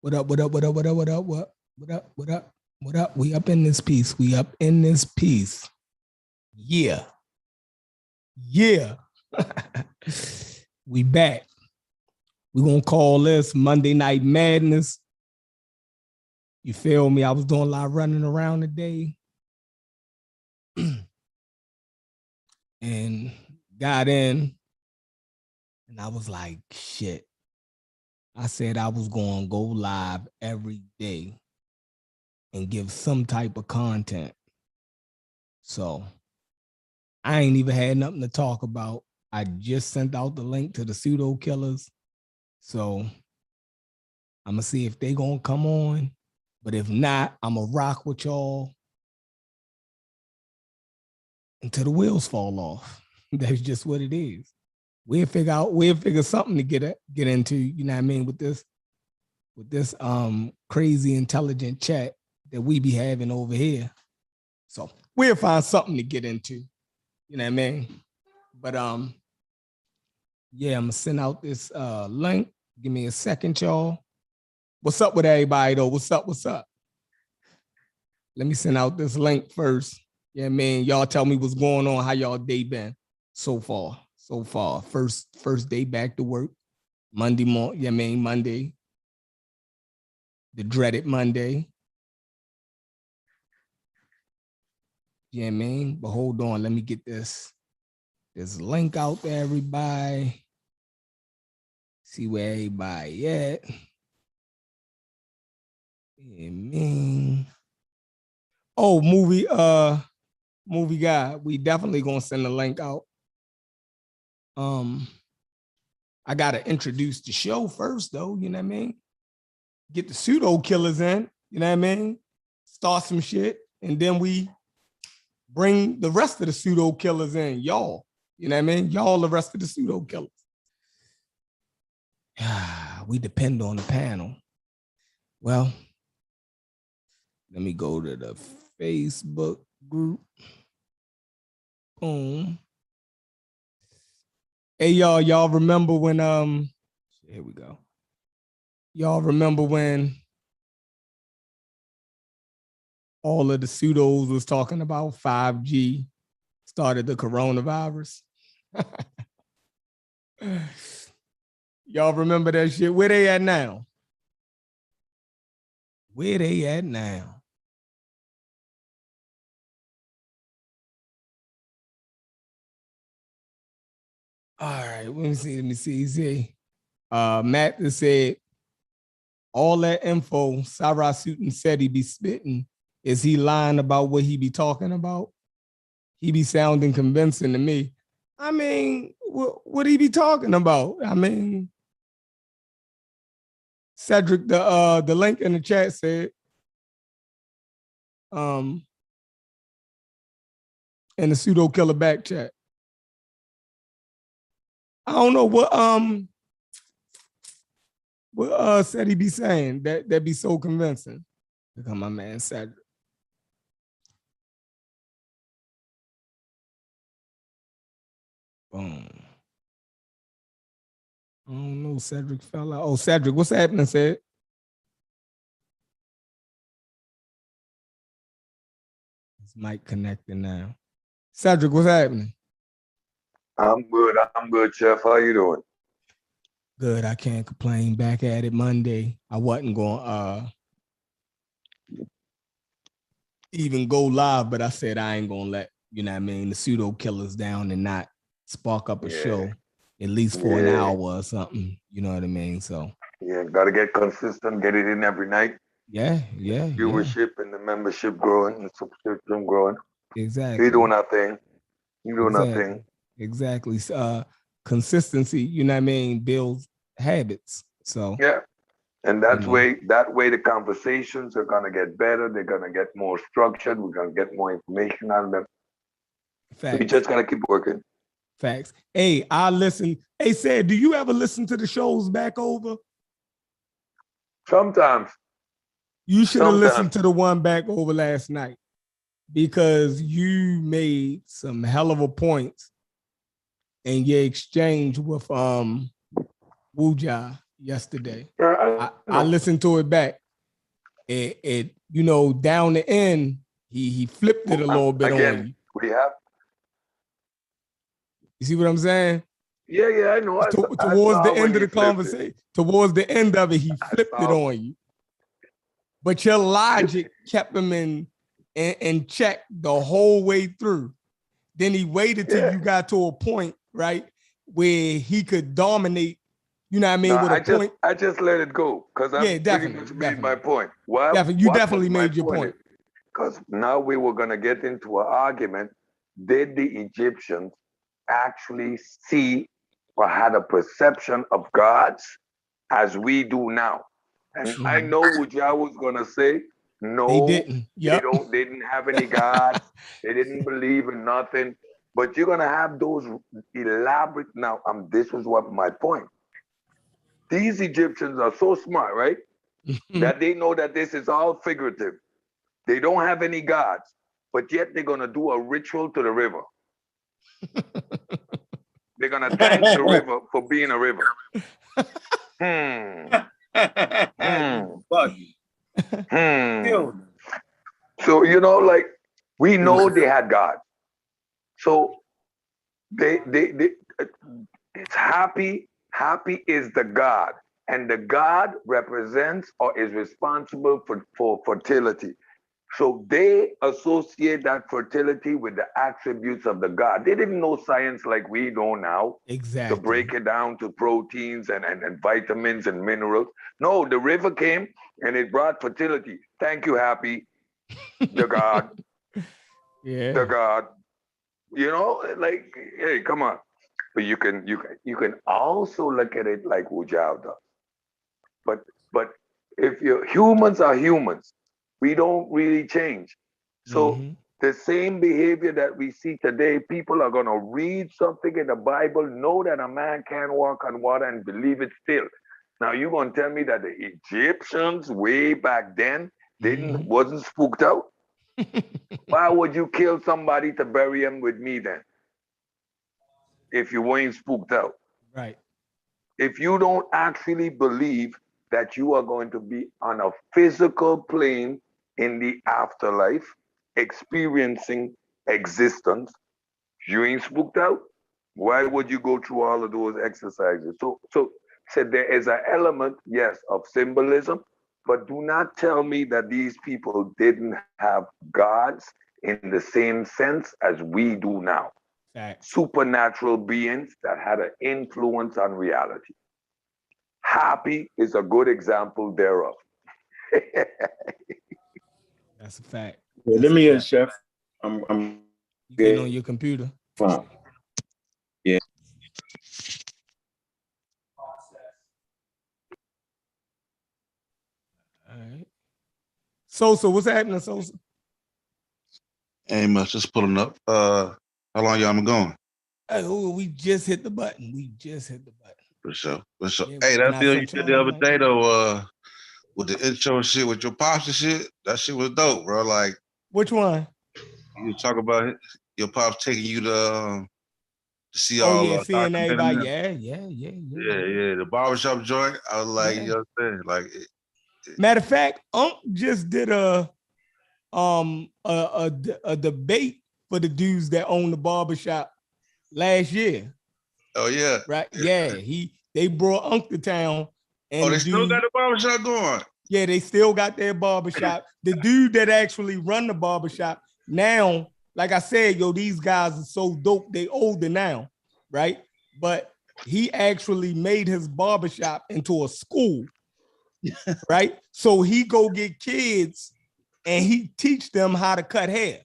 What up? What up? What up? What up? What up? What up? What up? What up? We up in this piece. We up in this piece. Yeah. Yeah. We back. We gonna call this Monday Night Madness. You feel me? I was doing a lot of running around today. And got in. And I was like, shit. I said I was going to go live every day and give some type of content. So I ain't even had nothing to talk about. I just sent out the link to the pseudo killers. So I'm going to see if they going to come on. But if not, I'm going to rock with y'all until the wheels fall off. That's just what it is. We'll figure something to get into, you know what I mean, with this crazy intelligent chat that we be having over here. So we'll find something to get into, you know what I mean? But yeah, I'm gonna send out this link. Give me a second, y'all. What's up with everybody though? What's up? Let me send out this link first. Yeah, man, y'all tell me what's going on, how y'all day been so far. First day back to work. Monday morning, yeah, man, Monday. The dreaded Monday. Yeah, man. But hold on, let me get this link out to everybody. See where everybody at. Yeah, man. Oh, movie guy. We definitely gonna send the link out. I gotta introduce the show first, though. You know what I mean? Get the pseudo killers in. You know what I mean? Start some shit, and then we bring the rest of the pseudo killers in. Y'all, you know what I mean? Y'all, the rest of the pseudo killers. We depend on the panel. Well, let me go to the Facebook group. Boom. Hey, y'all remember when here we go. Y'all remember when all of the pseudos was talking about 5G started the coronavirus? Y'all remember that shit? Where they at now? Where they at now? All right, let me see. Matt just said, all that info Sarah Sutin said he be spitting, is he lying about what he be talking about? He be sounding convincing to me. I mean, what he be talking about? I mean, Cedric, the link in the chat said, in the pseudo killer back chat. I don't know what said he be saying that be so convincing. Look at my man Cedric. Boom. I don't know, Cedric fell out. Oh, Cedric, what's happening, Ced? His mic connecting now. Cedric, what's happening? I'm good, Chef. How you doing? Good, I can't complain. Back at it Monday. I wasn't going even go live, but I said I ain't gonna let, you know what I mean, the pseudo killers down and not spark up a show at least for an hour or something. You know what I mean? So yeah, gotta get consistent, get it in every night. Yeah. Viewership and the membership growing and the subscription growing. Exactly. You doing that thing. You doing that thing. Exactly. Consistency, you know what I mean, builds habits. So yeah. And that way the conversations are gonna get better. They're gonna get more structured. We're gonna get more information out of them. Facts. We just gotta keep working. Facts. Hey, I listen. Hey, Said, do you ever listen to the shows back over? Sometimes. You should have listened to the one back over last night, because you made some hell of a points in your exchange with Wuja. yesterday. Yeah, I listened to it back. It you know, down the end, he flipped it a little bit again, on you. we have. You see what I'm saying? Yeah, I know. I Towards saw the when end of he the flipped it. conversation, towards the end of it, he flipped it on you. But your logic kept him in check the whole way through. Then he waited till you got to a point, right, where he could dominate. You know what I mean? No, with a point. I just let it go because I pretty much made my point. Well, you definitely made your point. Because now we were going to get into an argument. Did the Egyptians actually see or had a perception of gods as we do now? And I know what y'all was going to say. No, they didn't. Yep. They didn't have any gods. They didn't believe in nothing. But you're going to have those elaborate. Now, this was what my point. These Egyptians are so smart, right? That they know that this is all figurative. They don't have any gods, but yet they're going to do a ritual to the river. They're going to thank the river for being a river. So, you know, like, we know they had God. So it's happy. Happy is the God. And the God represents or is responsible for fertility. So they associate that fertility with the attributes of the God. They didn't know science like we know now. Exactly. To break it down to proteins and vitamins and minerals. No, the river came and it brought fertility. Thank you, Happy. The God. Yeah. The God. You know, like, hey, come on. But you can also look at it like Wujao does. But if humans are humans, we don't really change. So the same behavior that we see today, people are gonna read something in the Bible, know that a man can walk on water and believe it still. Now you're gonna tell me that the Egyptians way back then wasn't spooked out? Why would you kill somebody to bury him with me then? If you weren't spooked out. Right. If you don't actually believe that you are going to be on a physical plane in the afterlife, experiencing existence, you ain't spooked out. Why would you go through all of those exercises? So there is an element, yes, of symbolism, but do not tell me that these people didn't have gods in the same sense as we do now. Supernatural beings that had an influence on reality. Happy is a good example thereof. That's a fact. Yeah, let me in, Chef. I'm getting on your computer. Fine. Yeah. All right. Sosa, what's happening, Sosa? Ain't much, just pulling up. How long y'all been going? We just hit the button. For sure. Yeah, hey, that deal you did the other day though, with the intro shit with your pops and shit, that shit was dope, bro. Like, which one? You talk about your pops taking you to see all. Oh yeah, seeing everybody. Yeah. The barbershop joint. I was like, you know what I'm saying? Like, matter of fact, Unc just did a debate for the dudes that own the barbershop last year. Oh yeah. Right. Yeah. They brought Unc to town. And they still got the barbershop going. Yeah, they still got their barbershop. The dude that actually run the barbershop now, like I said, these guys are so dope. They older now, right? But he actually made his barbershop into a school, right? So he go get kids and he teach them how to cut hair,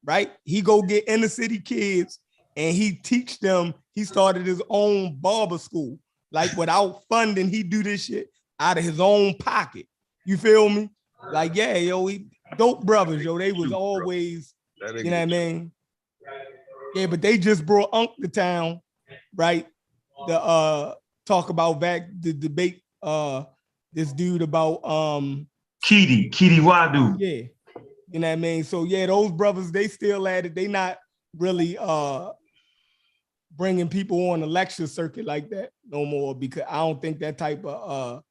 right? He go get inner city kids and he teach them. He started his own barber school. Like without funding, he do this shit out of his own pocket. You feel me? Like, we dope brothers, They was always, you know what I mean? Yeah, but they just brought Unc to town, right? The talk about the debate, this dude about Keedy Wadu. Yeah. You know what I mean? So those brothers, they still at it. They not really bringing people on the lecture circuit like that no more, because I don't think that type of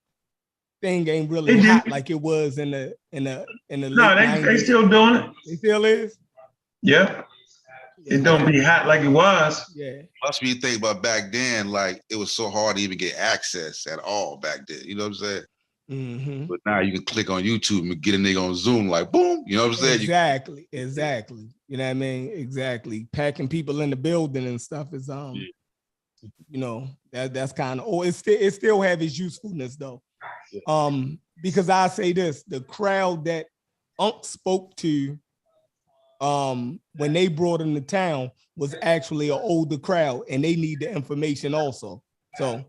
thing ain't really hot like it was in the late 90s. They still doing it. It still is. Yeah. It don't be hot like it was. Yeah. Plus, when you think about back then, like it was so hard to even get access at all back then. You know what I'm saying? Mm-hmm. But now you can click on YouTube and get a nigga on Zoom, like boom. You know what I'm saying? Exactly. You know what I mean? Exactly. Packing people in the building and stuff is you know, that's kind of, it still have its usefulness though. Yeah. Because I say this, the crowd that Unc spoke to when they brought him to town was actually an older crowd, and they need the information also. So,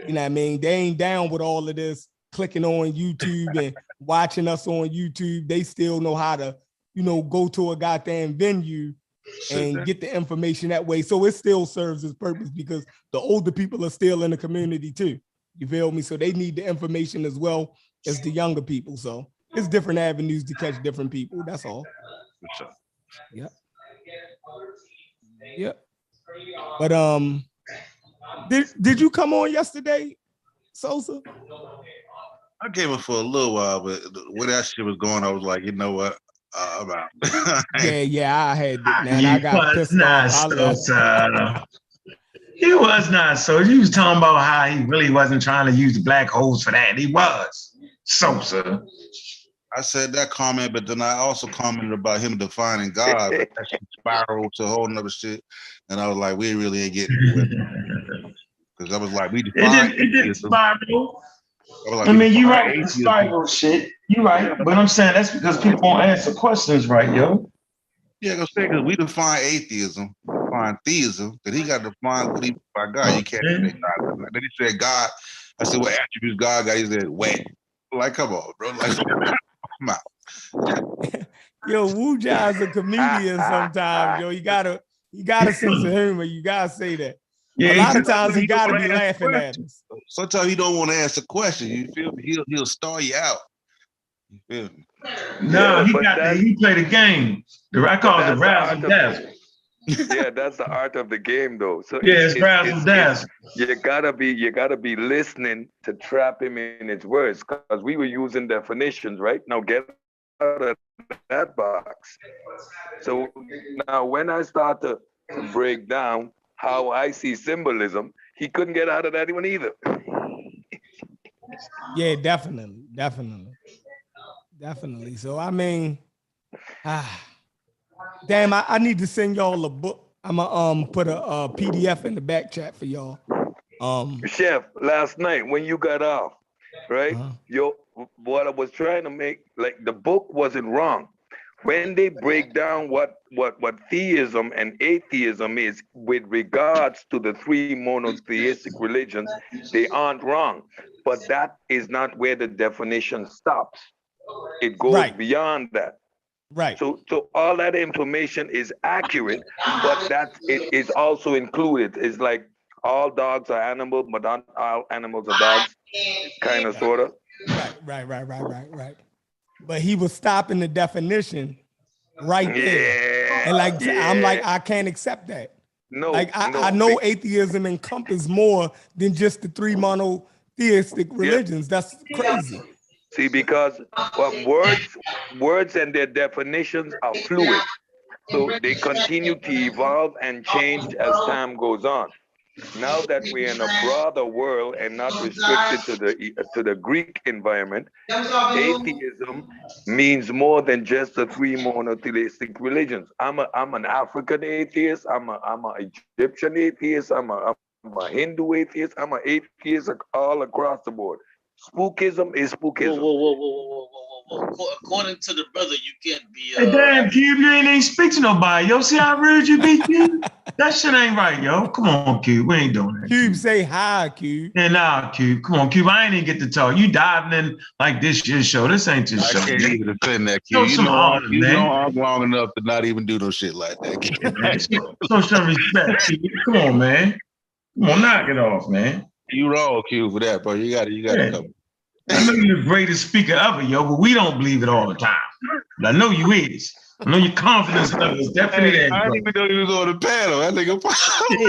you know what I mean? They ain't down with all of this clicking on YouTube and watching us on YouTube. They still know how to, you know, go to a goddamn venue and get the information that way. So it still serves its purpose, because the older people are still in the community too. You feel me? So they need the information as well as the younger people. So it's different avenues to catch different people. That's all. For sure. Yep. Yep. But did you come on yesterday, Sosa? I came in for a little while, but when that shit was going, I was like, you know what? I'm out. yeah, I had it, man. I got pissed off. He was not so. You was talking about how he really wasn't trying to use the black holes for that. He was. Sosa. I said that comment, but then I also commented about him defining God. But that shit spiraled to a whole nother shit. And I was like, we really ain't getting it. Because I was like, we define it didn't spiral. Like, I mean, you right with the spiral shit. You right. But I'm saying that's because people won't answer questions right, yo. Yeah, I'm saying, because we define atheism, define theism, that he got to define what he means by God. You can't say God. Then he said God. I said, what attributes God got? He said, wet. Like, come on, bro. Like, come out. Yo, Wu-Ja's a comedian sometimes, yo. You gotta sense of humor. You gotta say that. Yeah, a lot of times he gotta be laughing at us. Sometimes he don't want to answer questions. You feel me? He'll star you out. You feel me? No, he played a game. I call it the razzle dazzle. Yeah, that's the art of the game, though. So yeah, it's razzle dazzle. You gotta be listening to trap him in his words, because we were using definitions, right? Now get out of that box. So now when I start to break down how I see symbolism, he couldn't get out of that one either. Yeah, definitely. So I mean, damn, I need to send y'all a book. I'm gonna put a PDF in the back chat for y'all. Chef, last night when you got off, right? What I was trying to make, like, the book wasn't wrong. When they break down what theism and atheism is with regards to the three monotheistic religions, they aren't wrong. But that is not where the definition stops. It goes beyond that. Right. So all that information is accurate, but it is also included. It's like all dogs are animals, but not all animals are dogs, kind of, sort of. Right. But he was stopping the definition right there. Yeah. And I'm like, I can't accept that. No. Like I know atheism encompasses more than just the three monotheistic religions. That's crazy. See, because words and their definitions are fluid. So they continue to evolve and change as time goes on. Now that we're in a broader world and not restricted to the Greek environment, atheism means more than just the three monotheistic religions. I'm an African atheist. I'm an Egyptian atheist. I'm a Hindu atheist. I'm an atheist all across the board. Spookism is spookism. Whoa. According to the brother, you can't be. Hey, damn, Cube, you ain't even speak to nobody. Yo, see how rude you be, Cube? That shit ain't right, yo. Come on, Cube. We ain't doing that. Cube, say hi, Cube. Yeah, nah, Cube. Come on, Cube. I ain't even get to talk. You diving in like this your show. This ain't your show. I can't even defend that, Cube. You know I'm long enough to not even do no shit like that. Show some respect, Cube. Come on, man. Come on, knock it off, man. You wrong, Q, for that, bro. You got to come. I know you're the greatest speaker ever, yo, but we don't believe it all the time. But I know you is. I know your confidence level is definitely there. I didn't even know he was on the panel. That nigga.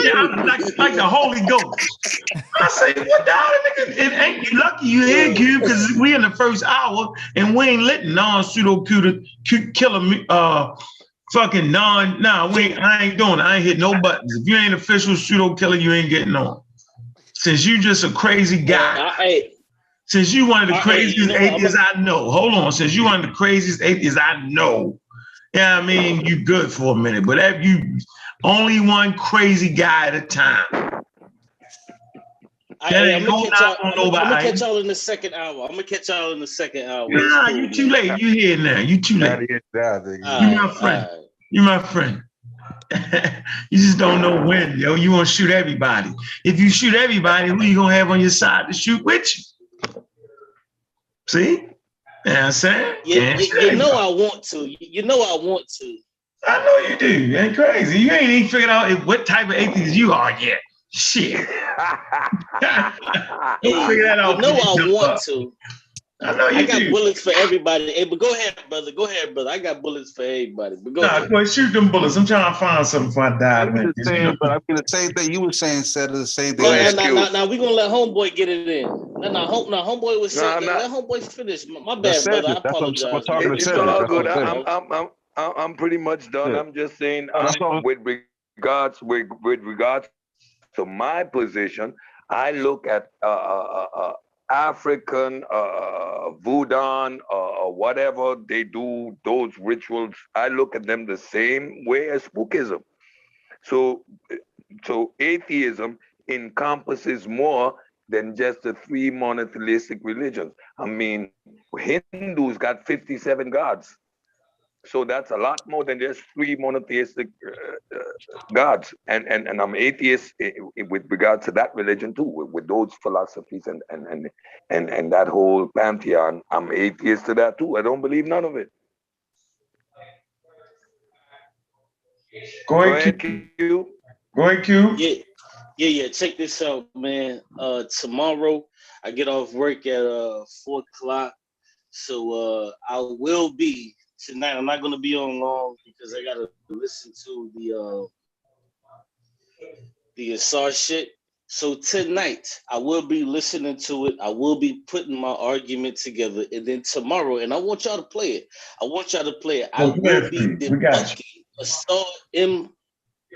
Yeah, like the Holy Ghost. I say, what the hell, nigga? It ain't you lucky you here, Cube, because we in the first hour and we ain't letting non-pseudo killer fucking non. Nah, I ain't doing it. I ain't hit no buttons. If you ain't official pseudo killer, you ain't getting on. Since you just a crazy guy. Since you one of the craziest atheists I know. Hold on. Since you one of the craziest atheists I know. Yeah, I mean, you good for a minute, but if you only one crazy guy at a time. I'm gonna catch y'all in the second hour. Nah, you too late. You here now. You too late. You my friend. You my friend. You just don't know when, yo. You want to shoot everybody. If you shoot everybody, who you gonna have on your side to shoot with you? See? You know what I'm saying? You know I want to. You know I want to. I know you do. You ain't crazy. You ain't even figured out what type of atheist you are yet. Shit. Don't figure that out. You know I want to. I know you I got do. bullets for everybody. Hey, but go ahead, brother. I got bullets for everybody. But go ahead. Go ahead, shoot them bullets. I'm trying to find something before I die. But I mean the same thing you were saying, said the same thing. Now we're gonna let homeboy get it in. Homeboy was saying let homeboy finish. My bad, brother. I apologize. It's all good. I'm pretty much done. Yeah. I'm just saying with regards to my position, I look at African voodoo or whatever they do, those rituals, I look at them the same way as spookism. So atheism encompasses more than just the 3 monotheistic religions. I mean, Hindus got 57 gods. So that's a lot more than just 3 monotheistic gods. And I'm atheist with regard to that religion too, with those philosophies and that whole pantheon. I'm atheist to that too. I don't believe none of it. Go ahead, Q. Go ahead, Q. Yeah. Check this out, man. Tomorrow I get off work at 4 o'clock. So I will be tonight. I'm not gonna be on long because I gotta listen to the Asar shit. So tonight I will be listening to it. I will be putting my argument together, and then tomorrow, and I want y'all to play it. I will be debunking Asar M.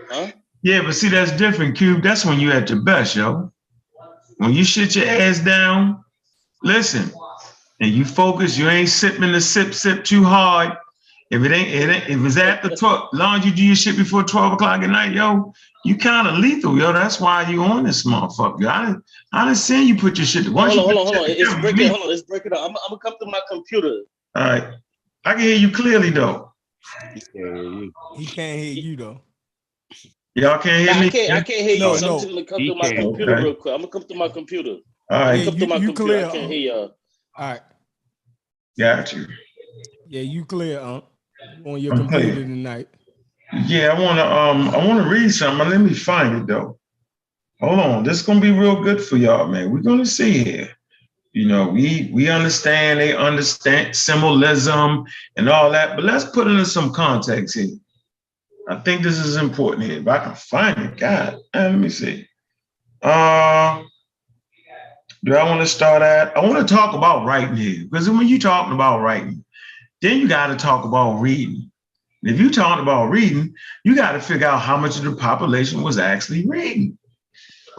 Huh? Yeah, but see, that's different, Cube. That's when you at your best, yo. When you shit your ass down, listen, and you focus, you ain't sipping the sip too hard. If it's after 12, as long as you do your shit before 12 o'clock at night, yo, you kind of lethal, yo. That's why you on this motherfucker. I done seen you put your shit. Hold on. Let's break it up. I'm gonna come to my computer. All right. I can hear you clearly though. He can't hear you though. Y'all can't hear me? I can't hear you. So I'm just gonna come to my computer real quick. I'm gonna come to my computer. All right. Come to my computer. Clear, I can't hear y'all. All right. Got you. Yeah, you clear, on your computer tonight. Yeah, I wanna read something. Let me find it though. Hold on. This is gonna be real good for y'all, man. We're gonna see here. You know, we understand, they understand symbolism and all that, but let's put it in some context here. I think this is important here. If I can find it, God, let me see. Do I want to start at? I want to talk about writing here, because when you're talking about writing, then you got to talk about reading. And if you're talking about reading, you got to figure out how much of the population was actually reading,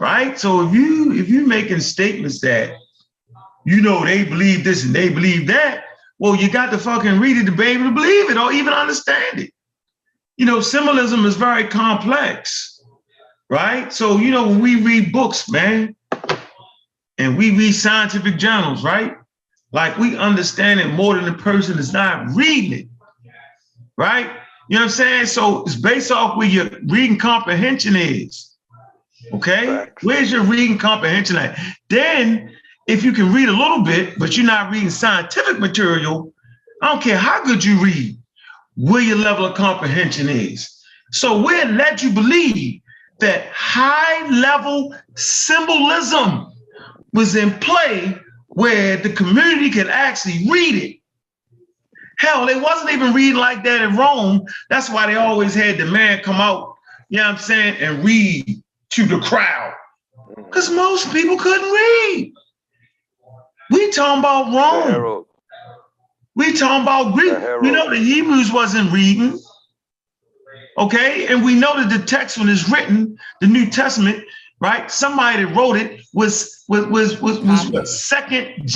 right? So if you're making statements that, you know, they believe this and they believe that, well, you got to fucking read it to be able to believe it or even understand it. You know, symbolism is very complex, right? So, you know, when we read books, man, and we read scientific journals, right? Like we understand it more than the person that's not reading it, right? You know what I'm saying? So it's based off where your reading comprehension is, okay? Where's your reading comprehension at? Then, if you can read a little bit, but you're not reading scientific material, I don't care how good you read, where your level of comprehension is. So we're led you believe that high level symbolism was in play where the community could actually read it, Hell, they wasn't even reading like that in Rome. That's why they always had the man come out, you know what I'm saying, and read to the crowd. Because most people couldn't read. We talking about Rome. We talking about Greek. We know the Hebrews wasn't reading. Okay, and we know that the text when it's written, the New Testament, right? Somebody that wrote it was second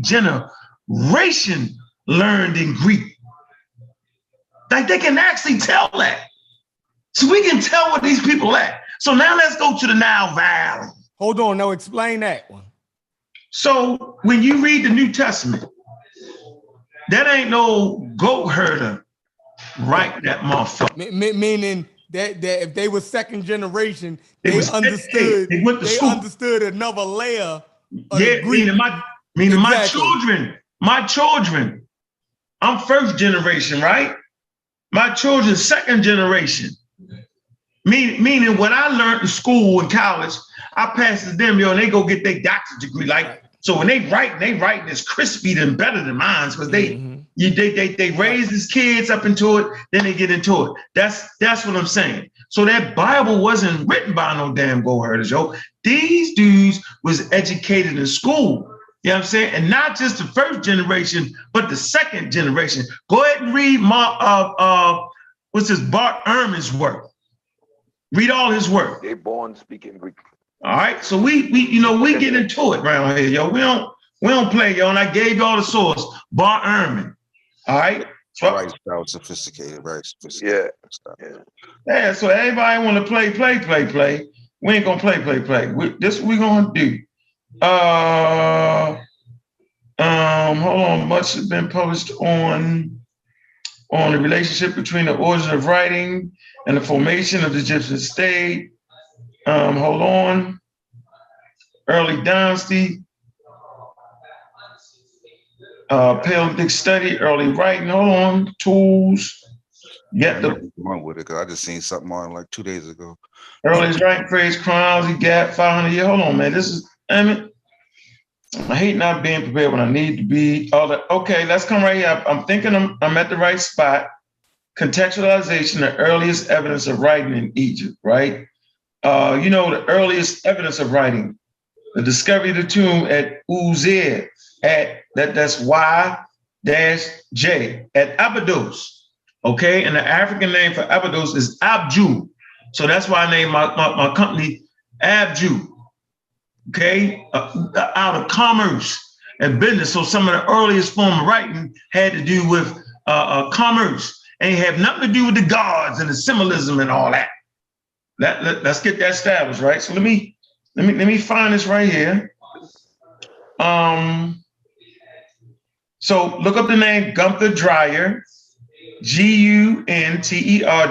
generation learned in Greek. Like they can actually tell that. So we can tell what these people at. So now let's go to the Nile Valley. Hold on, now explain that one. So when you read the New Testament, that ain't no goat herder, right? That motherfucker. Meaning that if they were second generation, they understood. They went to school. Understood another layer. Of yeah, meaning my children. I'm first generation, right? My children, second generation. Meaning what I learned in school and college, I pass it to them, and they go get their doctorate degree. Like, so when they writing as crispy and better than mine, because they raise these kids up into it, then they get into it. That's what I'm saying. So that Bible wasn't written by no damn goat herders, yo. These dudes was educated in school. You know what I'm saying? And not just the first generation, but the second generation. Go ahead and read what's this, Bart Ehrman's work. Read all his work. They born speaking Greek. All right, so we get into it around here, yo. We don't play, yo. And I gave y'all the source, Bart Ehrman. All right. So, right, sophisticated, very sophisticated. Yeah. So everybody want to play. We ain't gonna play. This we gonna do. Hold on. Much has been published on the relationship between the origin of writing and the formation of the Egyptian state. Hold on. Early dynasty. Paleolithic study, early writing. Hold on. Tools. Get the wrong with it because I just seen something on like 2 days ago. Earliest writing phrase, chronology, gap, 500 years. Hold on, man. This is, I hate not being prepared when I need to be. Okay, let's come right here. I'm thinking I'm at the right spot. Contextualization, the earliest evidence of writing in Egypt, right? The earliest evidence of writing, the discovery of the tomb at Uzair, that's Y-J, at Abydos, okay? And the African name for Abydos is Abju. So that's why I named my company Abju, okay? Out of commerce and business. So some of the earliest form of writing had to do with commerce, and it had nothing to do with the gods and the symbolism and all that. Let's get that established, right? So let me find this right here. So look up the name Gunther Dreyer, Gunter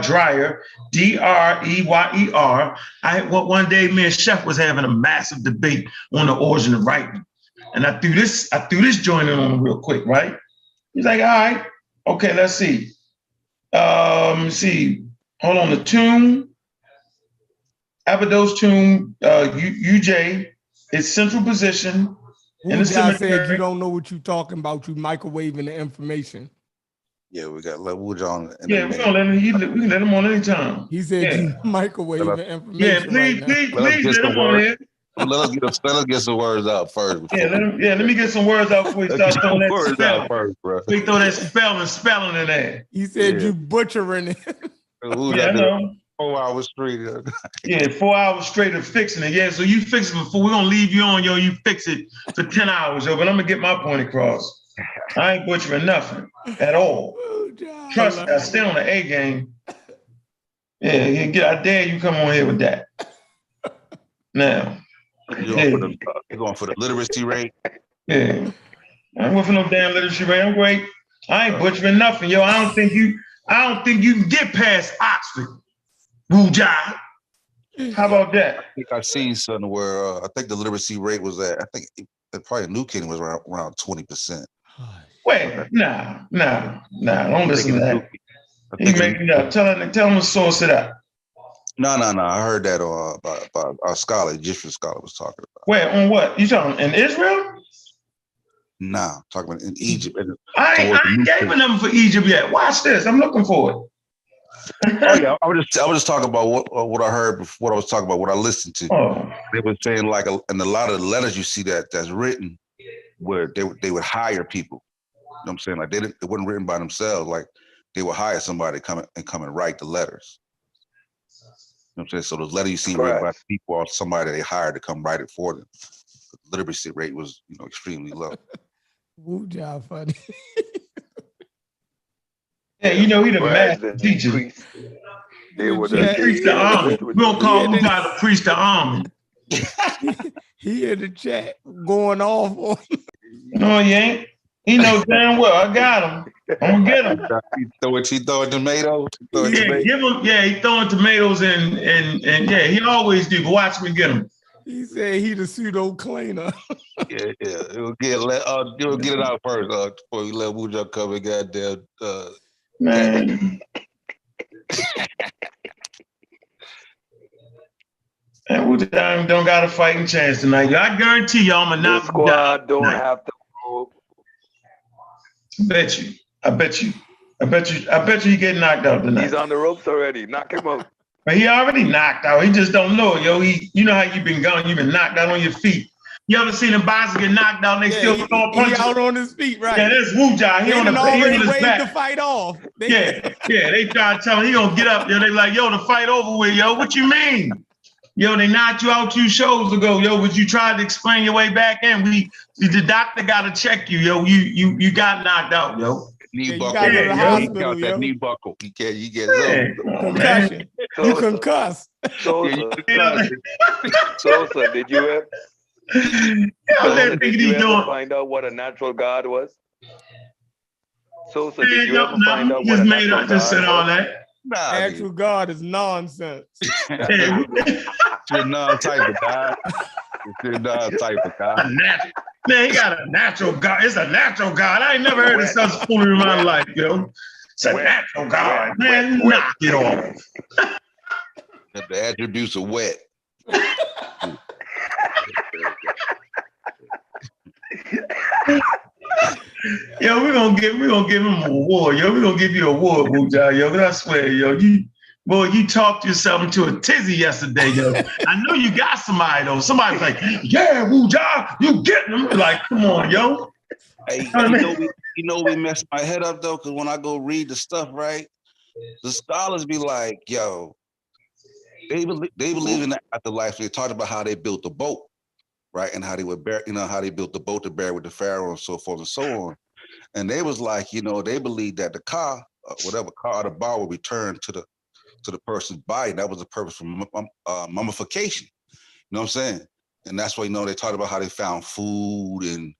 Dreyer, Dreyer. One day me and Chef was having a massive debate on the origin of writing, and I threw this joint in on him real quick, right? He's like, all right, okay, let's see. Hold on, the tomb. Abydos tomb, UJ, its central position. In the said you don't know what you're talking about. You microwaving the information. Yeah, we got let Wooja on. Yeah, we can let him on anytime. He said you microwaving the information. Yeah, please let him on here. Let us get some words out first. Let me get some words out before you start throwing that words spelling. Out first, bro. We throw that spelling in there. He said you butchering it. I know. 4 hours straight. 4 hours straight of fixing it. Yeah, so you fix it before we're gonna leave you on, yo. You fix it for 10 hours, yo. But I'm gonna get my point across. I ain't butchering nothing at all. Trust me, I stay on the A game. Yeah, I dare you come on here with that. Now. You're going for the literacy rate? Yeah. I ain't going for no damn literacy rate. I'm great. I ain't butchering nothing, yo. I don't think you can get past Oxford. Woo-ja. How about that? I think I've seen something where I think the literacy rate was at, I think probably New King was around 20%. Wait, nah, don't listen to that. He making it up. Tell him to source it out. No. I heard that by our scholar, Egyptian scholar was talking about. Where, on what? You talking in Israel? Nah, talking about in Egypt. I ain't gave a number for Egypt yet. Watch this. I'm looking for it. Oh yeah, I was just talking about what I heard before. What I was talking about, what I listened to. Oh. They were saying like, in a lot of the letters you see that's written, where they would hire people. You know what I'm saying? Like it wasn't written by themselves. Like they would hire somebody to come and write the letters. You know what I'm saying? So those letters you see written by people are somebody they hired to come write it for them. The literacy rate was, extremely low. Woo job, funny. Yeah, he the master teacher. They would preach the army. We're gonna call him by the priest the army. He in the chat going off on him. No, he ain't. He knows damn well. I got him. I'm gonna get him. He throwing tomatoes. He throwing tomatoes and yeah, he always do. But watch me get him. He said he the pseudo cleaner. Yeah. You'll get it out first before you let Wuja come and goddamn. Man. And Wuja don't got a fighting chance tonight. I guarantee you, I'm gonna knock him down. Squad don't have to go. I bet you he get knocked out tonight. He's on the ropes already. Knock him out. But he already knocked out. He just don't know it, yo. You know how you've been gone. You've been knocked out on your feet. You ever seen a boxer get knocked out and they still throwing punches? He out on his feet, right? Yeah, that's Wuja. He on his back. The fight off. They try to tell him he gonna get up. Yo, they like, yo, the fight over with, yo. What you mean? Yo, they knocked you out 2 shows ago, yo. But you tried to explain your way back in. The doctor got to check you, yo. You got knocked out, yo. Knee buckle. That knee buckle. You get concussion. You concussed. Sosa, did you ever? Did you ever find out what a natural God was? Sosa, did you ever find out what a natural God was? Just said all that. Nah, actual God is nonsense. You're not type of God. You're not type of God. Man, he got a natural God. It's a natural God. I ain't never heard of such foolery in my life, yo. It's a natural God. Man, knock it off. The attributes are wet. Yo, we're gonna give him an award, yo. We're gonna give you an award, Wuja, yo. But I swear, yo, you talked yourself into a tizzy yesterday, yo. I know you got somebody though. Somebody's like, yeah, Wuja, you getting them? Like, come on, yo. Hey, we messed my head up though, because when I go read the stuff, right, the scholars be like, yo, they believe in the afterlife. They talked about how they built the boat, right, and how they would bear, how they built the boat to bear with the Pharaoh and so forth and so on. And they was like, they believed that the car, whatever car, the bar would return to the person's body. That was the purpose for mummification. You know what I'm saying? And that's why, they talked about how they found food and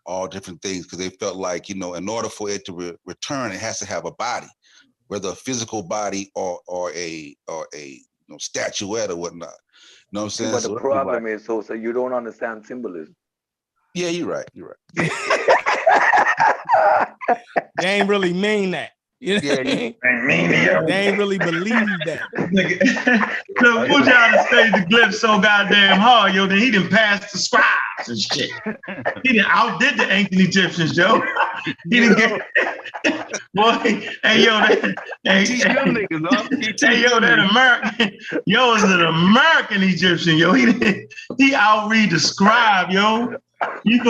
all different things, because they felt like, in order for it to return, it has to have a body, whether a physical body or a statuette or whatnot. You know what I'm saying? But the problem is, so you don't understand symbolism. Yeah, you're right. They ain't really mean that. You know they ain't really believe that. Look, Wuja stayed the glyph so goddamn hard, yo, that he done passed the scribes and shit. He done outdid the ancient Egyptians, yo. He didn't get boy, hey yo, that American, yo, is an American Egyptian, yo. He outread the scribe, yo. You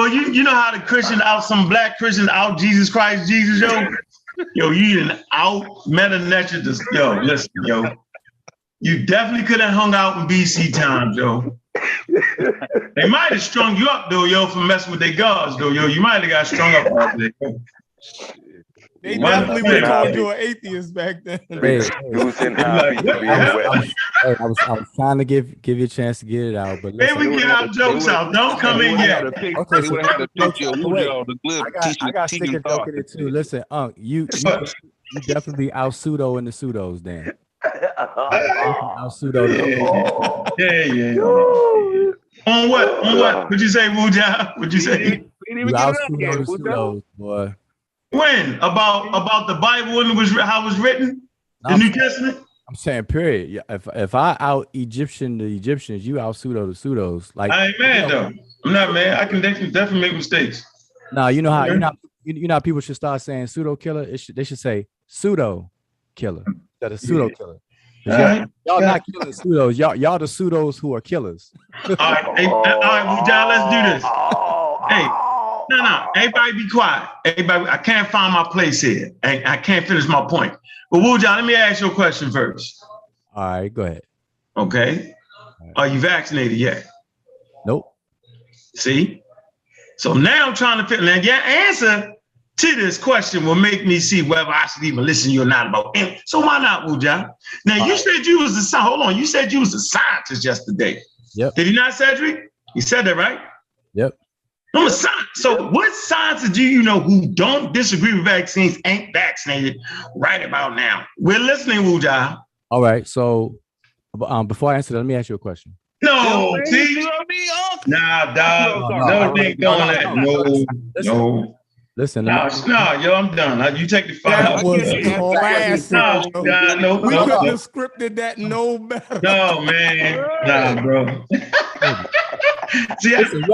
know how the Christians out, some black Christians out Jesus Christ, Jesus, yo. Yo, you didn't out meta nature this. Yo, listen, yo. You definitely could have hung out in BC times, yo. They might have strung you up though, yo, for messing with their gods, though, yo. You might have got strung up out there. They definitely would have called you an atheist back then. Hey, I was trying to give you a chance to get it out, but maybe we get our jokes out. Don't come in yet. Okay, so I got stick a joke in it too. Listen, you definitely out pseudo in the pseudos, then. Out pseudo. Yeah. On what? What'd you say, Wuja? What'd you say? You out pseudo the pseudos, boy. When? About the Bible and how it was written? The New Testament? I'm saying period. If I out Egyptian the Egyptians, you out pseudo the pseudos. Like, I ain't mad though. I'm not mad. I can definitely make mistakes. No, you know how you know how people should start saying pseudo killer. They should say pseudo killer instead of pseudo killer. Y'all not killing pseudos. Y'all the pseudos who are killers. All right, well, John, let's do this. Hey, no, everybody be quiet. Everybody, I can't find my place here. I can't finish my point. But Wu John, let me ask you a question first. All right, go ahead. Okay. Right. Are you vaccinated yet? Nope. See? So now I'm trying to fit. Now your answer to this question will make me see whether I should even listen to you or not about him. So why not, Wu John? Now you said you was you said you was a scientist yesterday. Yep. Did he not, Cedric? You said that, right? Yep. I'm a scientist. So what scientists do you know who don't disagree with vaccines ain't vaccinated right about now? We're listening, Wu John. All right. So before I answer that, let me ask you a question. No, see? Nah, dog. No, they ain't doing that. No. Listen. No, yo, I'm done. You take the That was classic. No, we couldn't have scripted that no better. No, man. Nah, bro. See, listen,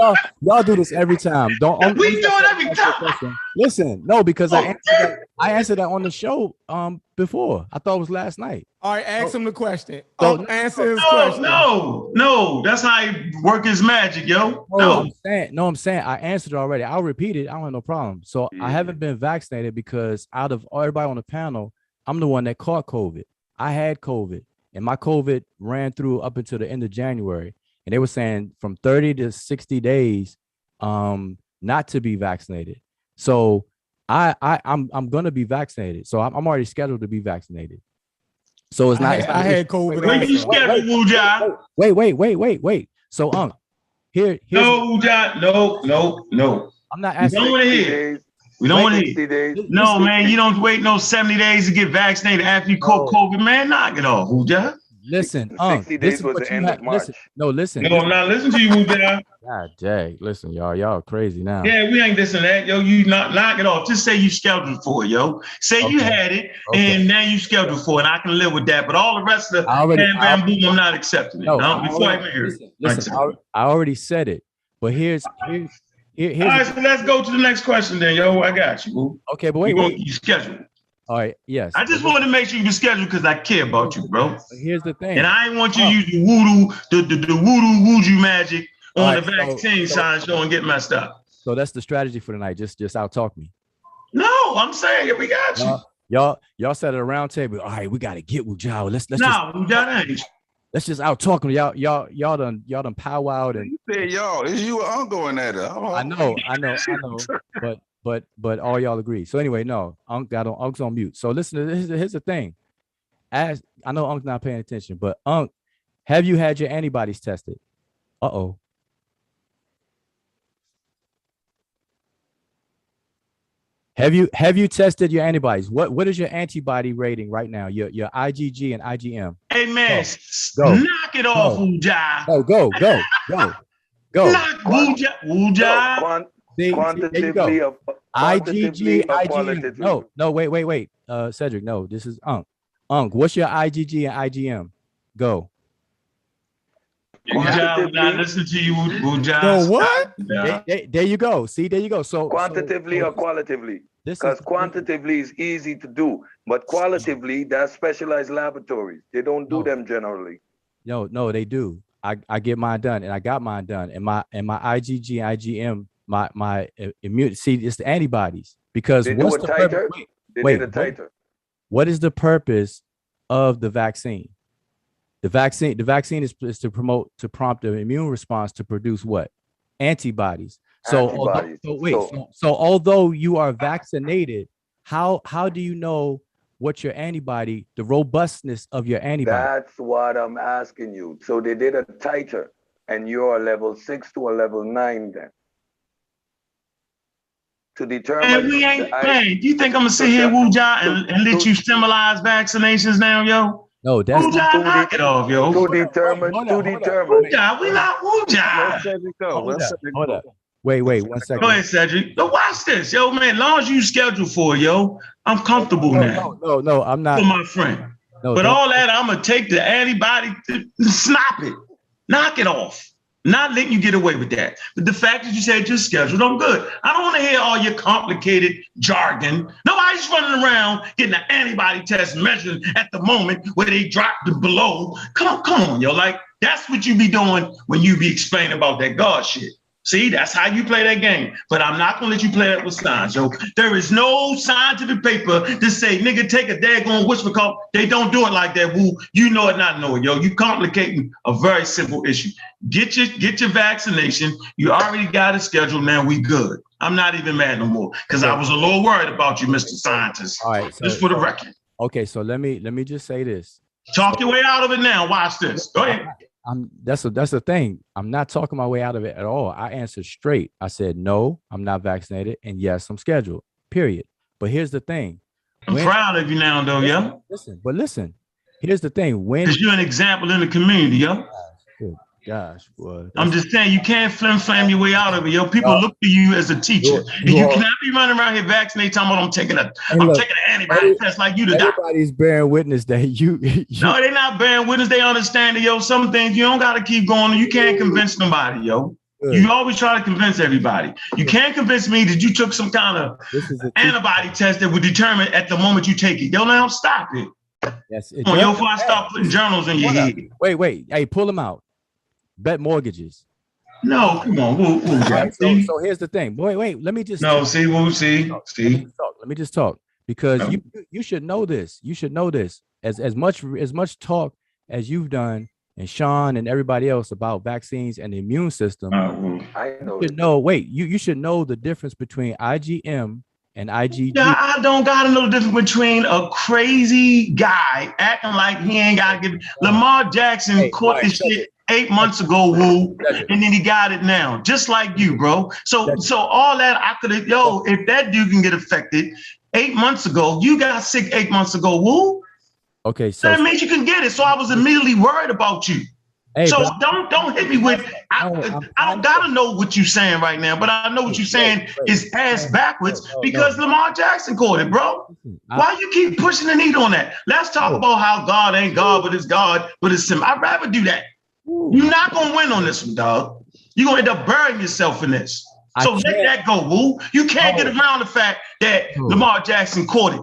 y'all do this every time. We do it every time. Listen, no, because I answered that on the show before. I thought it was last night. All right, ask him the question. Answer his question. No, that's how he work his magic, yo. I'm saying I answered it already. I'll repeat it. I don't have no problem. So I haven't been vaccinated because out of everybody on the panel, I'm the one that caught COVID. I had COVID, and my COVID ran through up until the end of January. And they were saying from 30 to 60 days not to be vaccinated. So I'm gonna be vaccinated. So I'm already scheduled to be vaccinated. So it's not. I had COVID. When you scheduled, Wu John? Wait. So here. No, Wu John. No. I'm not asking. We don't want to hear. We don't want to hear. No, man. You don't wait no 70 days to get vaccinated after you caught COVID, man. Knock it off, Wu John. Listen, 60 days was the end of March. Listen. No, I'm not listening to you, Wu John. God, Jay, listen, y'all crazy now. Yeah, we ain't this and that, yo. You not knock it off. Just say you scheduled for it, yo. Say you had it, and now you scheduled for it. And I can live with that. But all the rest of the bam, boom, I'm not accepting it. No, before I even hear it. Listen, I already said it. But here's all right, so let's go to the next question then, yo. I got you, Wu. Okay, but wait. You scheduled. All right, yes. I just wanted to make sure you schedule because I care about you, bro. But here's the thing. And I ain't want you to use the voodoo magic on the vaccine science show and get messed up. So that's the strategy for tonight. Just out-talk me. No, I'm saying we got you. Y'all sat at a round table. All right, we gotta get Wujao. Let's just out-talk them. Y'all done powwowed and you said y'all. It's you and Uncle in there. I know. But all y'all agree. So anyway, no, Unc's on mute. So listen, here's the thing. As I know Unc's not paying attention, but Unc, have you had your antibodies tested? Uh-oh. Have you tested your antibodies? What is your antibody rating right now? Your IgG and IgM. Hey man, knock it off, Wujai. Go. Knock Wujai. Quantitatively or IgG, qualitatively? No, wait. Cedric, no, this is Unc. Unc, what's your IgG and IgM? Go. Wujai, not listen to you, Wujai. No, what? There you go. See, there you go. So quantitatively or qualitatively? Because quantitatively is easy to do, but qualitatively, that's specialized laboratories. They don't do them generally. No, they do. I get mine done, and I got mine done, and my IgG, IgM, my immune. See, it's the antibodies because they what's do a the titer. purpose? Did a titer. What is the purpose of the vaccine? The vaccine is to prompt an immune response to produce what? Antibodies. So although you are vaccinated, how do you know what your antibody, the robustness of your antibody? That's what I'm asking you. So they did a titer, and you're a level 6 to a level 9 then. To determine. And we ain't playing. Do you think I'm gonna sit here, Wujai, and let you symbolize vaccinations now, yo? No, that's Wujai, knock it off, yo. To determine. Wujai, we not Wujai. Hold up. Wait, 1 second. Go ahead, Cedric. No, watch this, yo, man. As long as you schedule for it, yo, I'm comfortable now. No, I'm not. For my friend. No, but all that, I'm gonna take the antibody, snap it, knock it off. Not letting you get away with that. But the fact that you said you're scheduled, I'm good. I don't want to hear all your complicated jargon. Nobody's running around getting an antibody test measured at the moment where they drop the below. Come on, yo. Like, that's what you be doing when you be explaining about that God shit. See, that's how you play that game. But I'm not gonna let you play that with science, yo. There is no scientific paper to say, nigga, take a daggone whisper call. They don't do it like that, woo. You know it, not know it, yo. You complicating a very simple issue. Get your vaccination. You already got it scheduled. Now we good. I'm not even mad no more because I was a little worried about you, Mr. Scientist. All right, so, just for the record. Okay, so let me just say this. Talk your way out of it now. Watch this. Go ahead. That's the thing. I'm not talking my way out of it at all. I answered straight. I said, no, I'm not vaccinated. And yes, I'm scheduled, period. But here's the thing. I'm proud of you now, though, yeah? Listen, here's the thing. Because you're an example in the community, yo. Gosh, boy. I'm just saying, you can't flam your way out of it, yo. People look to you as a teacher. You cannot be running around here vaccinated talking about I'm taking an antibody test like you the doctor. Everybody's bearing witness that you No, they're not bearing witness. They understand it, yo. Some things you don't got to keep going. You can't convince nobody, yo. Good. You always try to convince everybody. You can't convince me that you took some kind of antibody test that would determine at the moment you take it. Yo, now stop it. Yes, Come on, yo, before I start putting journals in your head. Wait. Hey, pull them out. Bet mortgages. No, come on. Right, so here's the thing. Wait. Let me just. No, see. Let me just talk because you should know this. You should know this as much talk as you've done and Sean and everybody else about vaccines and the immune system. I know. You should know the difference between IgM and IgG. Yeah, I don't gotta know the difference between a crazy guy acting like he ain't gotta give. Lamar Jackson caught this shit 8 months ago, woo, and then he got it now, just like you, bro. So all that I could have, if that dude can get affected 8 months ago, you got sick 8 months ago, woo. Okay, so that means you can get it. So I was immediately worried about you. Hey, so don't hit me with. I don't gotta know what you're saying right now, but I know what you're saying is ass backwards because Lamar Jackson caught it, bro. Why you keep pushing the needle on that? Let's talk about how God ain't God, but it's God, but it's Him. I'd rather do that. You're not gonna win on this one, dog. You're gonna end up burying yourself in this. So let that go, woo. You can't get around the fact that Lamar Jackson caught it.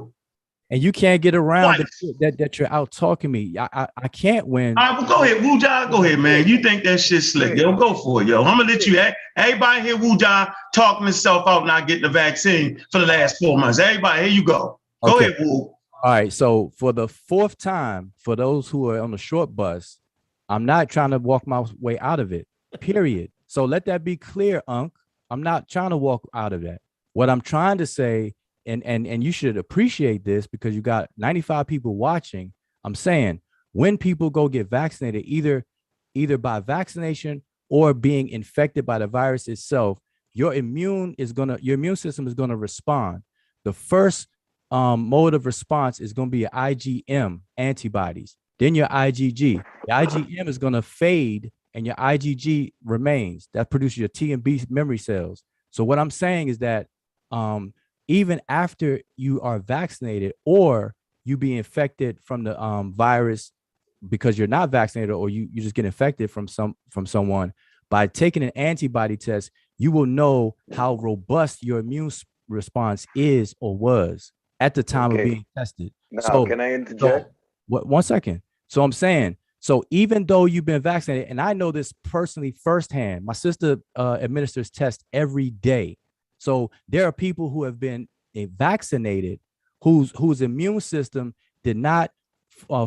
And you can't get around that you're out talking me. I can't win. All right, well, go ahead, Woo-Ja. Go ahead, man. You think that shit's slick. Yo, go for it, yo. I'm gonna let you, everybody here, Woo-Ja, talking himself out not getting the vaccine for the last 4 months. Everybody, here you go. Go ahead, Woo. All right, so for the 4th time, for those who are on the short bus, I'm not trying to walk my way out of it, period. So let that be clear, Unc. I'm not trying to walk out of that. What I'm trying to say, and you should appreciate this because you got 95 people watching. I'm saying when people go get vaccinated, either by vaccination or being infected by the virus itself, your immune system is gonna respond. The first mode of response is gonna be your IgM antibodies, then your IgG. Your IgM is gonna fade and your IgG remains. That produces your T and B memory cells. So what I'm saying is that even after you are vaccinated or you be infected from the virus because you're not vaccinated or you just get infected from someone, by taking an antibody test, you will know how robust your immune response is or was at the time of being tested. Now, can I interject? One second. So I'm saying, so even though you've been vaccinated, and I know this personally firsthand, my sister administers tests every day. So there are people who have been vaccinated whose immune system did not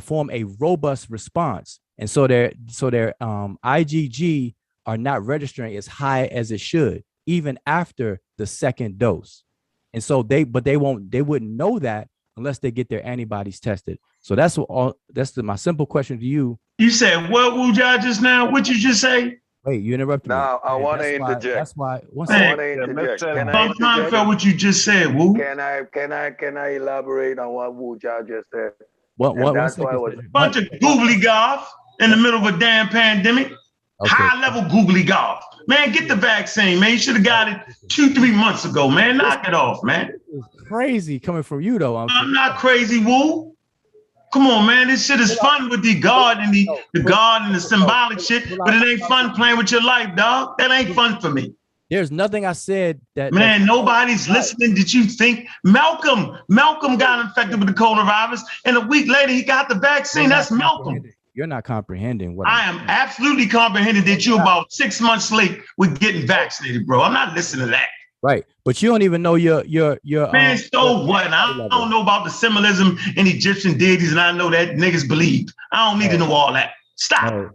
form a robust response. And so their IgG are not registering as high as it should, even after the second dose. And so they wouldn't know that unless they get their antibodies tested. So that's my simple question to you. You said what, Woo-Ja, just now? What'd you just say? Wait, you interrupted me. Now I want to interject. That's why. I want to interject. Can I I'm trying to feel what you just said, Woo. Can I elaborate on what Woo-Ja just said? That's why I was bunch of googly golf in the middle of a damn pandemic. Okay. High level googly golf. Man, get the vaccine, man. You should have got it 2-3 months ago, man. Knock it off, man. It's crazy coming from you, though. I'm not crazy, Woo. Of Come on, man. This shit is fun with the God and the God and the symbolic shit, but it ain't fun playing with your life, dog. That ain't fun for me. There's nothing I said that. Man, nobody's listening. Did you think Malcolm got infected with the coronavirus, and a week later he got the vaccine? That's Malcolm. You're not comprehending what I am absolutely comprehending that you're about 6 months late with getting vaccinated, bro. I'm not listening to that. Right, but you don't even know your man. So what? I don't know about the symbolism and Egyptian deities, and I know that niggas believe. I don't need to know all that. Stop. No.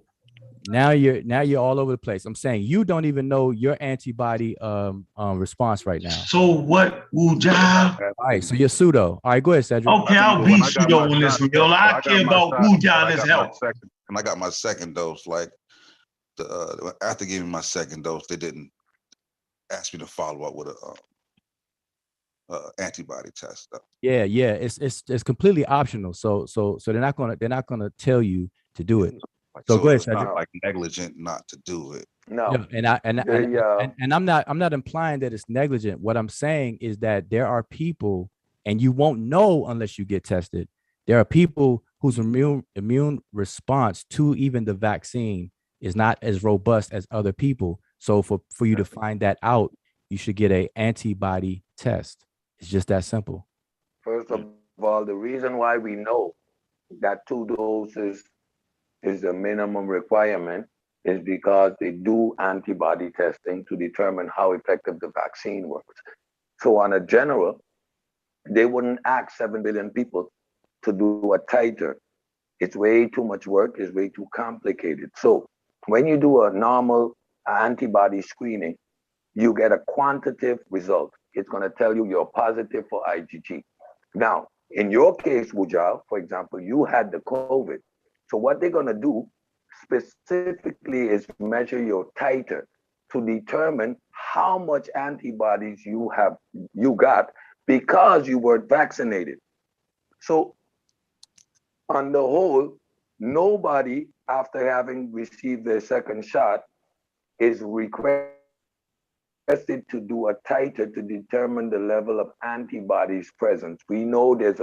Now you're all over the place. I'm saying you don't even know your antibody response right now. So what, Wuja? All right, so you're pseudo. All right, go ahead, Cedric. Okay, I'll be pseudo on this one, yo. I care about Wuja and his health. And I got my second dose. Like after giving my second dose, they didn't ask me to follow up with a antibody test. Yeah, it's completely optional. So they're not gonna tell you to do it. So go ahead, it's Cedric. not like negligent not to do it. No. Yeah, and I'm not implying that it's negligent. What I'm saying is that there are people, and you won't know unless you get tested. There are people whose immune response to even the vaccine is not as robust as other people. So for you to find that out, you should get an antibody test. It's just that simple. First of all, the reason why we know that 2 doses is the minimum requirement is because they do antibody testing to determine how effective the vaccine works. So on a general, they wouldn't ask 7 billion people to do a titer. It's way too much work, it's way too complicated. So when you do a normal antibody screening, you get a quantitative result. It's gonna tell you you're positive for IgG. Now, in your case, Wujal, for example, you had the COVID. So what they're gonna do specifically is measure your titer to determine how much antibodies you got because you were vaccinated. So on the whole, nobody after having received their second shot is requested to do a titer to determine the level of antibodies present. We know there's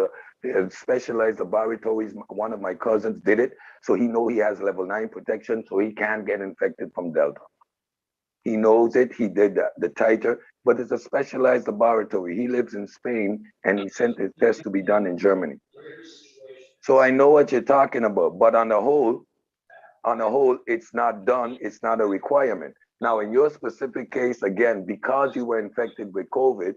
specialized laboratories. One of my cousins did it, so he knows he has level 9 protection, so he can't get infected from Delta. He knows it, he did the titer, but it's a specialized laboratory. He lives in Spain, and he sent his test to be done in Germany. So I know what you're talking about, but on the whole, it's not done, it's not a requirement. Now, in your specific case, again, because you were infected with COVID,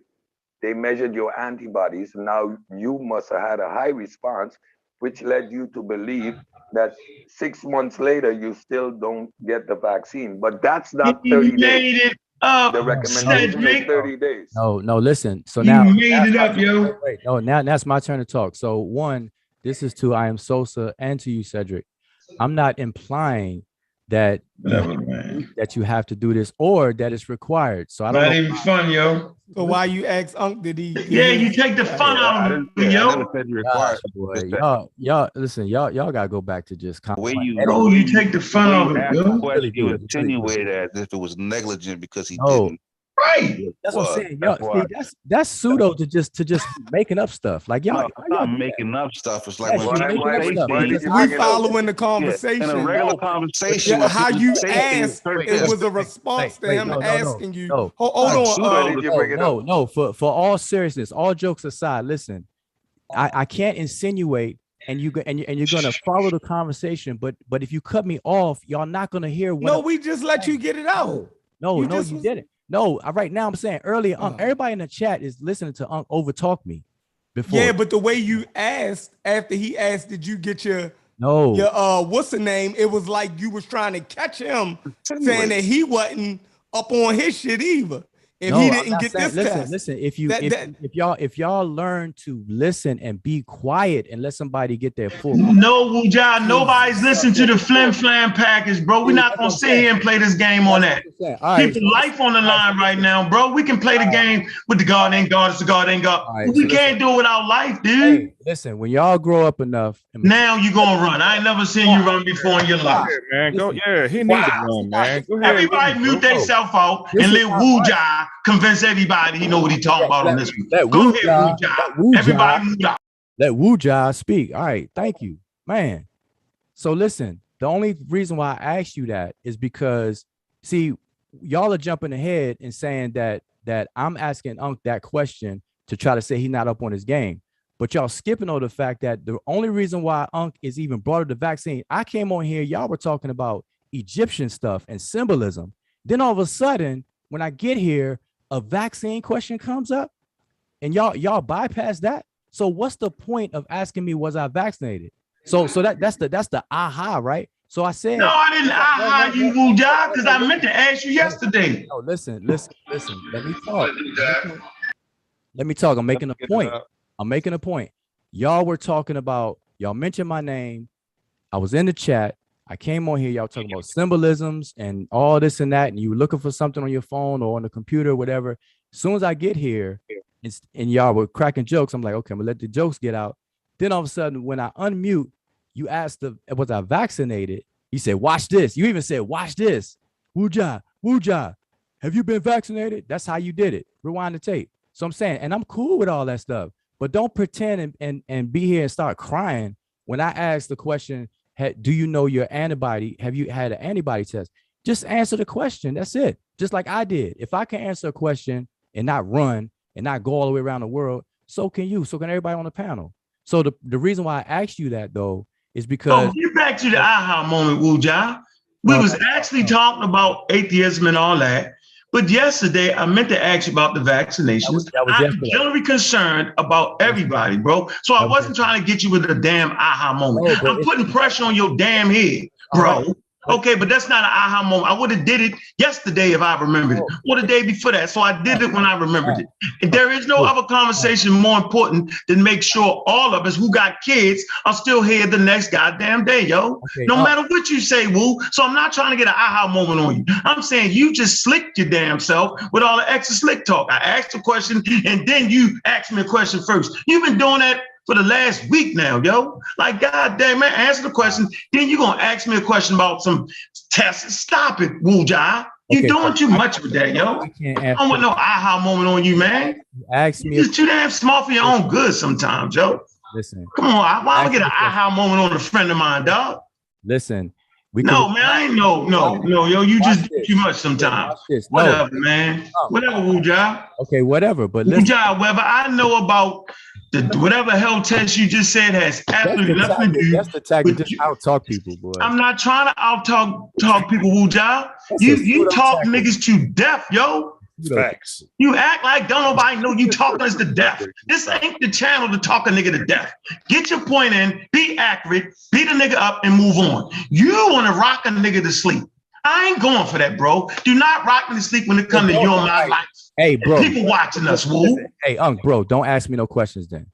they measured your antibodies. Now, you must have had a high response, which led you to believe that 6 months later, you still don't get the vaccine. But that's not 30 days. It up, the recommendation is 30 days. No, listen. So you now made it up, yo. Wait, no, now that's my turn to talk. So one, this is to I Am Sosa and to you, Cedric. I'm not implying that you have to do this or that it's required. So I don't not even fun, yo. So why you ask Unc did he? Yeah, you take the fun out of it, yo. Y'all, listen, y'all gotta go back to just you take the fun out of it, yo. You insinuate as if it was negligent because he didn't. Right. That's what I'm saying. Y'all, that's pseudo to just making up stuff. Like y'all making up stuff. It's like we following the conversation. In a regular conversation, how you asked, it was a response to him asking you. Hold on. No. For all seriousness, all jokes aside, listen. I can't insinuate, and you're gonna follow the conversation. But if you cut me off, y'all not gonna hear. We just let you get it out. No, you didn't. No, right now I'm saying earlier, everybody in the chat is listening to overtalk me before. Yeah, but the way you asked after he asked, did you get your what's the name? It was like you was trying to catch him saying that he wasn't up on his shit either. If he didn't get this test. Listen, if y'all learn to listen and be quiet and let somebody get their full. No, Wuja, nobody's listening to the flim flam package, bro. We're not gonna sit here and play this game on that. Keep life on the line right now, bro. We can play the game with the God ain't God, it's the God ain't God. We can't do it without life, dude. Hey, listen, when y'all grow up enough, now you gonna run. I ain't never seen you run before in your life. Man, go. Yeah, he needs to run, man. Go ahead. Everybody mute themselves out and let Wuja convince everybody he know what he talking about on this one. Go ahead, Wuja. Everybody mute out. Let Wu-Ja speak. All right, thank you, man. So listen, the only reason why I asked you that is because, see, y'all are jumping ahead and saying that I'm asking Unc that question to try to say he's not up on his game. But y'all skipping over the fact that the only reason why Unc is even brought up the vaccine, I came on here, y'all were talking about Egyptian stuff and symbolism. Then all of a sudden, when I get here, a vaccine question comes up, and y'all bypass that. So what's the point of asking me, was I vaccinated? So that's the aha, right? So I said, no, I didn't aha you, Wu-Ja, because I meant to ask you yesterday. No, listen. Let me talk. Let me talk. I'm making a point. Y'all were talking about, y'all mentioned my name. I was in the chat. I came on here. Y'all talking about symbolisms and all this and that, and you were looking for something on your phone or on the computer or whatever. As soon as I get here, and y'all were cracking jokes, I'm like, okay, I'm gonna let the jokes get out. Then all of a sudden, when I unmute, you asked, was I vaccinated? You said, watch this. You even said, watch this. Wu-Ja, have you been vaccinated? That's how you did it. Rewind the tape. So I'm saying, and I'm cool with all that stuff, but don't pretend and be here and start crying when I ask the question, do you know your antibody? Have you had an antibody test? Just answer the question. That's it. Just like I did. If I can answer a question and not run and not go all the way around the world, so can you. So can everybody on the panel. So the reason why I asked you that, though, is because— So get back to the aha moment, Wu-Ja. We was actually talking about atheism and all that. But yesterday, I meant to ask you about the vaccinations. I'm generally concerned about everybody, bro. So I wasn't trying to get you with a damn aha moment. I'm putting pressure on your damn head, bro. Okay, but that's not an aha moment. I would have did it yesterday if I remembered it, or the day before that. So I did it when I remembered it. And there is no other conversation more important than make sure all of us who got kids are still here the next goddamn day, yo. No matter what you say, Woo. So I'm not trying to get an aha moment on you. I'm saying you just slicked your damn self with all the extra slick talk. I asked a question and then you asked me a question first. You've been doing that for the last week now, yo. Like, God damn, man, answer the question. Then you're going to ask me a question about some tests. Stop it, Wu-Ja. You're doing too much with that, yo. I don't want no aha moment on you, man. You're too damn smart for your own good sometimes, yo. Listen. Come on, why don't I get an aha moment on a friend of mine, dog? Listen. No, man, I ain't no, yo. You just do too much sometimes. Whatever, man. Whatever, Wu-Ja. Okay, whatever. But Wu-Ja, whatever I know about whatever health test you just said has absolutely nothing to do. That's the tactic. Just out-talk people, boy. I'm not trying to out-talk people, Wu-Ja. You talk niggas to death, yo. Facts. You act like don't nobody know you talking us to death. This ain't the channel to talk a nigga to death. Get your point in, be accurate, beat a nigga up, and move on. You want to rock a nigga to sleep. I ain't going for that, bro. Do not rock me to sleep when it comes to your my life. Hey, bro. People watching us, Woo. Hey, bro, don't ask me no questions then.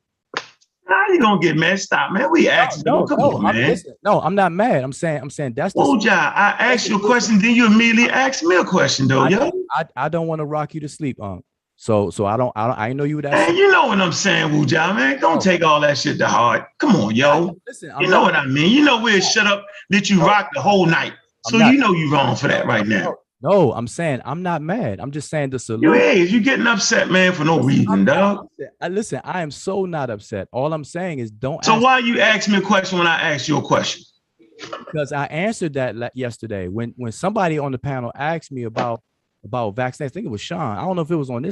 How you gonna get mad? Stop, man. We asked you. Come on, man. No, I'm not mad. I'm saying that's the— Wu-Ja, I asked you a question, then you immediately asked me a question, though, yo. I don't want to rock you to sleep, So I know you would ask. Man, you know what I'm saying, Wu-Ja, man. Don't take all that shit to heart. Come on, yo. Listen, you know what I mean. You know we'll shut up, let you rock the whole night. So you know you're wrong for that right now. No, I'm saying I'm not mad. I'm just saying the solution. You is. You getting upset, man, for no reason, dog. Listen, I am so not upset. All I'm saying is don't. So why you ask me a question when I asked you a question? Because I answered that yesterday when somebody on the panel asked me about vaccines. I think it was Sean. I don't know if it was on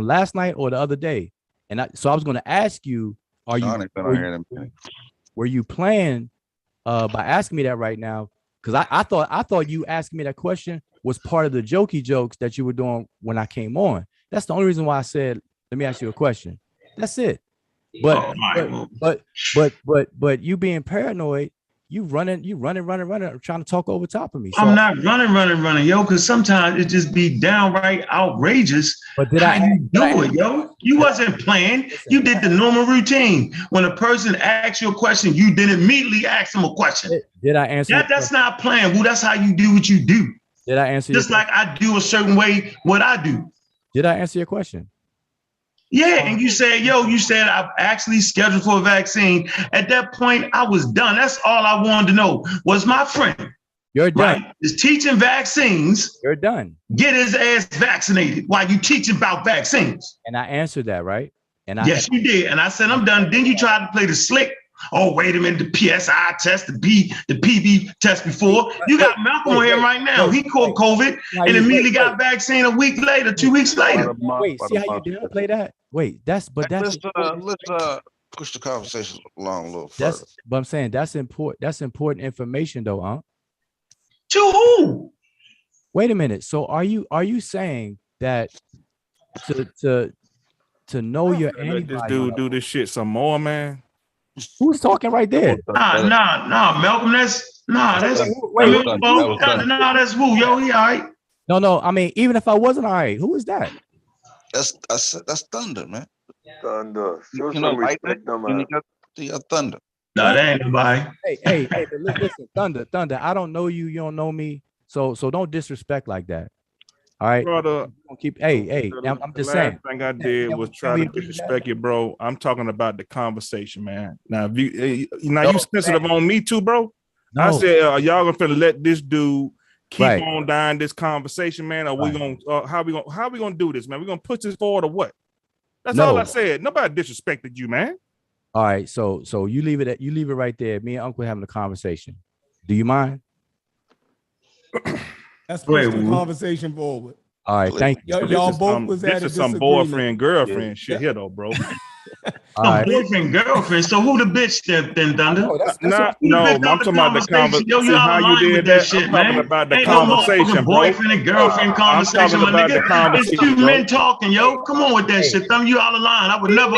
last night or the other day. And so I was going to ask you, were you playing by asking me that right now? Because I thought you asking me that question was part of the jokey jokes that you were doing when I came on. That's the only reason why I said, let me ask you a question. That's it. But you being paranoid, you running, trying to talk over top of me. So, I'm not running, yo, because sometimes it just be downright outrageous. But did I do it, yo? You wasn't playing. You did the normal routine. When a person asks you a question, you didn't immediately ask them a question. Did I answer? That's not playing, Woo. That's how you do what you do. Did I answer? Just like I do a certain way what I do. Did I answer your question? Yeah, and you said, I've actually scheduled for a vaccine. At that point, I was done. That's all I wanted to know. Was my friend, you're done, right, is teaching vaccines. You're done. Get his ass vaccinated while you teaching about vaccines. And I answered that, right? And yes, you did. And I said, I'm done. Then you tried to play the slick. Oh, wait a minute, the PSI test, the PB test before. You got Malcolm on here right now. He caught COVID and immediately got vaccine a week later, 2 weeks later. Wait, see how you didn't play that? Wait, that's let's push the conversation along a little further. But I'm saying that's important. That's important information, though, huh? To who? Wait a minute. So are you saying that to know your antibody? Let this dude do this shit some more, man. Who's talking right there? Nah, Malcolm. That's Woo. Yo, he all right. No. I mean, even if I wasn't all right, who is that? That's Thunder, man. Thunder. Show You know, some like respect, that. man. You got Thunder. No, that ain't nobody. Hey, but listen, Thunder. I don't know you. You don't know me. So don't disrespect like that. All right, brother. I'm just saying. The thing I did was try to disrespect you, bro. I'm talking about the conversation, man. Now, if you sensitive on me too, bro. No. I said, y'all gonna let this dude keep on dying this conversation, man? Or we gonna how we gonna do this, man? We gonna push this forward or what? That's all I said. Nobody disrespected you, man. All right, so you leave it right there. Me and Uncle having a conversation. Do you mind? Let's push the conversation forward. All right, thank you. Y'all both was at this is some boyfriend girlfriend shit here, though, bro. Boyfriend girlfriend. So who the bitch then, Thunder? No, I'm talking about the conversation. Yo, you how you did that shit, man. Talking about the conversation, bro. Boyfriend and girlfriend conversation, my nigga. It's two men talking, yo. Come on with that shit. Thunder, you out of line. I would never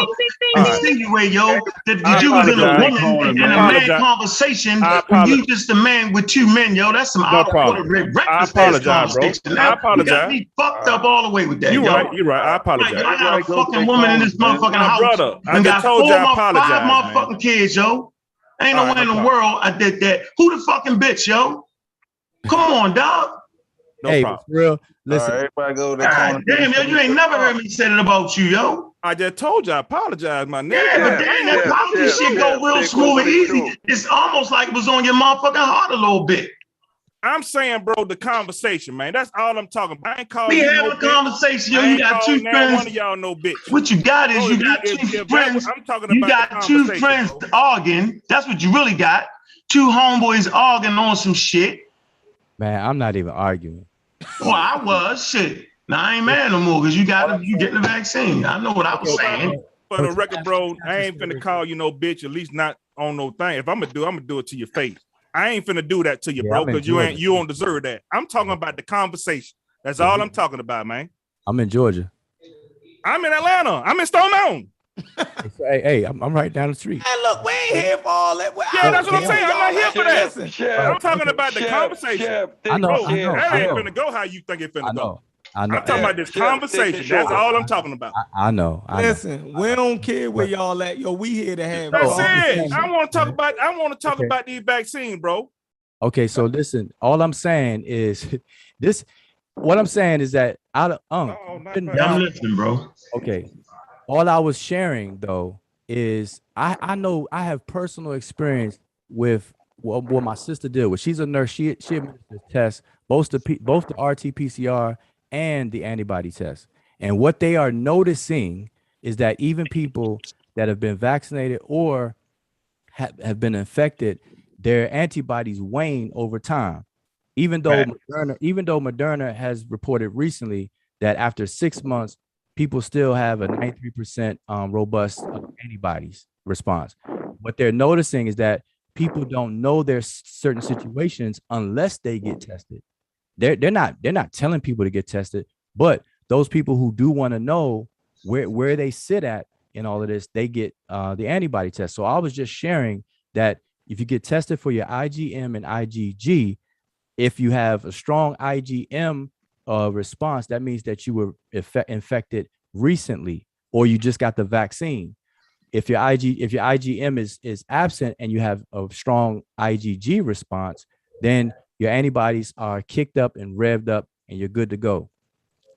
insinuate, yo, that you was in a woman and a man conversation when you just a man with two men, yo. That's some I apologize, bro. I apologize. You got me fucked up all the way with that. You're right. I apologize. I got a fucking woman in this motherfucking house. Brother, I just told you I apologize. 5 motherfucking kids, yo. Ain't no way in the world I did that. Who the fucking bitch, yo? Come on, dog. Hey, for real. Listen, everybody go to the damn, yo, you ain't never heard me say it about you, yo. I just told you I apologize, my nigga. Yeah, but damn, that apology shit go real smooth and easy. It's almost like it was on your motherfucking heart a little bit. I'm saying, bro, the conversation, man. That's all I'm talking about. I ain't calling you no having a conversation, yo. You got two friends. One of y'all no bitch. What you got is you got two friends. I'm talking you about got two friends arguing. That's what you really got. Two homeboys arguing on some shit. Man, I'm not even arguing. Well, I was shit. Now I ain't mad no more because you getting the vaccine. I know what I was saying. For the record, bro, I ain't finna call you no bitch. At least not on no thing. If I'm gonna do it to your face. I ain't finna do that to you, bro, because you don't deserve that. I'm talking about the conversation. That's all I'm talking about, man. I'm in Georgia. I'm in Atlanta. I'm in Stone Mountain. Hey, I'm right down the street. Hey, look, we ain't here for all that. Yeah, that's what I'm saying. I'm not here for that. I'm talking about the conversation. I know. That ain't finna go how you think it finna go. I'm talking about this conversation. That's all I'm talking about. I know. Listen, we don't care where y'all at. Yo, we here to have. That's it. I want to talk about these vaccines, bro. Okay, so listen. All I'm saying is this. What I'm saying is that I'm listening, bro. Okay. All I was sharing though is I know I have personal experience with what my sister did. With she's a nurse. She administers tests both the RT-PCR and the antibody test. And what they are noticing is that even people that have been vaccinated or have been infected, their antibodies wane over time. Even though Moderna has reported recently that after 6 months, people still have a 93% robust antibodies response. What they're noticing is that people don't know there's certain situations unless they get tested. They're not telling people to get tested, but those people who do want to know where they sit at in all of this, they get the antibody test. So I was just sharing that if you get tested for your IgM and IgG, if you have a strong IgM response, that means that you were infected recently or you just got the vaccine. If your IgM is absent and you have a strong IgG response, then your antibodies are kicked up and revved up and you're good to go.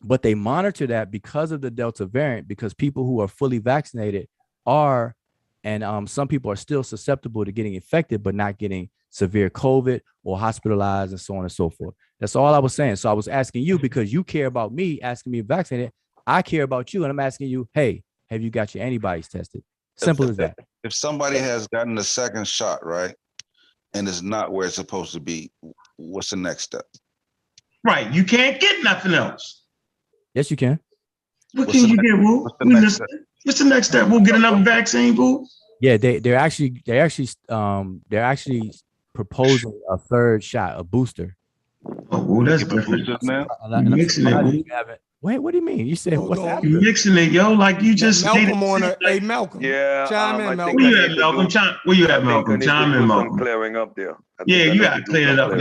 But they monitor that because of the Delta variant, because people who are fully vaccinated are, and some people are still susceptible to getting infected, but not getting severe COVID or hospitalized and so on and so forth. That's all I was saying. So I was asking you because you care about me, asking me vaccinated. I care about you. And I'm asking you, hey, have you got your antibodies tested? Simple as that. If somebody has gotten the second shot, right, and it's not where it's supposed to be, what's the next step? Right. You can't get nothing else. Yes, you can. What can you get, Woo? What's the next step? We'll get another vaccine, Woo? Yeah, they're actually proposing a third shot, a booster. Oh, well, that's different. You mixing it, Woo. Wait, what do you mean? You said what's after? You mixing it, yo, like you just Malcolm Hey, Malcolm. Yeah, chime in, Malcolm. Where you at, Malcolm? Where you at, Malcolm? Chime in, Malcolm. Clearing up there. Yeah, you gotta clean it up.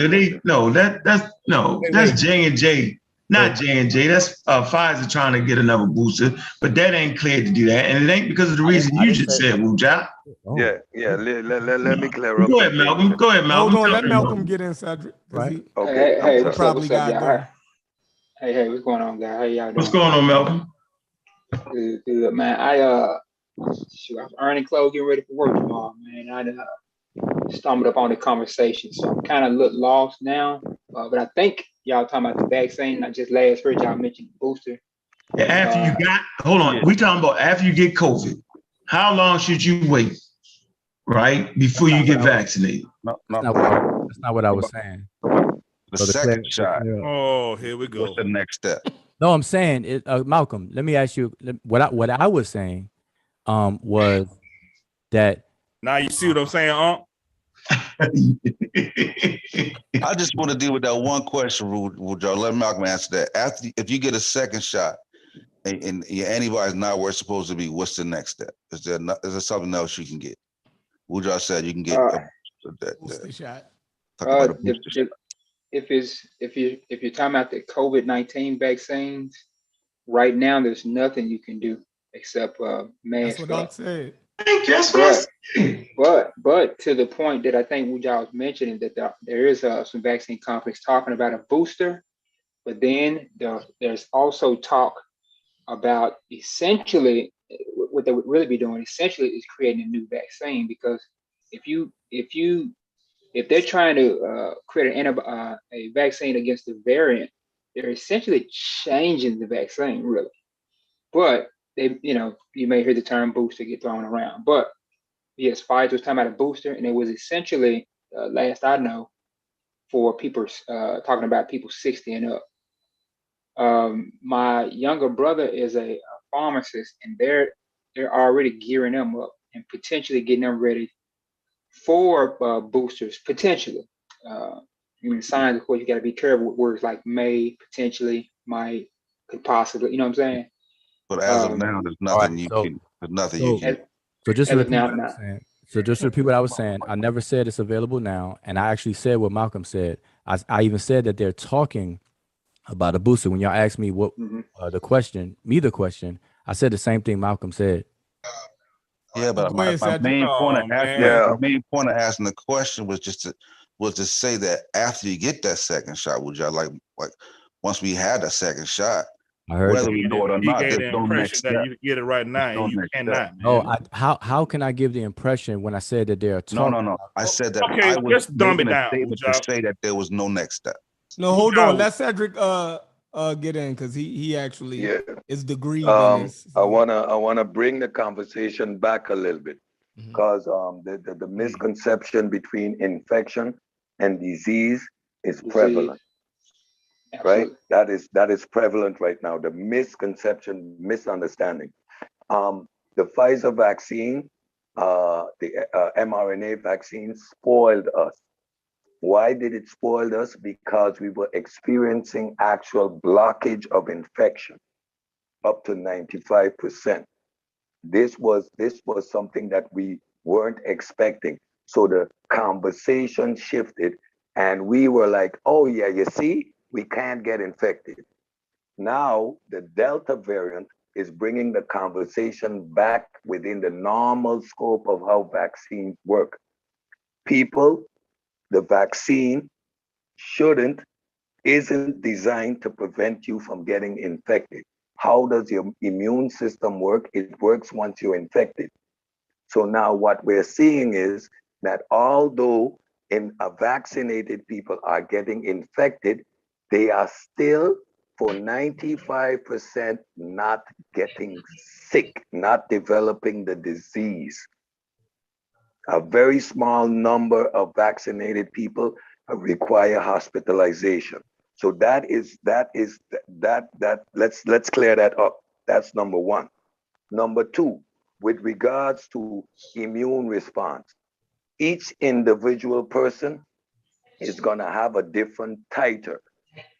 That's J&J, not J&J. That's Pfizer trying to get another booster, but that ain't clear to do that, and it ain't because of the reason you just said, Wuja. Yeah. Let me clear up. Go ahead, Malcolm. Go ahead, Malcolm. Hold on, let Malcolm get in, Cedric. Right. Okay. Hey, what's up, guy? Hey, what's going on, guys? How y'all doing? What's going on, Malcolm? Good, man. I'm earning clothes, getting ready for work tomorrow, man. I stumbled up on the conversation, so I'm kind of look lost now. But I think y'all talking about the vaccine. I just last heard y'all mention the booster. Yeah, after you got, hold on, we talking about after you get COVID. How long should you wait, right, before you get vaccinated? No, that's not what I was saying. The second shot. Oh, here we go. What's the next step? No, I'm saying, Malcolm. Let me ask you what I was saying. Was that now you see what I'm saying, I just want to deal with that one question, Joe. Let Malcolm answer that. If you get a second shot and your antibody's not where it's supposed to be, what's the next step? Is there something else you can get? Wujar said you can get a booster shot. If you're talking about the COVID-19 vaccines, right now there's nothing you can do except mask up. That's what I'm saying. But to the point that I think Wuja was mentioning, that there is some vaccine companies talking about a booster, but then there's also talk about essentially what they would really be doing essentially is creating a new vaccine, because if they're trying to create a vaccine against the variant, they're essentially changing the vaccine, really. But they, you may hear the term booster get thrown around. But yes, Pfizer was talking about a booster, and it was essentially, last I know, for people talking about people 60 and up. My younger brother is a pharmacist, and they're already gearing them up and potentially getting them ready for boosters, potentially. Signs, of course, you got to be careful with words like may, potentially, might, could possibly, you know what I'm saying? But as of now, there's nothing you can. So just to repeat what I was saying. So just to repeat what I was saying, I never said it's available now, and I actually said what Malcolm said. I even said that they're talking about a booster. When y'all asked me what the question, I said the same thing Malcolm said. Yeah, but my main point of asking the question was to say that after you get that second shot, would y'all like once we had a second shot, whether we know it or not, there's no next step. You get it right now, and you cannot. No, how can I give the impression when I said that they're talking? No. I said that okay, I was let's dumb it down to say that there was no next step. No, hold on. Let Cedric get in, because he actually is the grieving. I wanna bring the conversation back a little bit, because the misconception between infection and disease is prevalent. Right? That is prevalent right now. The misconception, misunderstanding. The Pfizer vaccine, the mRNA vaccine spoiled us. Why did it spoil us? Because we were experiencing actual blockage of infection up to 95%. This was something that we weren't expecting. So the conversation shifted, and we were like, oh yeah, you see, we can't get infected. Now the Delta variant is bringing the conversation back within the normal scope of how vaccines work. People, the vaccine isn't designed to prevent you from getting infected. How does your immune system work? It works once you're infected. So now what we're seeing is that although vaccinated people are getting infected, they are still, for 95% not getting sick, not developing the disease. A very small number of vaccinated people require hospitalization. So let's clear that up. That's number one. Number two, with regards to immune response, each individual person is gonna have a different titer.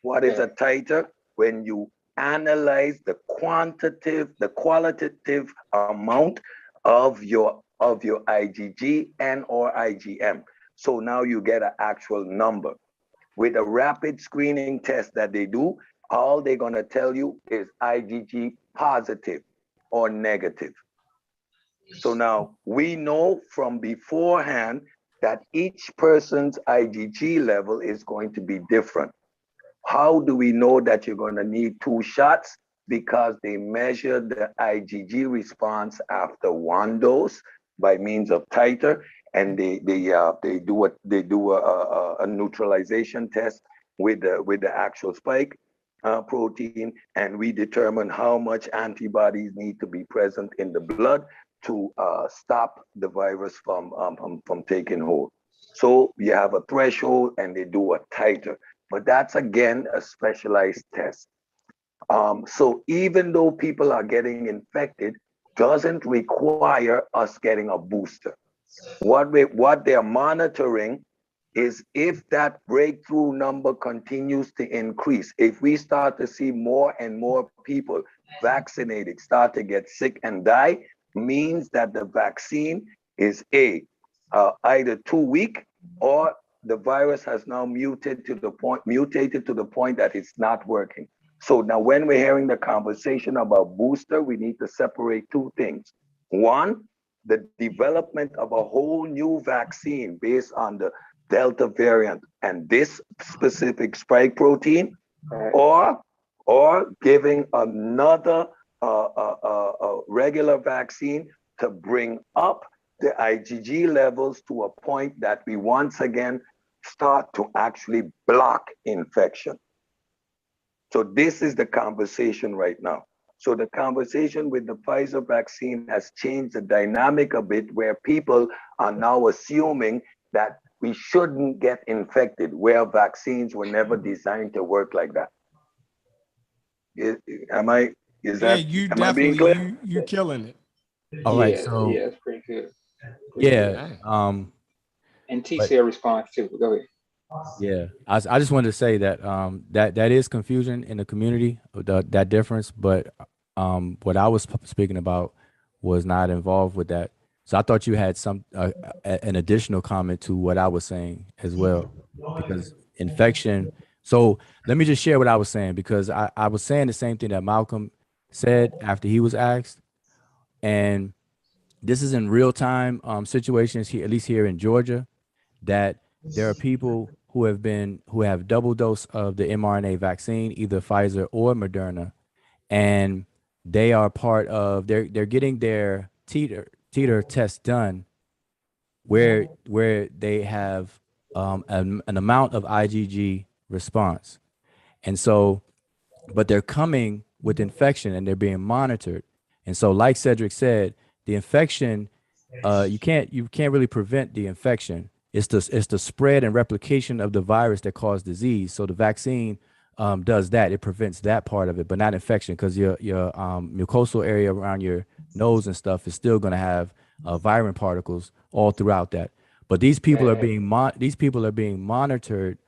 What is a titer? When you analyze the qualitative amount of your IgG and or IgM. So now you get an actual number. With a rapid screening test that they do, all they're gonna tell you is IgG positive or negative. So now we know from beforehand that each person's IgG level is going to be different. How do we know that you're going to need 2 shots? Because they measure the IgG response after 1 dose by means of titer, and they do a neutralization test with the actual spike protein, and we determine how much antibodies need to be present in the blood to stop the virus from taking hold. So you have a threshold, and they do a titer. But that's, again, a specialized test. So even though people are getting infected, doesn't require us getting a booster. What they're monitoring is if that breakthrough number continues to increase. If we start to see more and more people vaccinated start to get sick and die, means that the vaccine is either too weak, or the virus has now mutated to the point that it's not working. So now when we're hearing the conversation about booster, we need to separate 2 things. One, the development of a whole new vaccine based on the Delta variant and this specific spike protein, or giving another regular vaccine to bring up the IgG levels to a point that we once again start to actually block infection. So this is the conversation right now. So the conversation with the Pfizer vaccine has changed the dynamic a bit, where people are now assuming that we shouldn't get infected, where vaccines were never designed to work like that. Am I being clear? You killing it. All right, so yeah, it's pretty good. And T-cell response too. Go ahead. Yeah, I just wanted to say that that is confusion in the community, that difference. But what I was speaking about was not involved with that. So I thought you had an additional comment to what I was saying as well, because infection. So let me just share what I was saying, because I was saying the same thing that Malcolm said after he was asked, and this is in real time situations here, at least here in Georgia, that there are people who have double dose of the mRNA vaccine, either Pfizer or Moderna, and they are part of they're getting their titer test done, where they have an amount of IgG response, and so, but they're coming with infection and they're being monitored, and so, like Cedric said, the infection, you can't really prevent the infection. It's the spread and replication of the virus that causes disease. So the vaccine does that. It prevents that part of it, but not infection, because your mucosal area around your nose and stuff is still going to have virulent particles all throughout that. But these people are being monitored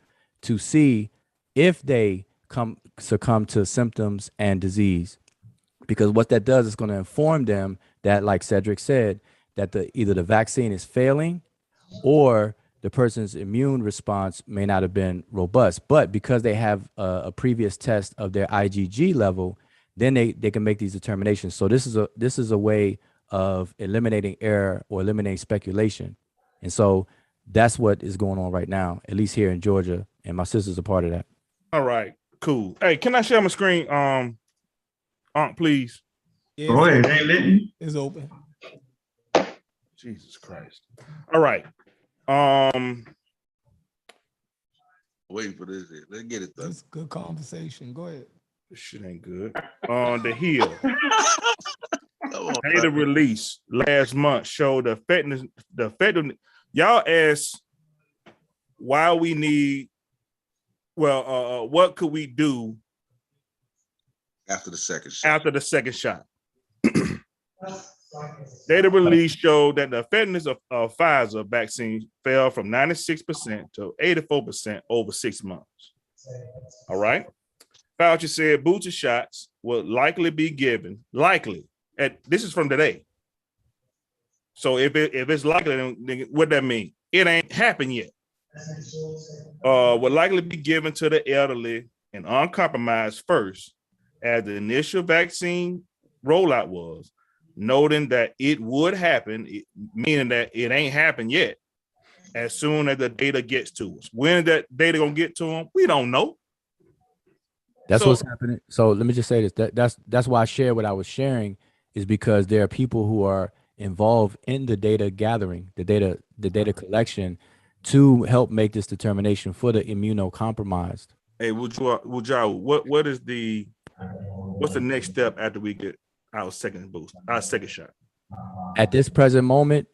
to see if they succumb to symptoms and disease, because what that does is going to inform them that, like Cedric said, that either the vaccine is failing, or the person's immune response may not have been robust. But because they have a previous test of their IgG level, then they can make these determinations. So this is a way of eliminating error or eliminating speculation. And so that's what is going on right now, at least here in Georgia, and my sister's a part of that. All right, cool. Hey, can I share my screen, please? Yeah, go ahead. Ain't letting. It's open. Jesus Christ. All right. Waiting for this. Let's get it done. It's good conversation. Go ahead. This shit ain't good. On the Hill. Data release last month showed the effectiveness. Y'all asked why we need. Well, what could we do after the second shot? After the second shot. Data release showed that the effectiveness of Pfizer vaccine fell from 96% to 84% over 6 months. All right. Fauci said booster shots will likely be given. This is from today. So if it's likely, then what that mean? It ain't happened yet. Will likely be given to the elderly and uncompromised first, as the initial vaccine rollout was, noting that it would happen, meaning that it ain't happened yet, as soon as the data gets to us. When that data gonna get to them, we don't know. That's what's happening. So let me just say this. That's why I shared what I was sharing, is because there are people who are involved in the data gathering, the data collection, to help make this determination for the immunocompromised. Hey, what's the next step after we get our second shot? At this present moment,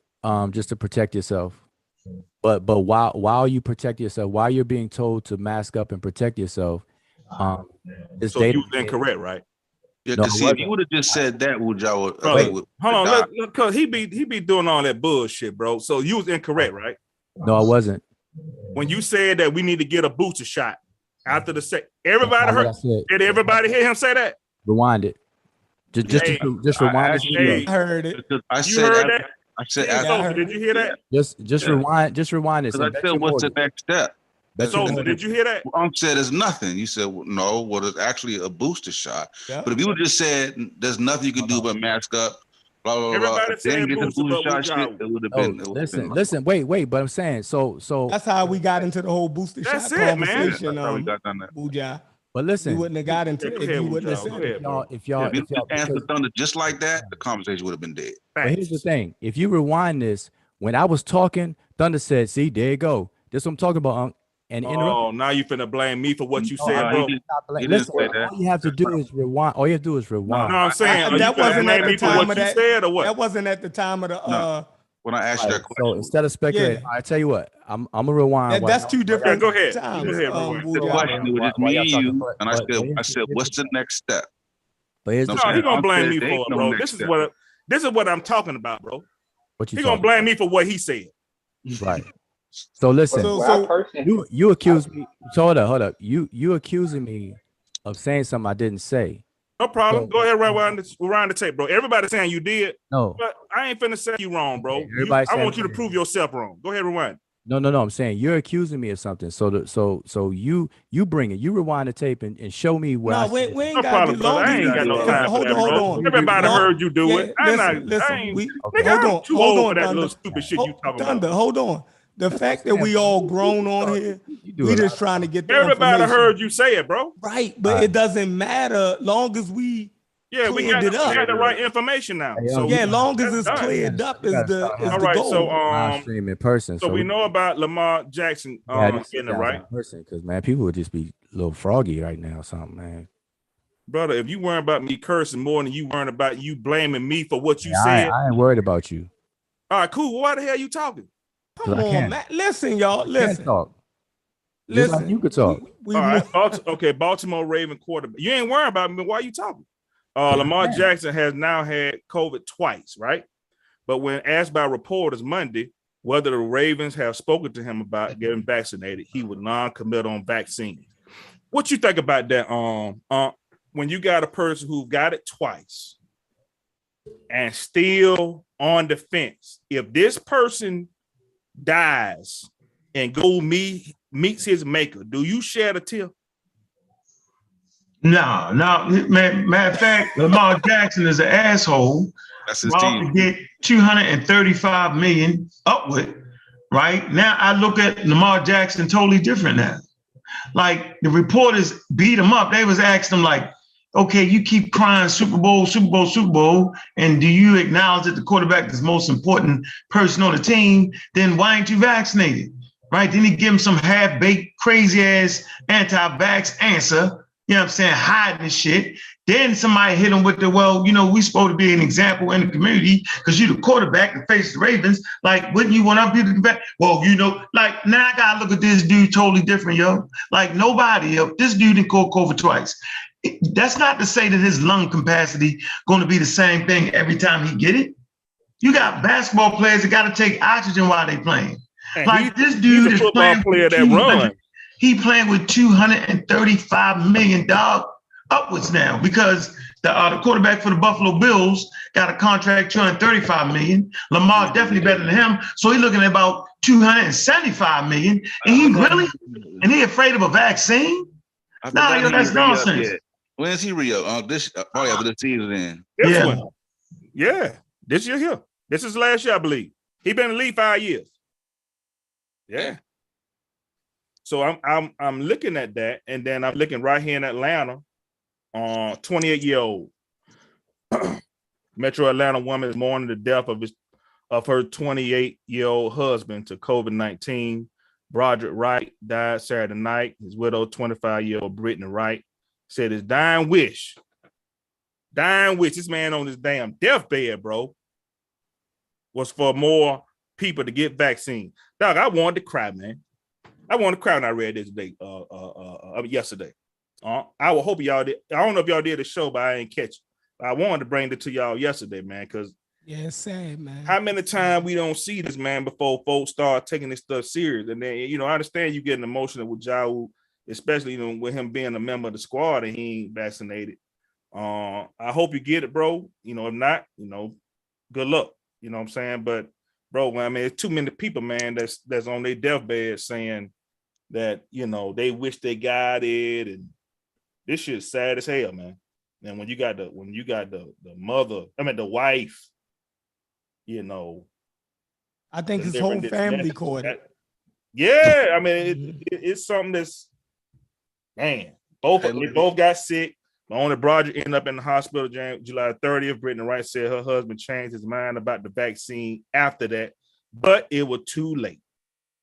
just to protect yourself. But while you protect yourself, while you're being told to mask up and protect yourself, so you was incorrect, right? Yeah, because if you would have just said that, would y'all? Hold on, because he be doing all that bullshit, bro. So you was incorrect, right? No, I wasn't. When you said that we need to get a booster shot after the second, everybody heard. Did everybody hear him say that? Rewind it. Just rewind it. I heard it. I said that. Did you hear that? Just rewind it. Because I said, what's the next step? So did you hear that? Said it's nothing. You said, well, no, it's actually a booster shot. Yep. But if you would just said there's nothing you can do but mask up, blah blah everybody blah. Said get the booster shot shit, it would have been. Listen, wait. But I'm saying so. That's how we got into the whole booster shot conversation. That's how we got done that. Booja. But listen, you wouldn't have got into it if you wouldn't have said it. If y'all answered Thunder just like that, the conversation would have been dead. But here's the thing: if you rewind this, when I was talking, Thunder said, "See, there you go. This is what I'm talking about, Unc." And now you finna blame me for what you said, bro. Listen, all you have to do is rewind. All you have to do is rewind. No, I'm saying that wasn't at the time of that. Said or what? That wasn't at the time of the. When I asked you that question, so instead of speculating, I tell you what, I'm gonna rewind. That's two different. Go ahead. Times. Go ahead. The question was just me and you, and I said, what's the next step? But he's gonna blame me for it, bro. This is what I'm talking about, bro. He's gonna blame me for what he said. Right. So listen, you accuse me. So hold up. You accusing me of saying something I didn't say. No problem. Go ahead, rewind the tape, bro. Everybody's saying you did. No, but I ain't finna say you wrong, bro. I want you to prove yourself wrong. Go ahead, rewind. No. I'm saying you're accusing me of something. So you bring it. You rewind the tape and show me where. No, we ain't got to. I ain't got no time for that, bro. Hold on. Everybody heard you do it. Hold on. Too old for that little stupid shit you talking about. Hold on. The fact that we all grown on here, we just trying to get the everybody heard you say it, bro. Right, but it doesn't matter long as we we got the right information now. So long as it's cleared up is the goal. So stream in person. So we know about Lamar Jackson getting it right. Person, because man, people would just be a little froggy right now or something, man. Brother, if you weren't about me cursing more than you weren't about you blaming me for what you said. I ain't worried about you. All right, cool. Why the hell are you talking? Come on, man. Listen, y'all. Listen. Talk. Listen. Like you could talk. All right. Baltimore Raven quarterback. You ain't worrying about me. Why are you talking? Lamar Jackson has now had COVID twice, right? But when asked by reporters Monday whether the Ravens have spoken to him about getting vaccinated, he would non-commit on vaccines. What you think about that? When you got a person who got it twice and still on the fence, if this person dies and meets his maker, do you shed a tear? No. Matter of fact, Lamar Jackson is an asshole. That's his team. To get 235 million upward. Right now, I look at Lamar Jackson totally different now. Like the reporters beat him up. They was asking him like, okay, you keep crying Super Bowl, and do you acknowledge that the quarterback is the most important person on the team? Then why ain't you vaccinated? Right? Then he give him some half-baked, crazy-ass anti-vax answer. you know what I'm saying, hiding the shit. Then somebody hit him with the, well, you know, we supposed to be an example in the community because you're the quarterback to face the Ravens. Like, wouldn't you want to be the back? Well, you know, like, now I got to look at this dude totally different, yo. Like, nobody else, this dude didn't caught COVID twice. That's not to say that his lung capacity going to be the same thing every time he get it. You got basketball players that got to take oxygen while they playing. And like, this dude is playing player that run. He playing with $235 million upwards now because the quarterback for the Buffalo Bills got a contract $235 million. Lamar definitely better than him, so he's looking at about $275 million. And he afraid of a vaccine? No, yo, that's nonsense. When is he re-up? This after the season in. This one. Yeah, this year here. This is last year, I believe. He been in the league 5 years. Yeah. So I'm looking at that, and then I'm looking right here in Atlanta. 28-year-old Metro Atlanta woman is mourning the death of her 28-year-old husband to COVID-19. Broderick Wright died Saturday night. His widow, 25-year-old Brittany Wright, said his dying wish, this man on his damn deathbed, bro, was for more people to get vaccine. Dog, I wanted to cry, man. I wanted to cry when I read this today, yesterday. I will hope y'all did. I don't know if y'all did the show, but I ain't catch it. I wanted to bring it to y'all yesterday, man, because it's sad, man. How many times we don't see this, man, before folks start taking this stuff serious? And then, you know, I understand you getting emotional with Jau, especially, you know, with him being a member of the squad and he ain't vaccinated. I hope you get it, bro. You know, if not, you know, good luck. You know what I'm saying? But, bro, I mean, it's too many people, man, that's on their deathbed saying that, you know, they wish they got it, and this shit's sad as hell, man. And when you got the mother, I mean the wife, you know, I think his whole family caught it. Yeah, I mean it's something that's, man. They both got sick. Only Broderick ended up in the hospital July 30th. Brittany Wright said her husband changed his mind about the vaccine after that, but it was too late.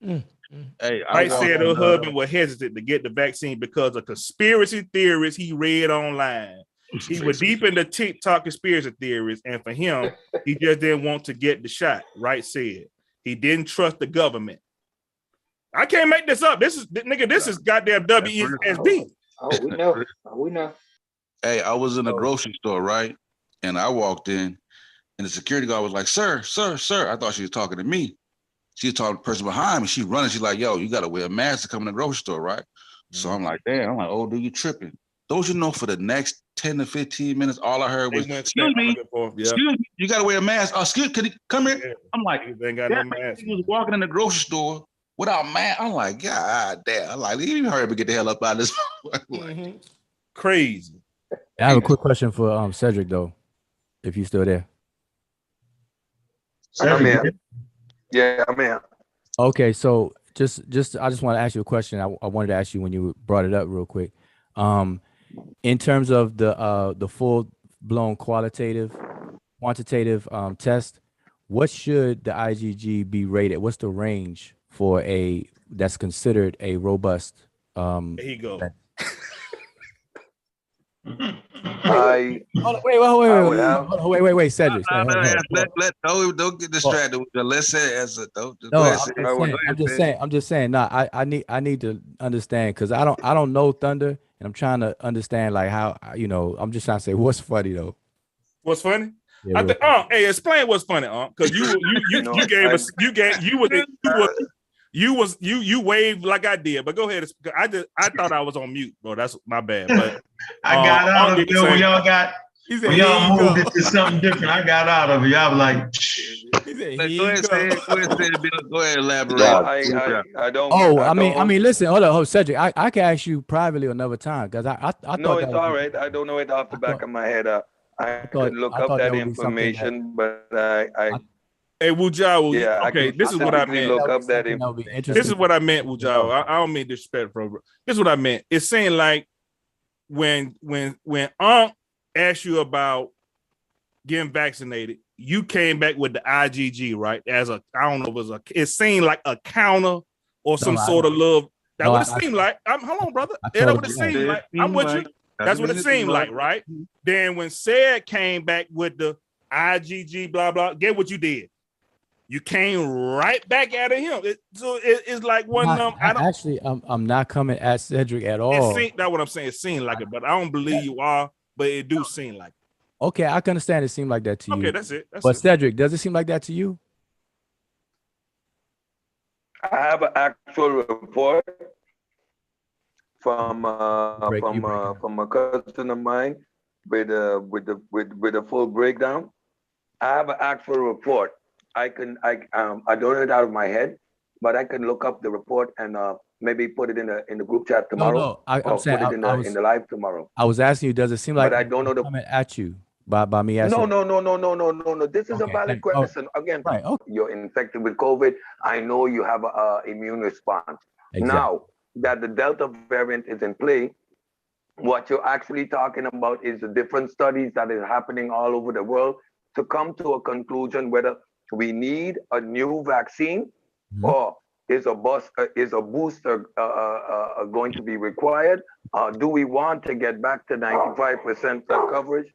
Hey, Wright said her husband was hesitant to get the vaccine because of conspiracy theories he read online. He was deep into TikTok conspiracy theories, and for him, he just didn't want to get the shot. Wright said he didn't trust the government. I can't make this up. This is goddamn WSB. We know. Hey, I was in a grocery store, right? And I walked in, and the security guard was like, sir. I thought she was talking to me. She was talking to the person behind me. She's running. She's like, yo, you got to wear a mask to come in the grocery store, right? So I'm like, damn. I'm like, oh, dude, you tripping. Don't you know for the next 10 to 15 minutes, all I heard was, excuse me, you got to wear a mask. Could he come here? Yeah. I'm like, they ain't got no mask. He was walking in the grocery store without a mask. I'm like, God damn. I'm like, you hurry up and get the hell up out of this. Crazy. I have a quick question for Cedric, though, if you're still there. I'm in. Yeah, I'm in. Okay, so just I just want to ask you a question. I wanted to ask you when you brought it up real quick. In terms of the full blown quantitative test, what should the IgG be rated? What's the range for that's considered a robust? There you go. Wait, Cedric. Don't get distracted. Let's say answer. I'm just saying. No, I need to understand because I don't know Thunder, and I'm trying to understand like how, you know. I'm just trying to say what's funny though. What's funny? Yeah, hey, explain what's funny, because you waved like I did, but go ahead. I thought I was on mute, bro. That's my bad. But I got out of it when y'all moved it to something different. I got out of it. Y'all was like, go ahead, elaborate. I don't. I mean, listen, hold on, Cedric. I can ask you privately another time because I thought. No, it's all right. I don't know it off the back of my head. I could look up that information, but I Hey, Wujao. Yeah, okay, this is what I meant. Look up that this is what I meant, Wujao. I don't mean disrespect, bro. This is what I meant. It's saying like when Unc asked you about getting vaccinated, you came back with the IgG, right? As a, I don't know, it seemed like a counter or some sort of love. That's what it seemed like. Hold on, brother. That's what it seemed like. I'm with you. That's what it seemed like, right? Then when Said came back with the IGG, blah, blah, get what you did. You came right back at him. It's like one of them. Actually, I'm not coming at Cedric at all. That's what I'm saying. It seemed like it, but I don't believe you are, but it do seem like it. Okay, I can understand it seemed like that to you. Okay, that's it. But Cedric, does it seem like that to you? I have an actual report from a cousin of mine with a full breakdown. I have an actual report. I don't know it out of my head, but I can look up the report and maybe put it in the group chat tomorrow. No, I'm saying put it in the live tomorrow. I was asking you, does it seem like? But I don't know the coming at you by me asking. No. This is a valid question. Again, right. Okay. You're infected with COVID. I know you have an immune response. Exactly. Now that the Delta variant is in play, what you're actually talking about is the different studies that is happening all over the world to come to a conclusion whether we need a new vaccine or is a booster going to be required? Do we want to get back to 95% coverage?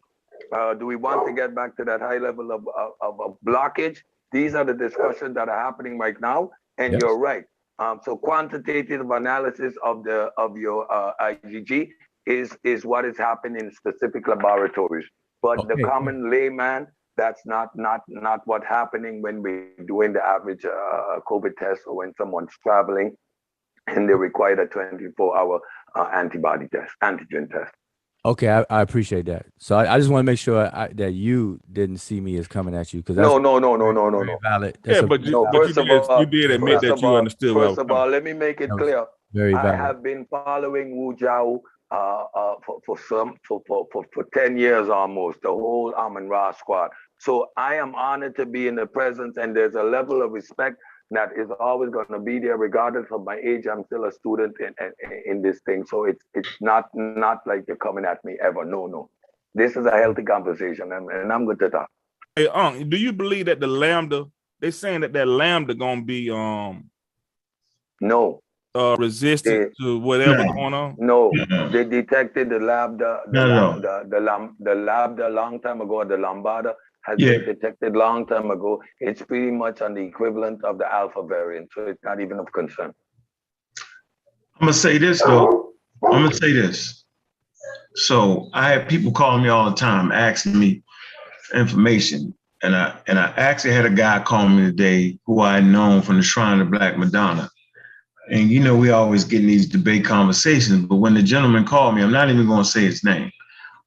Do we want to get back to that high level of blockage? These are the discussions that are happening right now, and you're right. So quantitative analysis of your IgG is what is happening in specific laboratories. But the common layman, that's not what's happening when we're doing the average COVID test or when someone's traveling and they require a 24-hour antigen test. Okay, I appreciate that. So I just want to make sure that you didn't see me as coming at you because no. Valid. But you did admit that you understood. First of all, let me make it clear. Very valid. I have been following Wu Jiao for 10 years almost, the whole Amun Ra squad. So I am honored to be in the presence, and there's a level of respect that is always going to be there regardless of my age. I'm still a student in this thing. So it's not like you're coming at me ever. No. This is a healthy conversation, and I'm good to talk. Hey, do you believe that the Lambda, they're saying that Lambda gonna be resistant to whatever going on? No, they detected the Lambda Lambda long time ago. The Lambda has been detected long time ago. It's pretty much on the equivalent of the Alpha variant, so it's not even of concern. I'm gonna say this though. So I have people calling me all the time asking me information, and I actually had a guy call me today who I had known from the Shrine of Black Madonna. And you know, we always get in these debate conversations, but when the gentleman called me, I'm not even gonna say his name.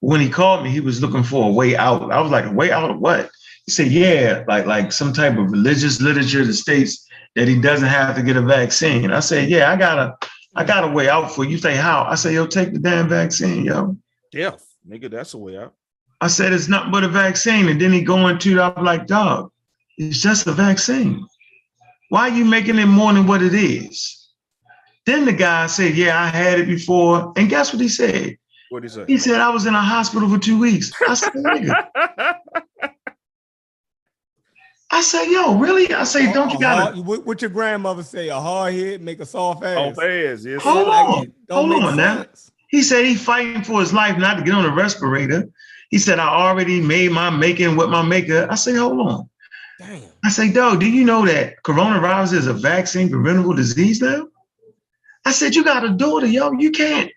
When he called me, he was looking for a way out. I was like, a way out of what? He said, yeah, like some type of religious literature that states that he doesn't have to get a vaccine. I said, yeah, I got a way out for you. You say, how? I said, yo, take the damn vaccine, yo. Yeah, nigga, that's a way out. I said, it's nothing but a vaccine. And then he go into it, I'm like, dog, it's just a vaccine. Why are you making it more than what it is? Then the guy said, yeah, I had it before. And guess what he said? What did he say? He said, I was in a hospital for 2 weeks. I said, nigga. I said, yo, really? I say, don't you got what your grandmother say? A hard head make a soft ass. Soft ass, yes. Hold on now. He said he's fighting for his life not to get on a respirator. He said, I already made my making with my maker. I say, hold on. Damn. I say, dog, do you know that coronavirus is a vaccine preventable disease now? I said, you got a daughter, yo, you can't.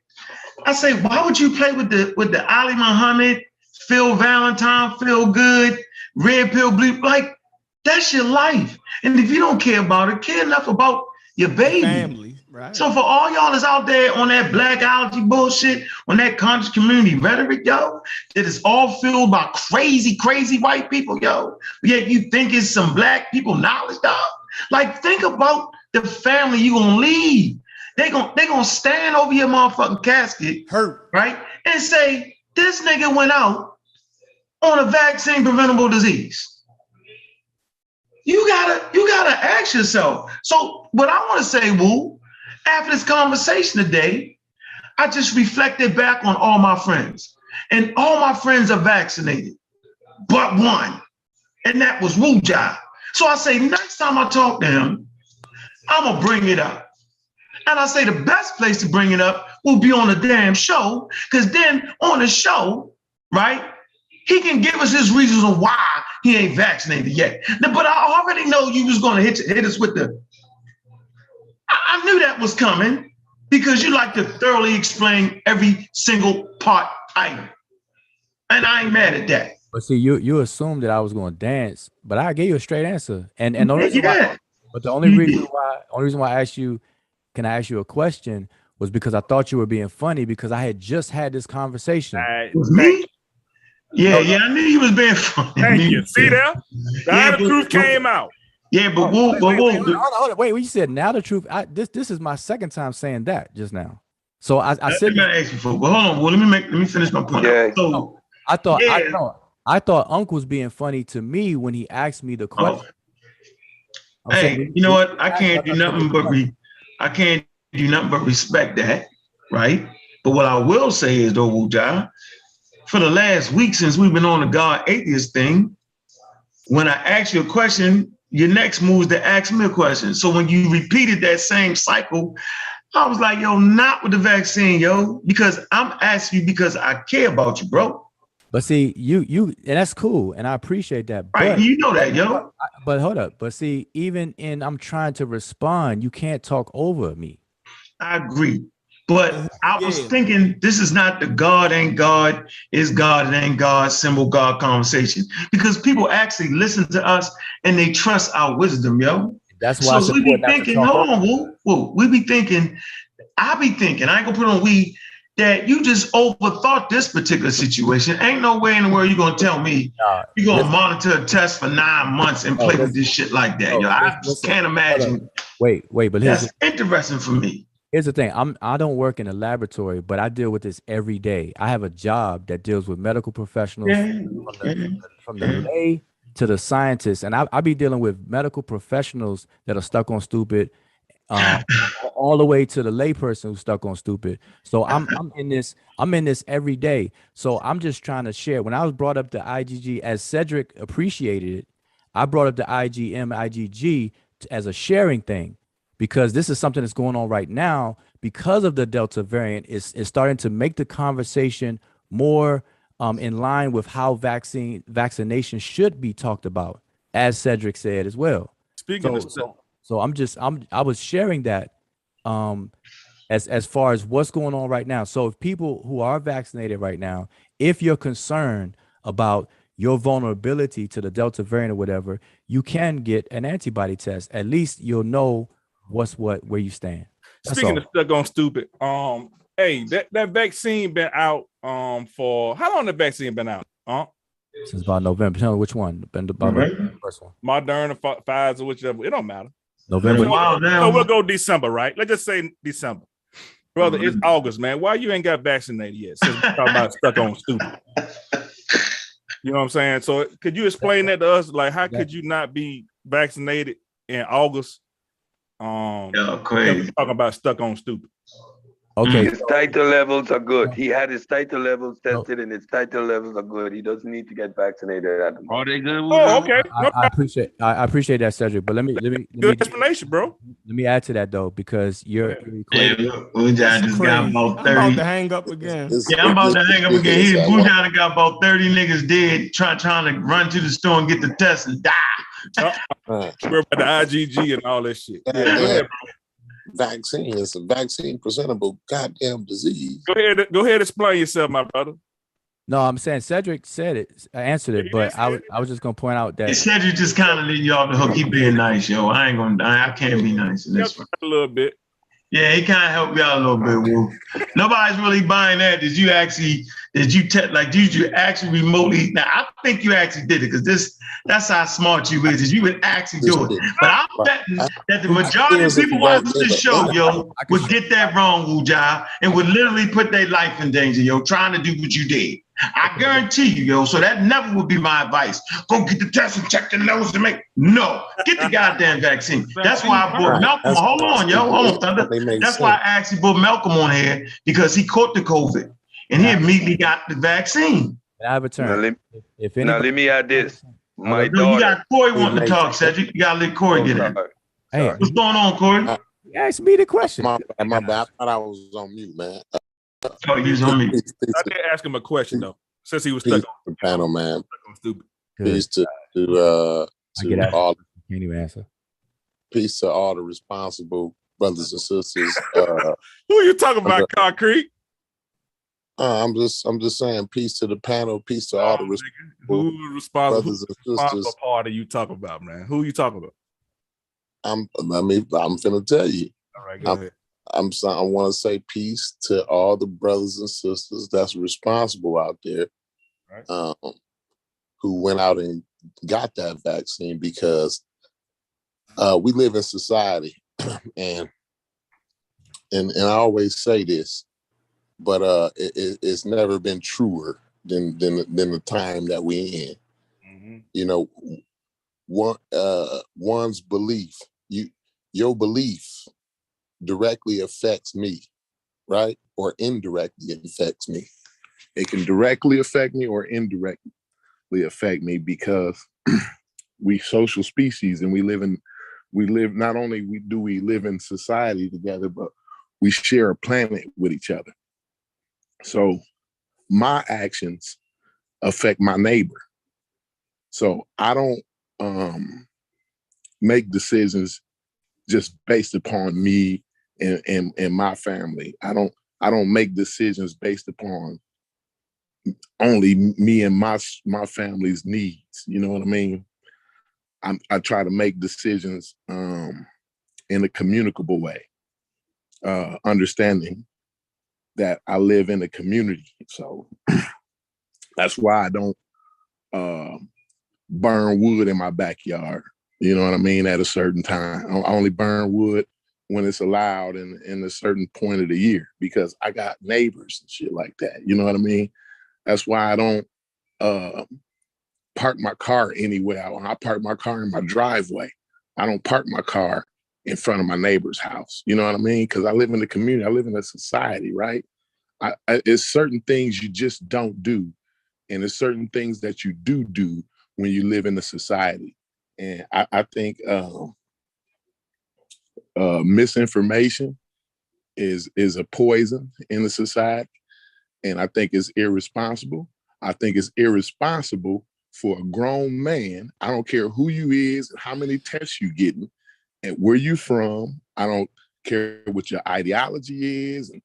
I say, why would you play with the Ali Muhammad, Phil Valentine, Feel Good, Red Pill, Blue? Like, that's your life. And if you don't care about it, care enough about your baby. Family, right. So for all y'all that's out there on that black allergy bullshit, on that conscious community rhetoric, yo, that is all filled by crazy, crazy white people, yo. Yet you think it's some black people knowledge, dog. Like, think about the family you gonna leave. They gonna stand over your motherfucking casket, hurt, right? And say, this nigga went out on a vaccine preventable disease. You gotta ask yourself. So what I want to say, Woo, after this conversation today, I just reflected back on all my friends. And all my friends are vaccinated, but one. And that was Wu Jia. So I say, next time I talk to him, I'm gonna bring it up. And I say the best place to bring it up will be on a damn show, because then on the show, right, he can give us his reasons on why he ain't vaccinated yet. But I already know you was going to hit us with the, I knew that was coming, because you like to thoroughly explain every single part item. And I ain't mad at that. But see, you assumed that I was going to dance, but I gave you a straight answer. And the reason why, but the only reason why I asked you, can I ask you a question, was because I thought you were being funny, because I had just had this conversation. With me? Yeah, I knew you was being funny. Thank you. See there? The truth came out. Yeah, but hold on, wait. When you said now the truth, this is my second time saying that just now. So I said, ask you for, but hold on. Well, let me finish my point. Yeah. So I thought Uncle was being funny to me when he asked me the question. Hey, you know what? I can't do nothing but respect that, right? But what I will say is, though, Wuja, for the last week since we've been on the God Atheist thing, when I ask you a question, your next move is to ask me a question. So when you repeated that same cycle, I was like, yo, not with the vaccine, yo, because I'm asking you because I care about you, bro. But see, you, and that's cool, and I appreciate that. Right, but, you know that, yo. But hold up. But see, even in I'm trying to respond, you can't talk over me. I agree. But I was thinking, this is not the God ain't God, is God and ain't God, symbol God conversation. Because people actually listen to us and they trust our wisdom, yo. That's why so we be thinking, hold on, whoa, we be thinking, I be thinking, I ain't gonna put on we, that you just overthought this particular situation. Ain't no way in the world you're gonna tell me you're gonna monitor a test for 9 months and play with this shit like that. Yo, I just can't imagine. Wait, but that's interesting for me. Here's the thing. I don't work in a laboratory, but I deal with this every day. I have a job that deals with medical professionals from the lay to the scientists, and I be dealing with medical professionals that are stuck on stupid, all the way to the layperson who's stuck on stupid. So I'm in this every day. So I'm just trying to share. When I was brought up to IgG, as Cedric appreciated it, I brought up the IgM, IgG as a sharing thing, because this is something that's going on right now because of the Delta variant. Is starting to make the conversation more in line with how vaccination should be talked about, as Cedric said as well. So I was sharing that as far as what's going on right now. So if people who are vaccinated right now, if you're concerned about your vulnerability to the Delta variant or whatever, you can get an antibody test. At least you'll know where you stand. Speaking of stuck on stupid, hey, that vaccine been out for how long? The vaccine been out? Since about November. Tell me which one. The first one. Moderna, Pfizer, whichever. It don't matter. November. So we'll go December, right? Let's just say December. Brother, it's August, man. Why you ain't got vaccinated yet? Since we're talking about stuck on stupid. You know what I'm saying? So could you explain that to us? Like, how could you not be vaccinated in August? Crazy. Talking about stuck on stupid. Okay. His titer levels are good. He had his titer levels tested, and his titer levels are good. He doesn't need to get vaccinated at the moment. Are they good? Oh, okay. I appreciate that, Cedric. But let me good explanation, bro. Let me add to that though, because you're just got about 30. I'm about to hang up again. I'm about to hang up again. Bujan got about 30 niggas dead trying to run to the store and get the test and die. We're about the IgG and all that shit. Yeah, go ahead, bro. Vaccine is a vaccine presentable goddamn disease. Go ahead, explain yourself, my brother. No, I'm saying Cedric said it, answered it, but I was just gonna point out that Cedric just kind of letting you off the hook. He being nice, yo. I can't be nice in this one. A little bit. Yeah, he kind of helped you out a little bit, Wolf. Nobody's really buying that. Did you actually remotely? Now, I think you actually did it, because that's how smart you is you would actually do it. But I'm betting that the majority of people watching this show, yo, would get that wrong, Wuja, and would literally put their life in danger, yo, trying to do what you did. I guarantee you, yo. So that never would be my advice. Go get the test and check the nose to make. No, get the goddamn vaccine. That's why I brought Malcolm. Hold on, yo. Hold on, Thunder. That's why I actually brought Malcolm on here, because he caught the COVID and he immediately got the vaccine. I have a turn. Now let me add this. My daughter. You got Corey wanting to talk, Cedric. You got to let Corey get in. Hey, what's going on, Corey? Ask me the question. My bad. I thought I was on mute, man. Oh, he's on mute. I did ask him a question though, since he was Peace stuck to the panel, man. stupid. Peace to all. Can't even answer. Peace to all the responsible brothers and sisters. Who are you talking about, Concrete? I'm just saying, peace to the panel, peace to all the responsible brothers and sisters. Part are you talking about, man? Who are you talking about? I'm finna tell you. All right, go ahead. I want to say peace to all the brothers and sisters that's responsible out there, right. Who went out and got that vaccine, because we live in society, and I always say this, but it's never been truer than the time that we in. Mm-hmm. You know, one's belief, your belief directly affects me, right? Or indirectly affects me. It can directly affect me or indirectly affect me, because we social species, and we live not only do we live in society together, but we share a planet with each other. So my actions affect my neighbor. So I don't make decisions just based upon me and my family. I don't make decisions based upon only me and my family's needs. You know what I mean? I try to make decisions in a communicable way, understanding that I live in a community. So that's why I don't burn wood in my backyard. You know what I mean? At a certain time, I only burn wood when it's allowed in a certain point of the year, because I got neighbors and shit like that. You know what I mean? That's why I don't park my car anywhere. I park my car in my driveway. I don't park my car in front of my neighbor's house. You know what I mean? Because I live in the community. I live in a society, right? It's certain things you just don't do. And there's certain things that you do when you live in a society. And I think misinformation is a poison in the society. And I think it's irresponsible. I think it's irresponsible for a grown man. I don't care who you is, how many tests you getting, and where you from. I don't care what your ideology is, and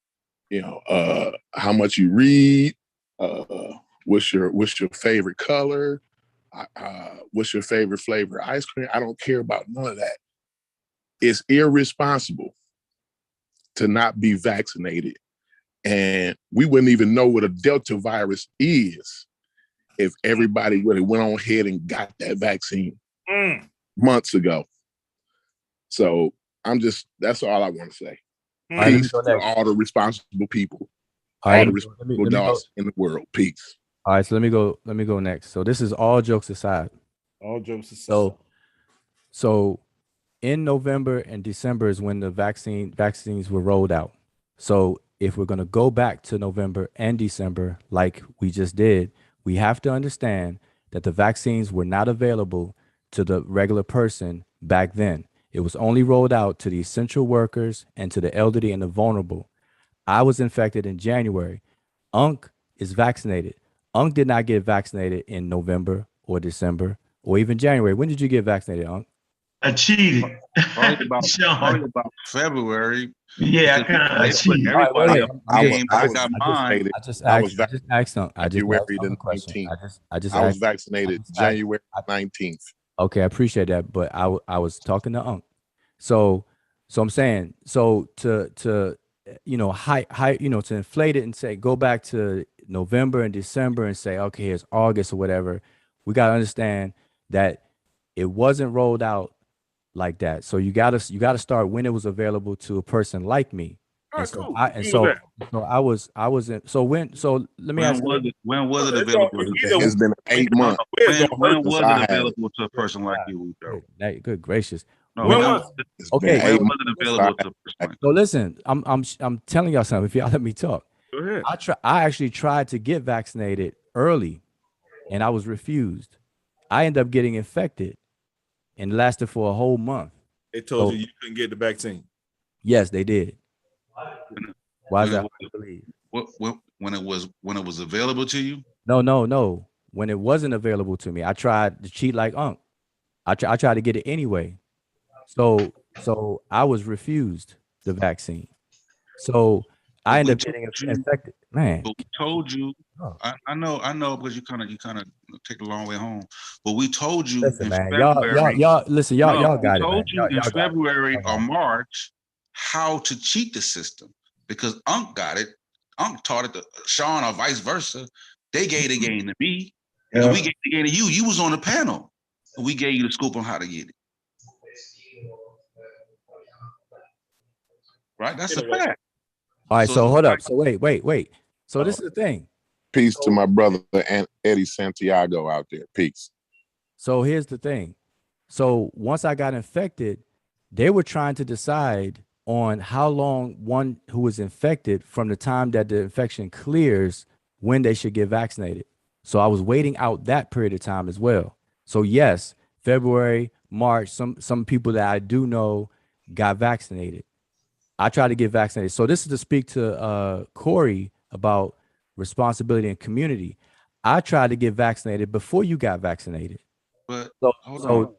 how much you read, what's your favorite color, what's your favorite flavor of ice cream. I don't care about none of that. It's irresponsible to not be vaccinated. And we wouldn't even know what a Delta virus is if everybody would have went on ahead and got that vaccine months ago. So that's all I want to say. Peace to all the responsible people, all the responsible adults in the world. Peace. All right, so let me go next. So this is all jokes aside. All jokes aside. So in November and December is when the vaccines were rolled out. So if we're going to go back to November and December, like we just did, we have to understand that the vaccines were not available to the regular person back then. It was only rolled out to the essential workers and to the elderly and the vulnerable. I was infected in January. Unc is vaccinated. Unc did not get vaccinated in November or December or even January. When did you get vaccinated, Unc? I cheated. Probably about February. Yeah, I kind of cheated. Everybody I got mine. I just asked Unc. I was vaccinated January 19th. Okay, I appreciate that, but I was talking to Unc. So I'm saying, so to to inflate it and say go back to November and December and say, okay, it's August or whatever, we got to understand that it wasn't rolled out like that. So you gotta start when it was available to a person like me. All right, so cool. I was in. So let me ask you. When was it available? It's been 8 months. When was it available to a person like you, though? Good gracious. No, when was it available to a person like you? So listen, I'm telling y'all something. If y'all let me talk. Go ahead. I actually tried to get vaccinated early, and I was refused. I ended up getting infected, and lasted for a whole month. They told you couldn't get the vaccine. Yes, they did. Why is that? When it was available to you? No. When it wasn't available to me, I tried to cheat like Unc. I tried to get it anyway. So I was refused the vaccine. So I ended up getting infected. Man, but we told you. Oh. I know because you kind of take a long way home. But we told you Listen, in man, February. y'all listen, y'all got we it, man. told you in Y'all got February it. or March how to cheat the system because Unc got it. Unc taught it to Sean or vice versa. They gave the game to me, and we gave the game to you. You was on the panel. And we gave you the scoop on how to get it. Right? That's a fact. All right, so hold up. So wait. So this is the thing. Peace to my brother Eddie Santiago out there. Peace. So here's the thing. So once I got infected, they were trying to decide on how long one who was infected from the time that the infection clears when they should get vaccinated. So I was waiting out that period of time as well. So yes, February, March, some people that I do know got vaccinated. I tried to get vaccinated. So this is to speak to Corey about responsibility and community. I tried to get vaccinated before you got vaccinated. But so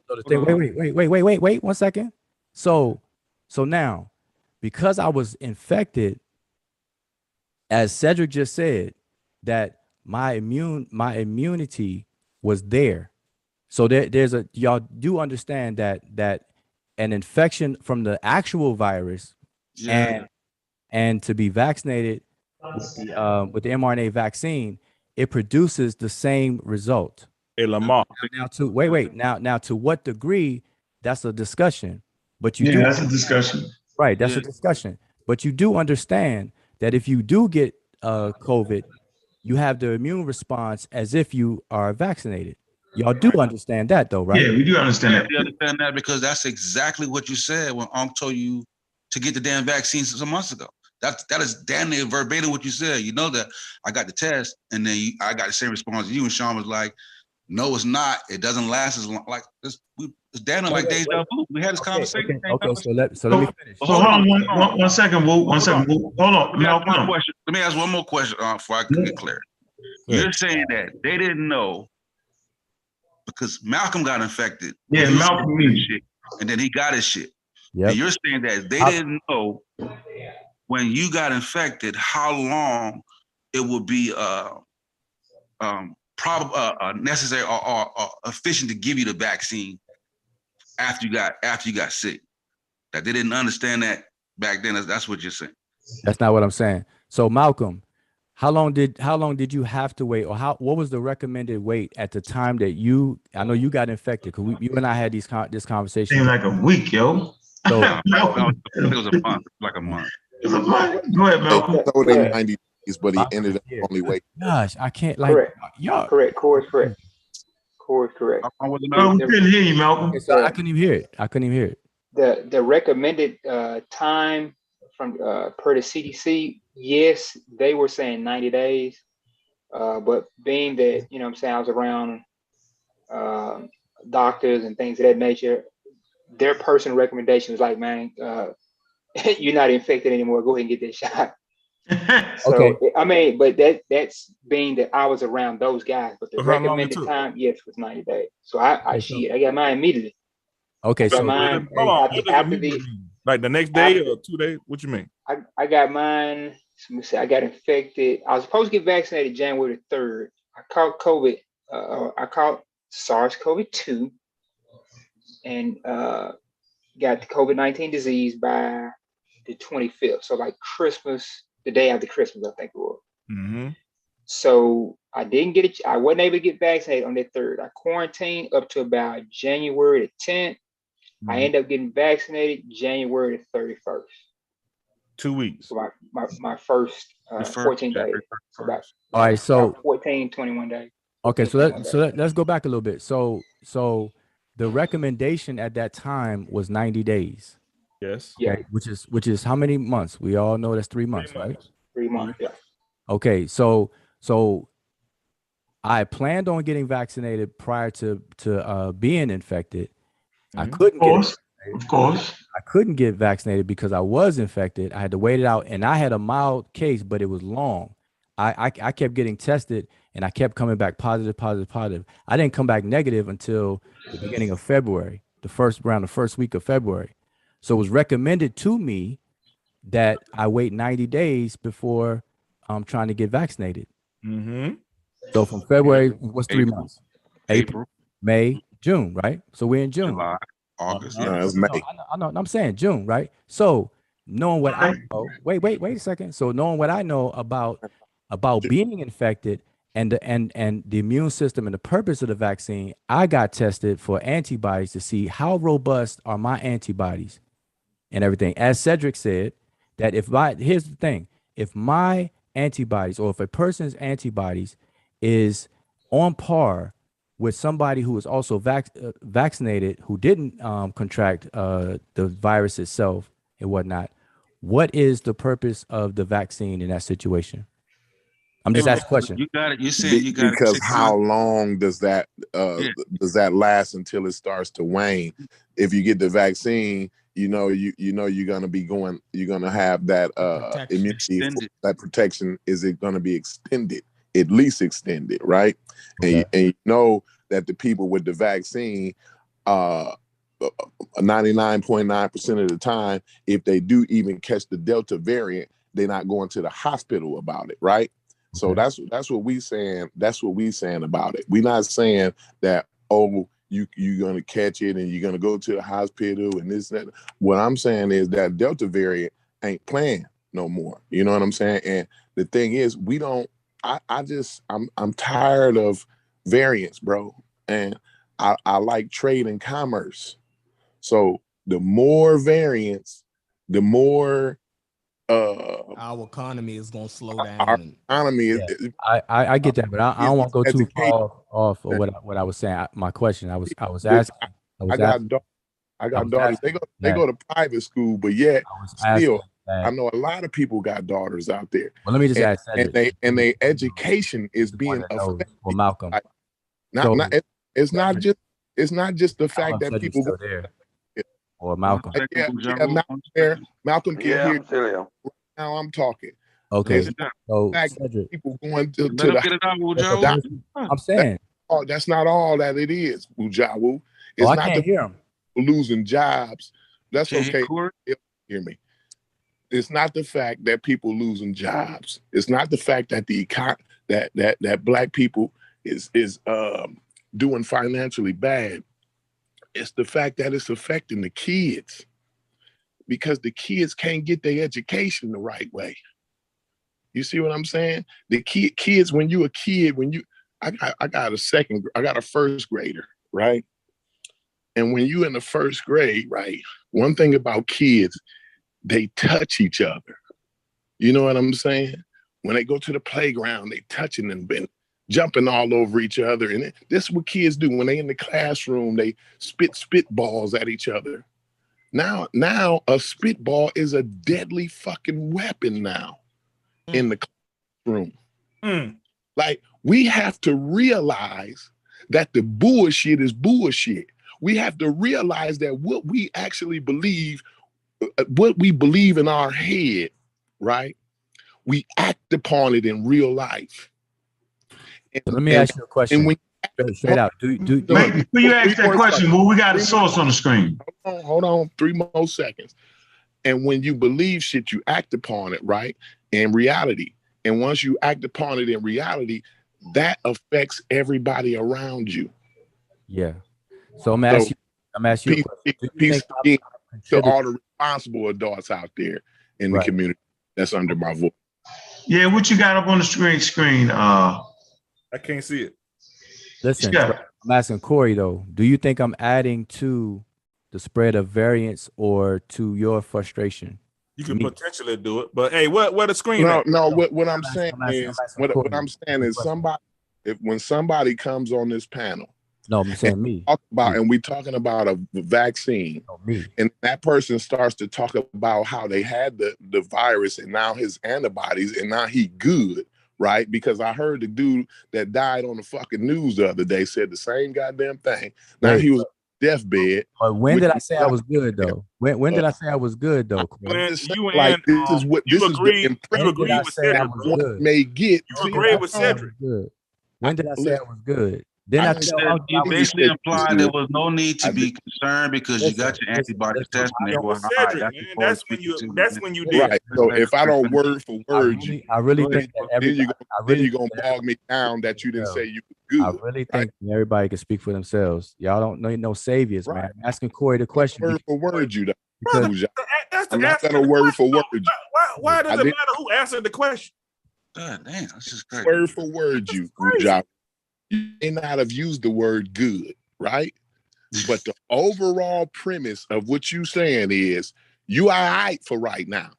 the thing, wait 1 second. So now, because I was infected, as Cedric just said, that my immunity was there. So there's y'all do understand that an infection from the actual virus and to be vaccinated with the mRNA vaccine, it produces the same result. Hey, Lamar. Now to what degree, that's a discussion. But you that's a discussion. Right, that's a discussion. But you do understand that if you do get COVID, you have the immune response as if you are vaccinated. Y'all do understand that though, right? Yeah, we do understand that. We understand that because that's exactly what you said when Unc told you to get the damn vaccine some months ago. That is damn near verbatim what you said. You know that I got the test and then I got the same response as you, and Sean was like, "No, it's not. It doesn't last as long." Like this, it's damn near like deja vu. We had this conversation. Okay, so let me finish. So hold on, one second, Woo. One second, Woo. Hold on. Let me ask one more question before I can get clear. You're saying that they didn't know because Malcolm got infected. Yeah, Malcolm shit, and then he got his shit. Yep. And you're saying that they didn't know when you got infected how long it would be necessary or efficient to give you the vaccine after you got sick. That they didn't understand that back then. That's what you're saying. That's not what I'm saying. So Malcolm, how long did you have to wait, or what was the recommended wait at the time that I know you got infected, because you and I had this conversation. Seemed like a week, yo. So it was a month, like a month. It was a month. Go ahead, Malcolm. He told him 90 days, but he ended up only waiting. Gosh, I can't Correct. y'all. Correct. Corey's correct. Corey's correct. We couldn't hear you, Malcolm. Okay, so I couldn't even hear it. The recommended time from per the CDC, yes, they were saying 90 days. But being that, you know what I'm saying, I was around doctors and things of that nature, their personal recommendation was like, man, you're not infected anymore. Go ahead and get that shot. So, okay. I mean, but that's being that I was around those guys. But the recommended time, yes, was 90 days. So I got mine immediately. Okay, so mine after like the next day or 2 days. What you mean? I got mine. Let me see. I got infected. I was supposed to get vaccinated January 3rd. I caught COVID. I caught SARS-CoV-2 and got the COVID-19 disease by the 25th. So like Christmas, the day after Christmas, I think it was. Mm-hmm. So I didn't get it. I wasn't able to get vaccinated on the 3rd. I quarantined up to about January the 10th. Mm-hmm. I ended up getting vaccinated January the 31st. 2 weeks. So my first 14 days. All right, so 14, 21 days. Okay, so let's go back a little bit. So the recommendation at that time was 90 days. Yes. Yeah. Which is how many months? We all know that's 3 months, right? 3 months, yeah. Okay, so I planned on getting vaccinated prior to being infected. Mm-hmm. I couldn't get Of course. I couldn't get vaccinated because I was infected. I had to wait it out, and I had a mild case, but it was long. I kept getting tested, and I kept coming back positive. I didn't come back negative until the beginning of February, the first week of February. So it was recommended to me that I wait 90 days before trying to get vaccinated. So from February, what's 3 months? April, May, June, right? So we're in June. July, August. No, it's May. I know. I'm saying June, right? So knowing what I know, wait a second. So knowing what I know about being infected and the immune system and the purpose of the vaccine, I got tested for antibodies to see how robust are my antibodies and everything. As Cedric said, that here's the thing, if my antibodies or if a person's antibodies is on par with somebody who is also vaccinated who didn't contract the virus itself and whatnot, what is the purpose of the vaccine in that situation? I'm just asking a question. You got it. You said you got because it. how long does that last until it starts to wane? If you get the vaccine, you're gonna have that immunity. That protection is it gonna be extended, at least extended, right? Okay. And you know that the people with the vaccine, 99.9% of the time, if they do even catch the Delta variant, they're not going to the hospital about it, right? So that's what we saying. That's what we saying about it. We're not saying that, oh, you're gonna catch it and you're gonna go to the hospital and this and that. What I'm saying is that Delta variant ain't playing no more. You know what I'm saying? And the thing is, I'm tired of variants, bro. And I like trade and commerce. So the more variants, the more our economy is gonna slow down. Our economy is. I get that, but I don't want to go too far off of what I was saying. My question, I was asking. I got daughters. They go to private school, but yet still, I know a lot of people got daughters out there. Well, let me just ask, and their education is being affected. Well, Malcolm, it's not just the fact that people go there. Or Malcolm. Malcolm can hear. Right now I'm talking. Okay. So people going to the I'm saying. That's not all that it is, Ujawu. It's I not can't hear him. Losing jobs. That's okay. Hear me. It's not the fact that people losing jobs. It's not the fact that that black people is doing financially bad. It's the fact that it's affecting the kids because the kids can't get their education the right way. You see what I'm saying? The kids, when you a kid, I got a first grader, right? And when you in the first grade, right? One thing about kids, they touch each other. You know what I'm saying? When they go to the playground, they touching and jumping all over each other. And this is what kids do. When they in the classroom, they spitballs at each other. Now a spitball is a deadly fucking weapon now in the classroom. Like, we have to realize that the bullshit is bullshit. We have to realize that what we actually believe, what we believe in our head, right? We act upon it in real life. Let me ask you a question. Straight out. Before you ask that question, well, we got a source on the screen. Hold on, 3 more seconds. And when you believe shit, you act upon it, right? In reality. And once you act upon it in reality, that affects everybody around you. Yeah. So I'm asking you a question. To all the responsible adults out there in the community that's under my voice. Yeah, what you got up on the screen? I can't see it. Listen, I'm asking Corey though. Do you think I'm adding to the spread of variants or to your frustration? You can potentially do it, but hey, what the screen? No. What I'm saying is when somebody comes on this panel. No, I'm saying me. And we're talking about a vaccine. And that person starts to talk about how they had the virus and now his antibodies and now he good. Right? Because I heard the dude that died on the fucking news the other day said the same goddamn thing. Now he was deathbed. But when did I say I was good though? When did I say I was good though? When you like and this is what you this is agree, the you impression agree I with say I Cedric, was bro. good? may get. You See, agree with I was Cedric. good. When did I say I was good? I Then I didn't tell say- Uncle You I was basically said you was implied there good. was no need to I be concerned because you got your antibody test and I they don't- were With high. Cedric, That's man. before That's when speaking you. to That's you. when you did. Right. So if I don't word for word you, I really Go ahead. think that every then you I then really you gonna think that bog me down that you didn't say you was I good. really Right? think everybody can speak for themselves. Y'all don't need no saviors, man. Right. I'm asking Corey the question Word for word you. because Uja. That's the I'm not answer. gonna word for word you. Why does I it did matter who answered the question? God damn, that's just crazy. word for word you. Crazy. Uja. You may not have used the word good, right? But the overall premise of what you saying is you all right for right now.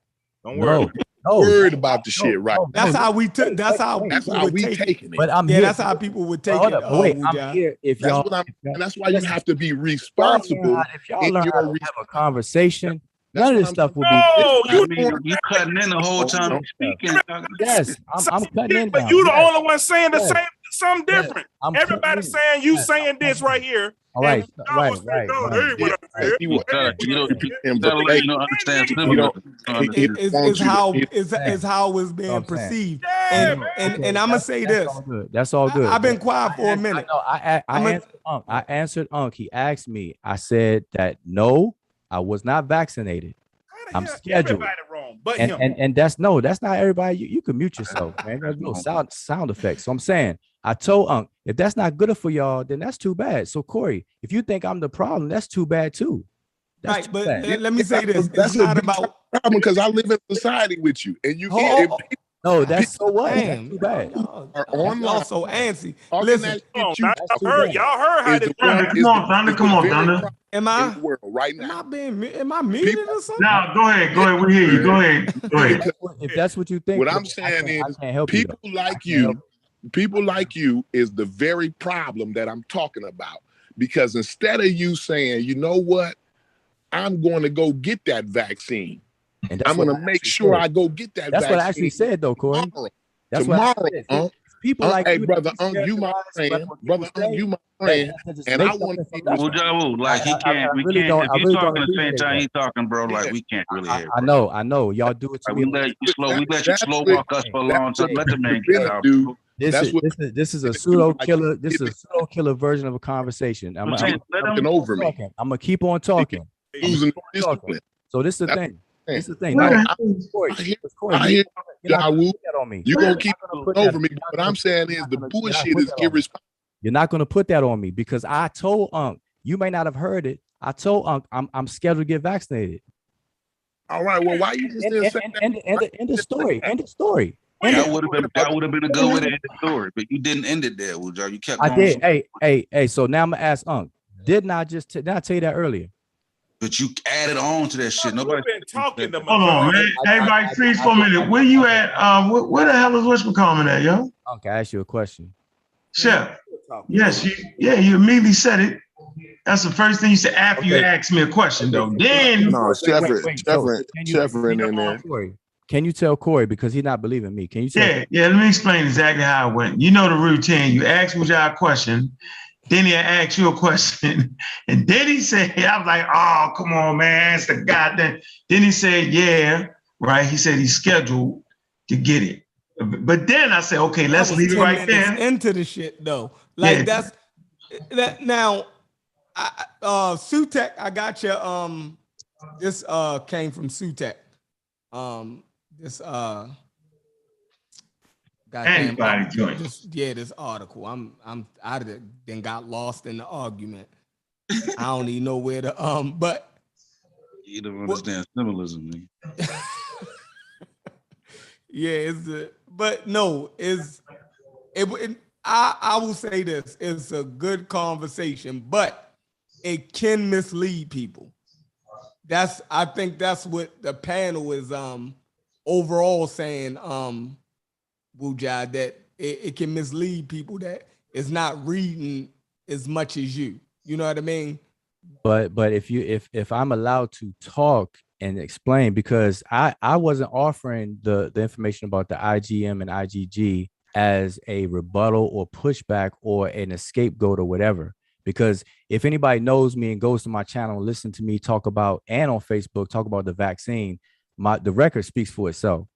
Don't worry. Worried about the shit right now. That's how we took. That's how That's people how would we take it. taking it. But I'm Yeah, here. that's how people would take Hold it. up, but wait, I'm Wuja. here. If That's y'all, what I'm if y'all- and that's why you listen, have to be y'all learn responsible if y'all in learn how your to have a conversation, That's none of what this I'm stuff will be. No, I you. mean, you cutting in the whole time no. you speaking. Yes, I'm cutting in But now. you the Yes, only one saying the yes, same, something yes. different. I'm cutting Everybody in. saying you Yes, saying this right here, all and right, y'all right, was saying, right, no, right. that ain't what I Yeah, said. he was That ain't You what I don't, said. in sound like you verbatim. don't understand Nigga, He symbolism. don't You don't he understand. It's wants you to how he, it's how it's being I'm saying. perceived. Yeah, And man. and I'm gonna say That's this. all good. That's all good. I've been But quiet for a minute. I I'm a- answered Unc. I answered Unc. He asked me. I said that no, I was not vaccinated. How the I'm hell scheduled. everybody wrong but And, him? and that's not everybody. You can mute yourself, man. There's no sound effects. So I'm saying, I told Unc, if that's not good for y'all, then that's too bad. So Corey, if you think I'm the problem, that's too bad too. That's right, too but bad. let me say this. that's It's a not big about problem because I live in society with you and you hold can't on. No, that's so what? That's Damn, too bad. are y'all online so antsy. talking Listen, that Come on, shit you now, That's too talking bad. y'all heard how is this the one Thunder, is come on, the, Thunder, is come the on, very Thunder. problem am in I the world right now. am I muted People or something? Now, go ahead. We hear you. Go ahead. Go ahead. because If that's what you think, what Corey, I'm saying I is can't help you. people like you is the very problem that I'm talking about. Because instead of you saying, you know what, I'm going to go get that vaccine. And that's I'm what going I to make actually sure said. I go get that That's what I vaccine actually said, though, Corey. tomorrow. That's what I Tomorrow, said. Unc. People like Hey, you, brother they Unc, you my characterize friend. what Brother people Unc, say, you my that friend. just And make I want something to from Well, nothing. Jawu, like he can't, we really can't, don't. if I you really talking don't the same appreciate time that. he talking, bro, like yeah, we can't really hear, I bro. know. Y'all do it to Like me. we let you that's slow what walk us for a that's long what time. Let the man the get Bennett out, do. bro. That's what This is a Bennett do. pseudo Like, killer. This is a pseudo killer version of a conversation. I'm I'm saying, let him. talking over me. I'm gonna keep on talking. Losing discipline. So this is the That's thing. what I'm This is the thing. saying. No, Where Corey, I hear you're not gonna Jawu. put that on me. You're You're going not to keep gonna losing put that. over me. But what I'm saying is the bullshit is irresponsible. You're not gonna put that on me because I told Unc. You may not have heard it. I told Unc I'm scheduled to get vaccinated. All right. Well, why you just didn't say that? End the story. End the story. That would have been a good way to end the story, but you didn't end it there, Wujar. You kept I going. did. Hey. So now I'm gonna ask Unc. Didn't I tell you that earlier? But you added on to that shit. Nobody been talking to Hold on, man. Everybody freeze for a minute. Where you at? Where the hell is Wishman at, yo? Unc, I asked you a question. Chef. Yes, you immediately said it. That's the first thing you said after you asked me a question, though. Then No, Sheffrin in there. Can you tell Corey because he's not believing me? Can you tell? Yeah. Let me explain exactly how it went. You know the routine. You ask Wujar a question, then he asked you a question, and then he said, I was like, oh, come on, man, it's the goddamn. Then he said, yeah, right. He said he's scheduled to get it. But then I said, okay, let's leave it right there. Into the shit though. Like that's that now. Sutek, I got your this came from Sutek. This goddamn this article. I then got lost in the argument. I don't even know where to but you don't understand symbolism, man. Yeah, I will say this, it's a good conversation, but it can mislead people. I think that's what the panel is overall saying, Wujad, that it can mislead people that it's not reading as much as you. You know what I mean? But if I'm allowed to talk and explain, because I wasn't offering the information about the IgM and IgG as a rebuttal or pushback or an scapegoat or whatever. Because if anybody knows me and goes to my channel and listen to me talk about, and on Facebook talk about the vaccine, the record speaks for itself.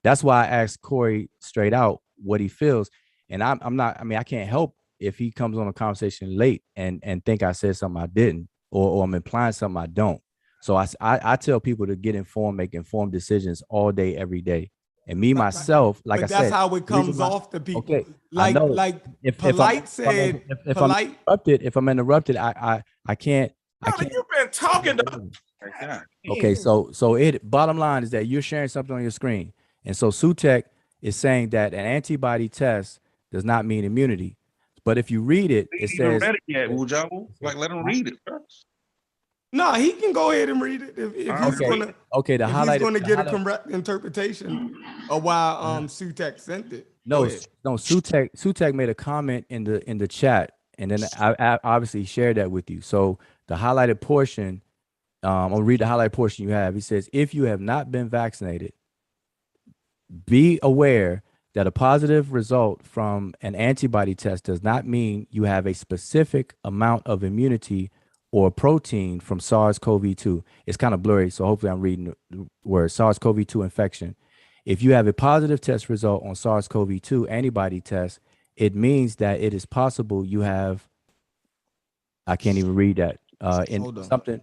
That's why I asked Corey straight out what he feels. And I'm not, I mean, I can't help if he comes on a conversation late and think I said something I didn't, or I'm implying something I don't. So I tell people to get informed, make informed decisions all day, every day. And me, myself, like I said, that's how it comes off to people. Okay, like if Polite said, if I'm interrupted, I can't. You've been talking to. Okay, so it bottom line is that you're sharing something on your screen, and so Sutek is saying that an antibody test does not mean immunity, but if you read it, it says. Read it yet, like, let him read it first. No, he can go ahead and read it if he's gonna. Okay, if he's gonna get a correct interpretation of why Sutek sent it. No, Sutek made a comment in the chat, and then I obviously shared that with you. So the highlighted portion, I'll read the highlighted portion you have. He says, if you have not been vaccinated, be aware that a positive result from an antibody test does not mean you have a specific amount of immunity or protein from SARS-CoV-2. It's kind of blurry, so hopefully I'm reading the word SARS-CoV-2 infection. If you have a positive test result on SARS-CoV-2 antibody test, it means that it is possible you have, I can't even read that, in something,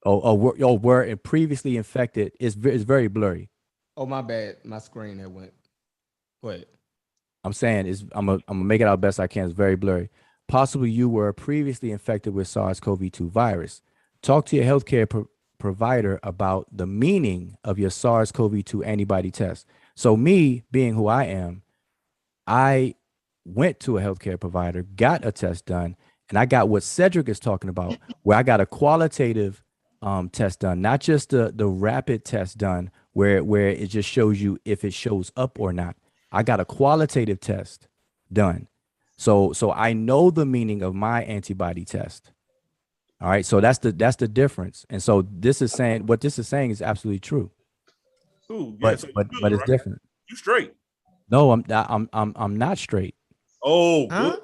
were previously infected. It's very blurry. Oh, my bad. My screen had went. Go ahead. I'm saying I'm gonna make it out best I can. It's very blurry. Possibly you were previously infected with SARS-CoV-2 virus. Talk to your healthcare provider about the meaning of your SARS-CoV-2 antibody test. So me being who I am, I went to a healthcare provider, got a test done, and I got what Cedric is talking about, where I got a qualitative test done, not just the rapid test done where it just shows you if it shows up or not. I got a qualitative test done. So I know the meaning of my antibody test. All right. So that's the difference. And so this is saying what this is saying is absolutely true. Ooh, yeah, but it's different. You straight. No, I'm not straight. Oh,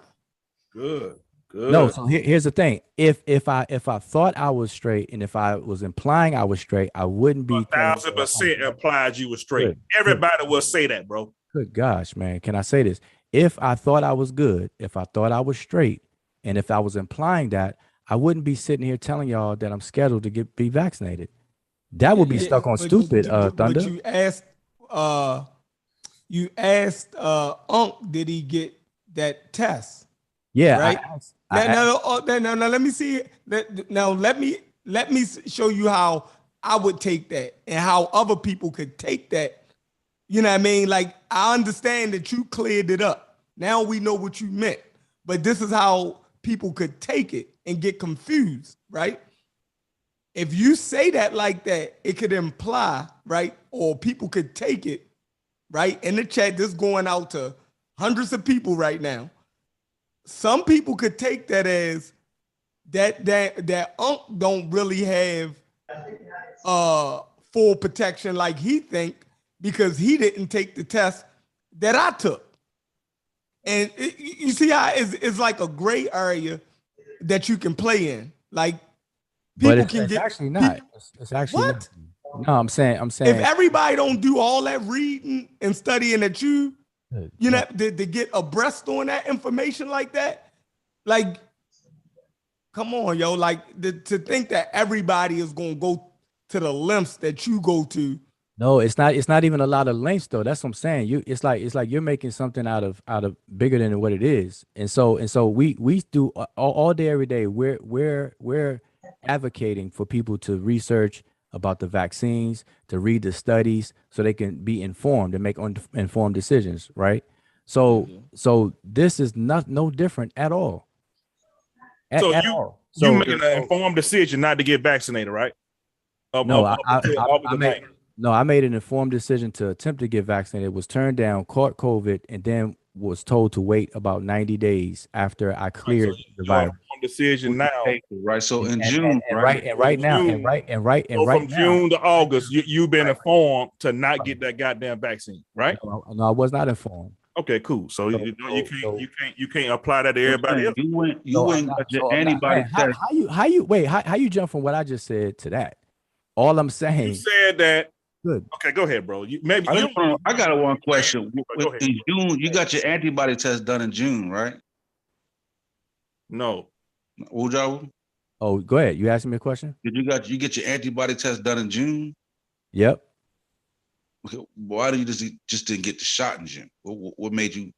good. No, so here's the thing. If I thought I was straight, and if I was implying I was straight, I wouldn't be 1,000% implied you were straight. Good. Everybody will say that, bro. Good gosh, man. Can I say this? If I thought I was good, if I thought I was straight, and if I was implying that, I wouldn't be sitting here telling y'all that I'm scheduled to be vaccinated. That would be stuck on stupid, Thunder. But you asked Unc, did he get that test? Yeah. Right. Now let me see. Now let me show you how I would take that and how other people could take that. You know what I mean? Like, I understand that you cleared it up. Now we know what you meant. But this is how people could take it and get confused, right? If you say that like that, it could imply, right? Or people could take it, right? In the chat, this is going out to hundreds of people right now. Some people could take that as that Unc don't really have full protection like he think, because he didn't take the test that I took. And you see how it's like a gray area that you can play in. Like, people can get actually not. It's actually what? Not. No, I'm saying if everybody don't do all that reading and studying that you know, to get abreast on that information like that, like, come on, yo, like to think that everybody is gonna go to the lengths that you go to. No, it's not even a lot of lengths though. That's what I'm saying. It's like you're making something out of bigger than what it is. And so we do all day, every day. We're advocating for people to research about the vaccines, to read the studies so they can be informed and make informed decisions, right? So this is no different at all. You made an informed decision not to get vaccinated, right? I made an informed decision to attempt to get vaccinated, was turned down, caught COVID, and then was told to wait about 90 days after I cleared the virus. Decision now, right? So in June, right now, from June to August, you've been informed to not get that goddamn vaccine, right? No, I was not informed. Okay, cool. So you can't apply that to everybody else. You went got your antibody test. How you jump from what I just said to that? All I'm saying. You said that. Good. Okay, go ahead, bro. I got one question. In June, you got your antibody test done in June, right? No. Ujawu? Oh, go ahead. You asking me a question? Did you get your antibody test done in June? Yep. Okay, why did you just didn't get the shot in June? What made you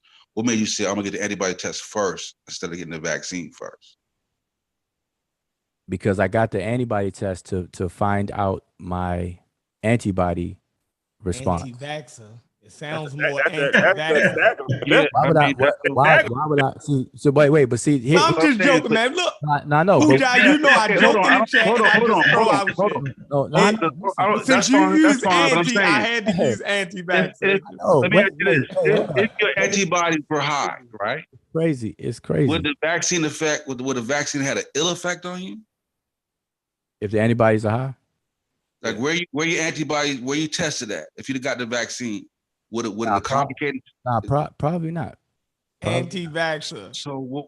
say I'm gonna get the antibody test first instead of getting the vaccine first? Because I got the antibody test to find out my antibody response. Anti-vaxxer. It sounds more anti-vaxxer. Why would I see? So wait, but see, here, I'm just joking, man. Look, no. Uja, you know I joke in the chat and I just throw out shit. Since you use anti, I had to use anti-vaxxer. If your antibodies were high, right? Crazy, it's crazy. Would the vaccine effect? Would the vaccine had an ill effect on you? If the antibodies are high. Like where you tested at? If you'd have got the vaccine, would it have complicated? Probably not. Anti-vaxxer. So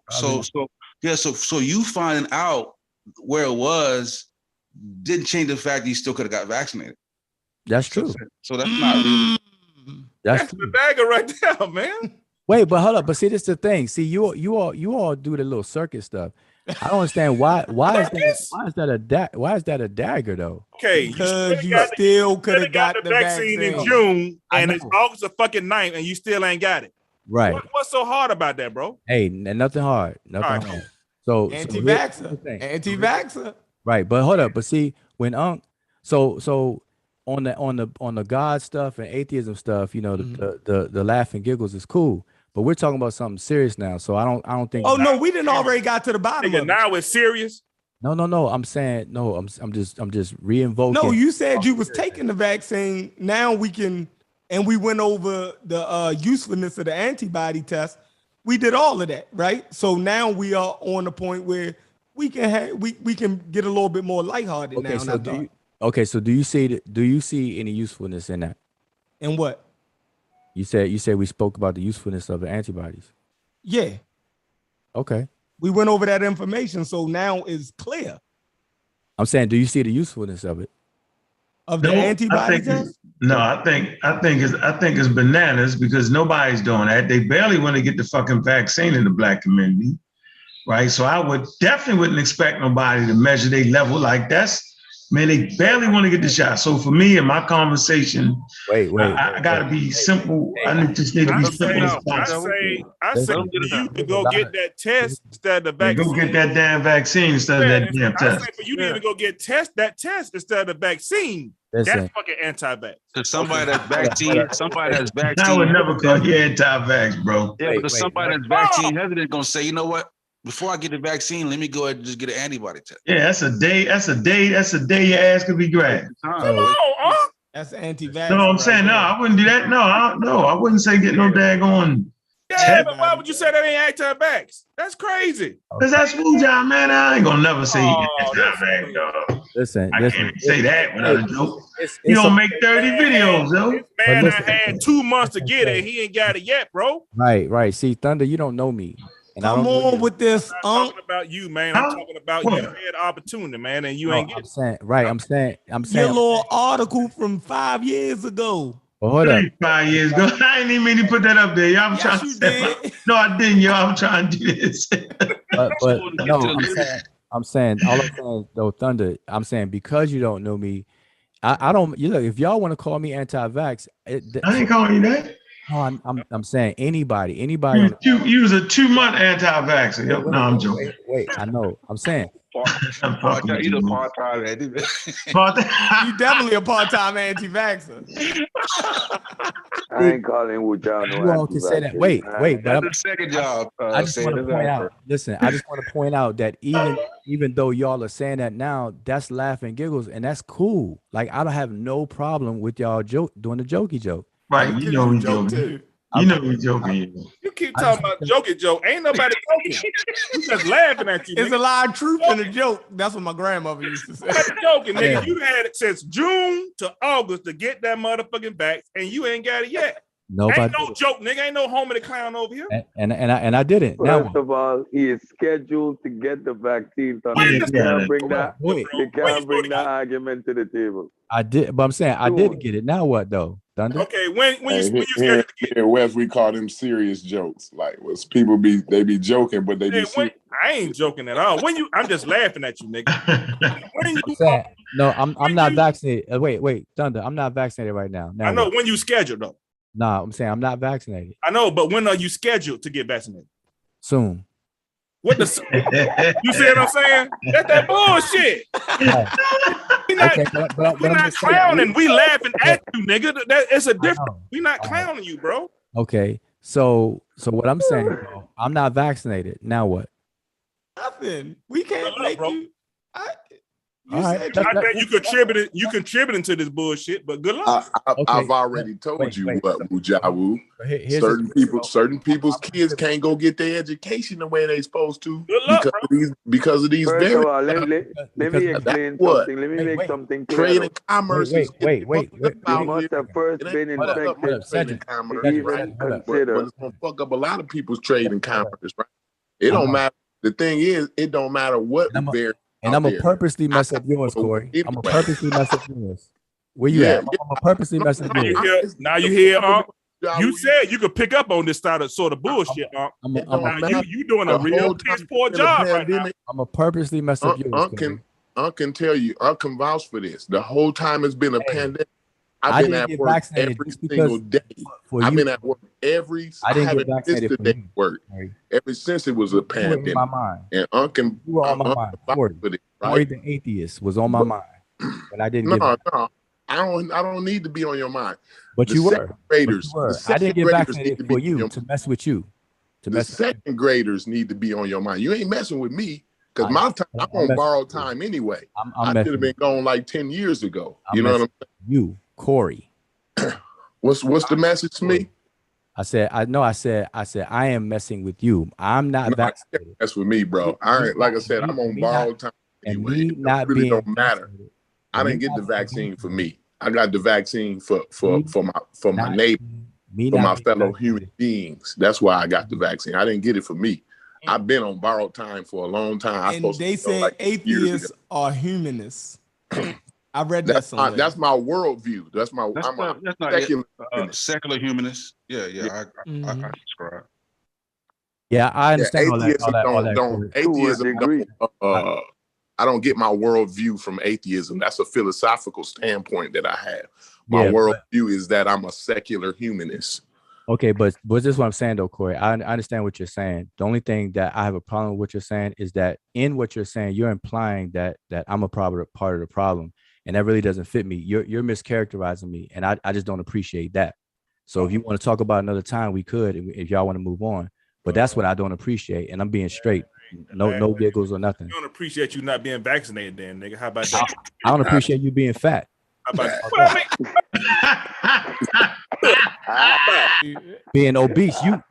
you finding out where it was didn't change the fact that you still could have got vaccinated. That's true. So that's not really. That's the dagger right there, man. Wait, but hold up. But see, this is the thing. See, you all do the little circus stuff. I don't understand why is that a dagger though? Okay, because you still could have got the vaccine in June, and it's August the fucking 9th, and you still ain't got it. Right. What's so hard about that, bro? Hey, nothing hard. Nothing hard. So anti-vaxxer. Right, but hold up. But see, when so on the God stuff and atheism stuff, you know, the laugh and giggles is cool. But we're talking about something serious now, so I don't think. Oh no, we didn't already got to the bottom of it. Now it's serious. No. I'm saying no. I'm just re-invoking. No, you said you was taking the vaccine. Now we can, and we went over the usefulness of the antibody test. We did all of that, right? So now we are on the point where we can we can get a little bit more lighthearted now. So do you see any usefulness in that? In what? You said we spoke about the usefulness of the antibodies. Yeah. Okay. We went over that information, so now it's clear. I'm saying, do you see the usefulness of it? Of the antibody test? No, I think it's bananas because nobody's doing that. They barely want to get the fucking vaccine in the Black community, right? So I wouldn't expect nobody to measure their level like that's. Man, they barely want to get the shot. So for me, in my conversation, I got to be simple. I just need to be simple as possible. I say you to go get that test instead of the vaccine. Go get that damn vaccine instead of that damn test. I say for you need to go get that test instead of the vaccine. That's fucking anti-vax. Because somebody that's vaccine, I would never call you anti-vax, bro. Yeah, because somebody that's vaccine hesitant gonna say, you know what? Before I get the vaccine, let me go ahead and just get an antibody test. Yeah, that's a day your ass could be grabbed. Come on, that's anti-vax. No, I'm saying no, I wouldn't do that. No, I wouldn't say get no daggone. Yeah, but why would you say that ain't anti-vax? That's crazy. Because that's Wuja, man. I ain't gonna never say anti-vax, dog. Listen, I can't say that without a joke. You don't make 30 videos, though. Man, I had 2 months to get it. He ain't got it yet, bro. Right. See, Thunder, you don't know me. And come on with this. I'm talking about you, man. I'm talking about you had opportunity, man, and you ain't getting it. I'm saying. Your little article from 5 years ago. Well, hold up. 5 years ago. I didn't even mean to put that up there. Y'all, trying to say, no, I didn't, yo. I'm trying to do this. but no, I'm saying all I'm saying though, Thunder. I'm saying because you don't know me, I don't. You look, if y'all want to call me anti-vax, I ain't calling you that. No, I'm saying anybody. You was a 2-month anti-vaxxer. No, I'm joking. Wait, I know. I'm saying. You definitely a part-time anti-vaxxer. I ain't calling Wuja no. You all can say that. Wait. That's the second job. I just want to point out. Listen, I just want to point out that even though y'all are saying that now, that's laugh and giggles, and that's cool. Like I don't have no problem with y'all doing the jokey joke. Right, you know we joking. You know we joking. You keep talking about joke. Ain't nobody joking. We just laughing at you. There's a lot of truth in a joke. That's what my grandmother used to say. Joking, nigga. You had it since June to August to get that motherfucking vax, and you ain't got it yet. Nobody. Ain't no joke, nigga. Ain't no Homer the Clown over here. And I didn't. First of all, he is scheduled to get the vaccine. You can't bring that. You can't bring that argument to the table. I did, but I'm saying I didn't get it. Now what though, Thunder? Okay, when you here in West, we call them serious jokes. Like, was people be joking, but they be serious. I ain't joking at all. I'm just laughing at you, nigga. I'm not vaccinated. Wait, Thunder, I'm not vaccinated right now. I know when you scheduled though. Nah, I'm saying I'm not vaccinated. I know, but when are you scheduled to get vaccinated? Soon. What the? You see what I'm saying? That's that bullshit. We're not clowning. We laughing at you, nigga. It's a difference. We not clowning you, bro. Okay, so what I'm saying, bro, I'm not vaccinated. Now what? Nothing. We can't make bro. you. All right. You contributing to this bullshit, but good luck. I've already told you what, Mujawu. Certain people's kids can't go get their education the way they supposed to because of these. First of all, let me explain something. Let me make something clear. Trade and commerce. Wait. You must have first been infected. Even consider. But it's gonna fuck up a lot of people's trade and commerce, right? It don't matter. The thing is, it don't matter what variant. And I'm gonna purposely mess up yours, Corey. I'm gonna purposely mess up yours. Where you at? I'm gonna purposely mess up yours. Now you hear, you said you could pick up on this sort of bullshit, you doing a real piss poor job right now. I'm gonna purposely mess up yours. Can tell you, I can vouch for this. The whole time it's been a pandemic. I've been at work every single day. I've been at work I haven't missed a day of work ever since it was a pandemic. And you were on my mind. Corey the atheist was on my mind, but I didn't. I don't need to be on your mind. But you were. Graders. I didn't get vaccinated for you to mess with you. The second graders need to be on your mind. You ain't messing with me. Because my time, I'm on borrowed time anyway. I should have been gone like 10 years ago. You know what I'm saying? You, Corey. What's the message to me? I said I am messing with you. I'm not vaccinated. That's with me, bro. Like I said, I'm on borrowed time anyway. It really don't matter. I didn't get the vaccine for me. I got the vaccine for my neighbor, for my fellow human beings. That's why I got the vaccine. I didn't get it for me. I've been on borrowed time for a long time. And they say atheists are humanists. I read that somewhere. That's my worldview. I'm a secular humanist. Yeah. I subscribe. Yeah, I understand all that. Atheism I don't get my worldview from atheism. That's a philosophical standpoint that I have. My worldview is that I'm a secular humanist. Okay, but this is what I'm saying though, Corey. I understand what you're saying. The only thing that I have a problem with what you're saying is that in what you're saying, you're implying that I'm a part of the problem, and that really doesn't fit me. You're mischaracterizing me, and I just don't appreciate that. So if you want to talk about another time, we could, if y'all want to move on. But that's what I don't appreciate, and I'm being straight. No giggles or nothing. I don't appreciate you not being vaccinated, then, nigga. How about that? I don't appreciate you being fat. Being obese, you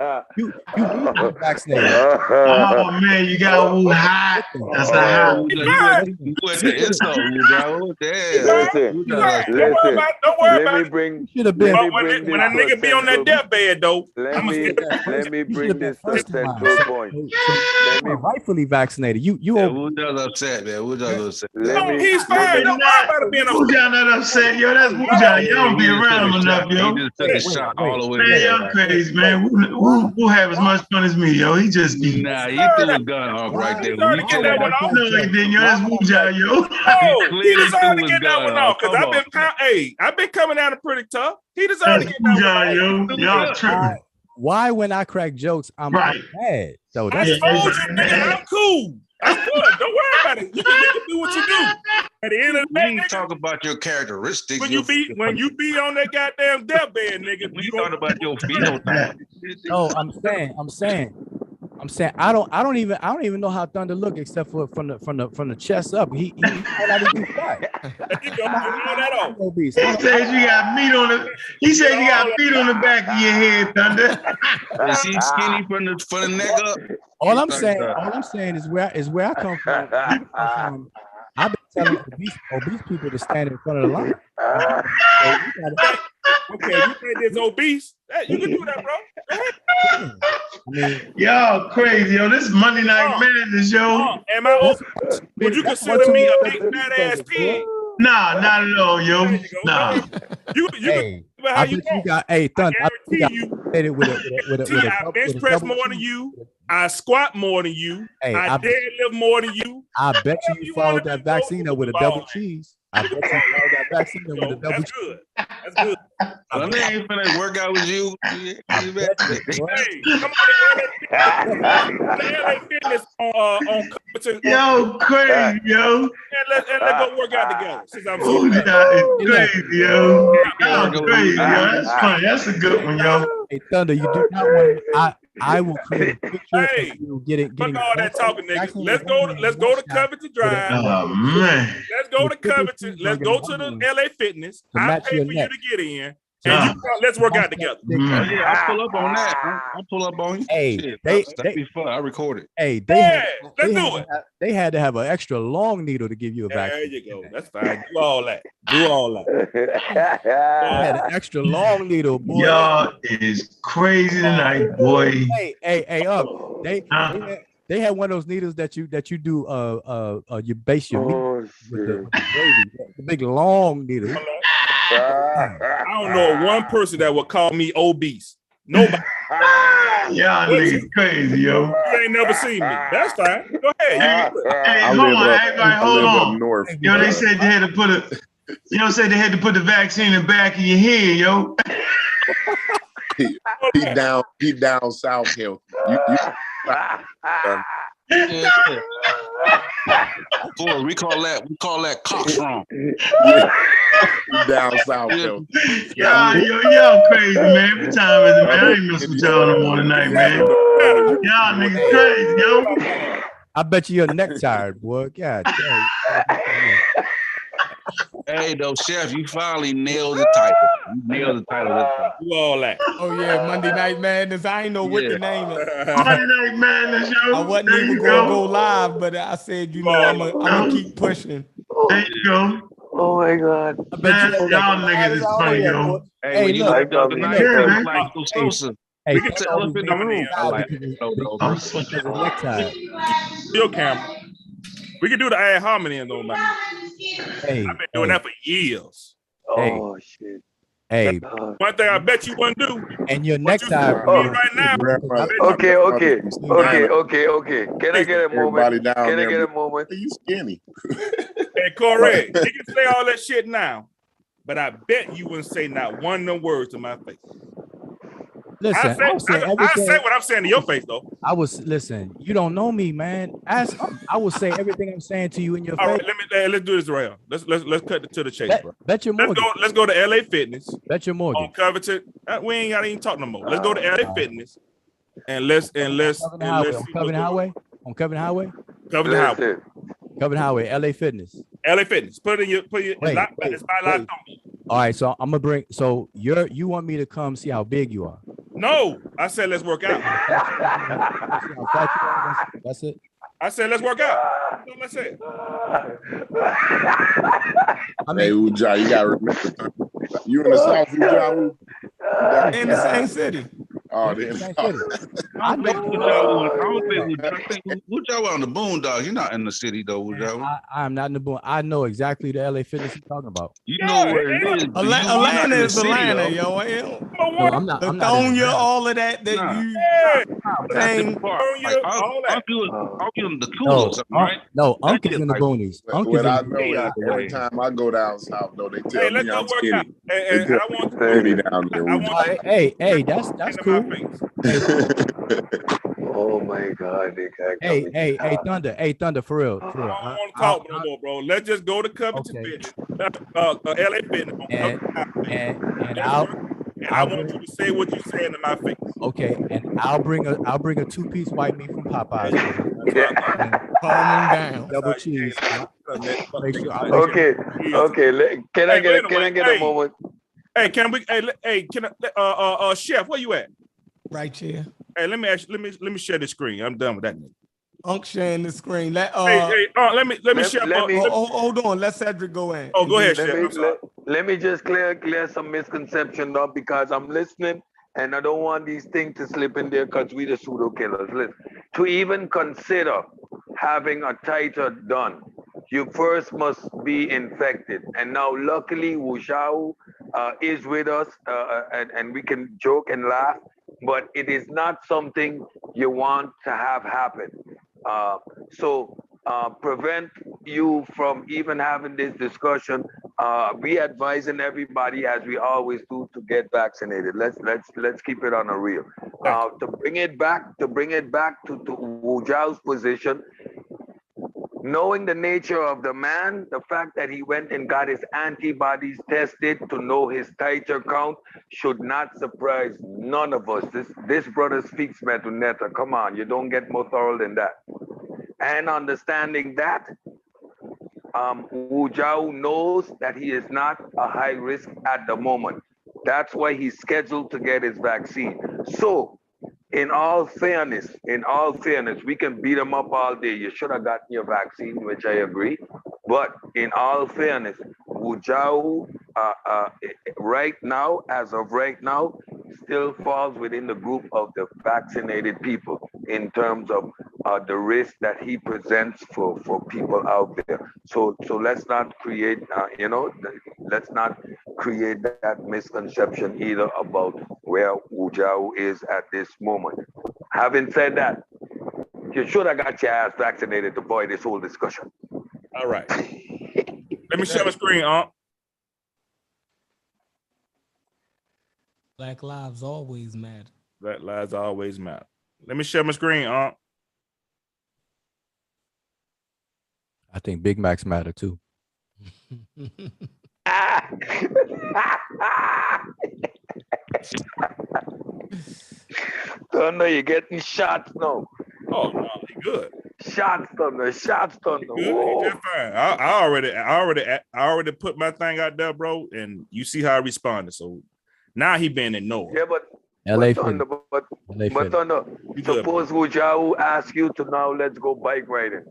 vaccinated. Oh man, you got woo hot. That's not how. Don't worry about it. When a nigga be on that deathbed, though, let me bring this to a central point. Rightfully vaccinated. You who does upset, man? Who does upset? He's fine. Don't worry about it being upset. Yo, that's Wuja. Y'all don't be around him enough, yo. He just took a shot all the way. Man, y'all crazy, man. Who have as much fun as me, yo? He just be. Nah, he threw his gun off right there. No, he didn't, yo. That's Wuja, yo. He deserved to get that one off because I've been coming at him pretty tough. He deserved to get that one off. Y'all tripping. Why when I crack jokes, I'm bad? So that's I'm cool. I'm good. Don't worry about it. You can do what you do. At the end of the day, you talk about your characteristics. When you be on that goddamn deathbed, nigga. You talk about your phenotype. No, I'm saying I don't even know how Thunder look except for from the chest up. He might not even be fat. He said you got meat on the. He said you got meat on the back of your head, Thunder. Is he skinny from the neck up? All I'm saying is where I come from. I've been telling obese people to stand in front of the line. Okay, you think this obese? Hey, you can do that, bro. Go ahead. Y'all crazy, yo. This Monday Night Madness, yo. Am I? Would you consider me a big fat ass pig? Nah, not at all, yo. Nah. You Hey, how I you bet you want. got. Hey, Thunder, I guarantee you. I bench press more than you. I squat more than you. Hey, I deadlift more than you. I bet you followed that vaccine up with a double cheese. I bet you followed that vaccine up with a double cheese. Good. That's good. Well, they ain't finna work out with you. Hey, come on to LA Fitness on competent. Yo, crazy, yo. And let's go work out together. Since I'm so crazy, yo. Y'all crazy, yo. That's funny. That's a good one, yo. Hey, Thunder, you do not want. I will create a picture hey, of you getting fuck all that talking, nigga. Let's go to Covington Drive. Oh man. Let's go to Covington. Let's go to the LA Fitness. I pay for you to get in. And let's work out together. Yeah, I'll pull up on that. I'll pull up on you. Hey, shit, that'd be fun. I record it. Hey, they had to have an extra long needle to give you a vaccine. There you go. That's fine. Do all that. They had an extra long needle, boy. Y'all is crazy tonight, boy. Hey, up. They had one of those needles that you do you base your meat with the gravy, the big long needle. I don't know one person that would call me obese. Nobody. Y'all niggas crazy, yo. You ain't never seen me. That's fine. Go ahead. Hey, hold on, everybody, hold on. Yo, they said they had to put the vaccine in the back of your head, yo. He down south health. Boy, we call that cock wrong. Down south health. Y'all crazy, man. What time is it, man? I ain't messing with y'all no more tonight, man. Y'all niggas crazy, yo. I bet you your neck tired, boy. God damn. Hey, though, Chef, you finally nailed the title. You nailed the title. Do all that. Oh yeah, Monday Night Madness. I ain't know what the name is. Monday Night Madness, yo. I wasn't even gonna go live, but I said, I'm gonna keep pushing. There you go. Oh my God. I bet y'all niggas is funny, yo. Hey, you like the other night, man. like Sosa. Hey, We get the elephant in the room. I like it. Your camera. We can do the ad hominem though, man. Hey, I've been doing that for years. Oh shit. Hey, one thing I bet you wouldn't do. And your necktie right now. Okay. Can I get a moment? Can I get a moment? You skinny. Hey, correct. You can say all that shit now, but I bet you wouldn't say not one of them words to my face. Listen, I say what I'm saying to your face, though. Listen, you don't know me, man. I will say everything I'm saying to you in your face. All right, let's do this right now. Let's cut to the chase, bro. Bet your mortgage. Let's go to LA Fitness. Bet your mortgage. On Covington. We ain't gotta even talk no more. Let's go to LA Fitness and let's on Covington Highway. On Covington Highway. Covington Highway. Covington Highway. LA Fitness. LA Fitness. Put it in your Wait. All right, so I'm gonna bring. So you want me to come see how big you are? No, I said let's work out. That's it. I said let's work out. That's it. Hey, Uja, you gotta remember. You in the South, Uja? In the same city. Oh, then. I think Uja on the boondocks. You're not in the city though, Uja. I'm not in the boon. I know exactly the LA Fitness you're talking about. You know where it is. Atlanta is Atlanta, yo. I'm not. Lithonia, all of that you saying. I'll give them the coolest, right? No, Uncle's in the boonies. What I know is every time I go down south, though, they tell me I'm skinny. And I want to down there. Hey, that's cool. Oh my God, Hey, Thunder, for real. I don't want to talk no more, bro. Let's just go to Covington Fitness, LA Fitness, and I want you to say what you're saying to my face. Okay, and I'll bring a 2-piece white meat from Popeyes. Calm down. Double cheese. Okay. Can I get a moment? Hey, can I? Chef, where you at? Right here. Hey, let me share the screen. I'm done with that nigga. Unc sharing the screen. Let me share. Hold on. Let Cedric go in. Oh, go ahead, Chef. Let me just clear some misconception up because I'm listening and I don't want these things to slip in there because we the pseudo killers. Listen, to even consider having a titer done, you first must be infected. And now, luckily, Wu Zhao is with us, and we can joke and laugh, but it is not something you want to have happen. So prevent you from even having this discussion. We advising everybody, as we always do, to get vaccinated. Let's keep it on a real. To bring it back to Wu Zhao's position, knowing the nature of the man, the fact that he went and got his antibodies tested to know his titer count should not surprise none of us. This brother speaks metuneta. Come on, you don't get more thorough than that. And understanding that, Wu Zhao knows that he is not a high risk at the moment. That's why he's scheduled to get his vaccine. So, in all fairness, we can beat him up all day. You should have gotten your vaccine, which I agree. But in all fairness, Wu Zhao, right now, as of right now, still falls within the group of the vaccinated people in terms of the risk that he presents for people out there. So let's not create, let's not create that misconception either about where Wu Zhao is at this moment. Having said that, you should have got your ass vaccinated to avoid this whole discussion. All right. Let me share my screen, Black lives always matter. Black lives always matter. Let me share my screen, I think Big Macs matter too. Thunder, you're getting shots now. Oh no, he good. Shots, Thunder. Shots, Thunder. He just fine. I already put my thing out there, bro, and you see how I responded. So now he been ignored. Yeah, but Thunder, suppose Wu Zhao ask you to now let's go bike riding,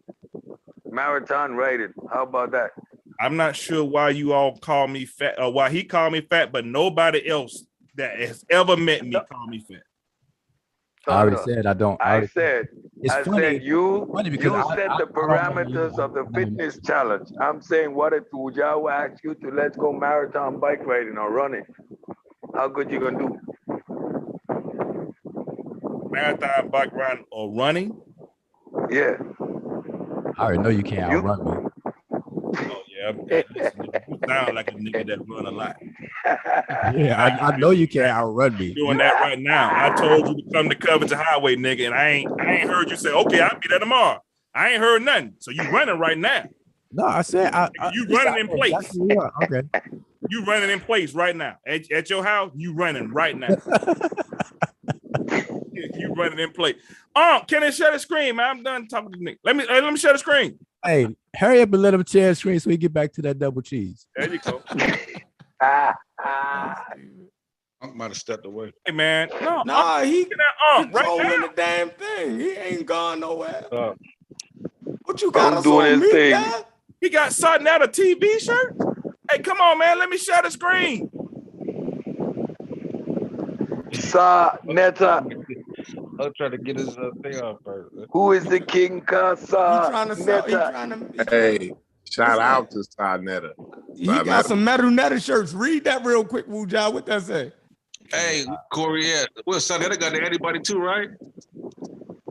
marathon riding. How about that? I'm not sure why you all call me fat or why he called me fat, but nobody else that has ever met me call me fat. I already said I don't. I said you set the parameters of the fitness challenge. I'm saying, what if Wu Zhao asked you to let's go marathon bike riding or running? How good you gonna do? Marathon bike riding or running? Yeah. I already know you can't outrun me. Oh yeah, you sound like a nigga that run a lot. Yeah, I know you can't outrun me. Doing that right now. I told you to come to Covington Highway, nigga, and I ain't heard you say, okay, I'll be there tomorrow. I ain't heard nothing. So you running right now. No, I said you running in place. Exactly, okay. You running in place right now. At your house, you running right now. You running in place. Can I share the screen, man? I'm done talking to Nick. Let me share the screen. Hey, hurry up and let him share the screen so we get back to that double cheese. There you go. I might have stepped away. Hey man, nah, he right controlling now. the damn thing. He ain't gone nowhere. What you I'm got doing his thing. man? He got something out of TV shirt. Hey, come on, man. Let me share the screen. Neta. I'll try to get his thing off first. Who is the king? Hey, shout out to Sa Neta. He got some Metal Netta shirts. Read that real quick, Wu Zhao. What that say? Hey, Corey, well, Sa Neta got the antibody too, right?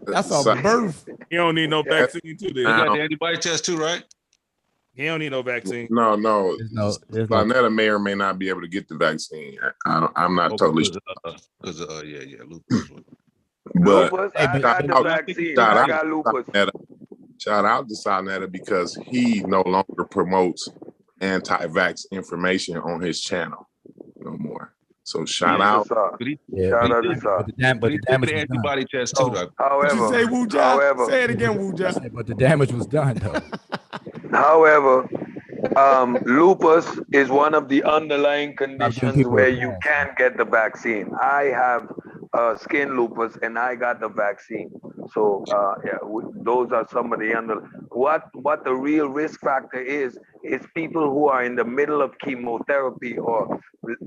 That's a birth. He don't need no vaccine too. He got the antibody test too, right? He don't need no vaccine. No. There's Sa Neta may or may not be able to get the vaccine. I'm not totally sure. Because lupus. But lupus, I got the vaccine. I got lupus. Shout out to Sa Neta because he no longer promotes anti-vax information on his channel no more. So shout out. Shout out to Sa. But the damage was antibody test too, though. However, what you say, Wu Zhao? Say it again, Wu Zhao. But the damage was done, though. However, lupus is one of the underlying conditions where you can get the vaccine. I have skin lupus and I got the vaccine. So those are some of the what the real risk factor is people who are in the middle of chemotherapy or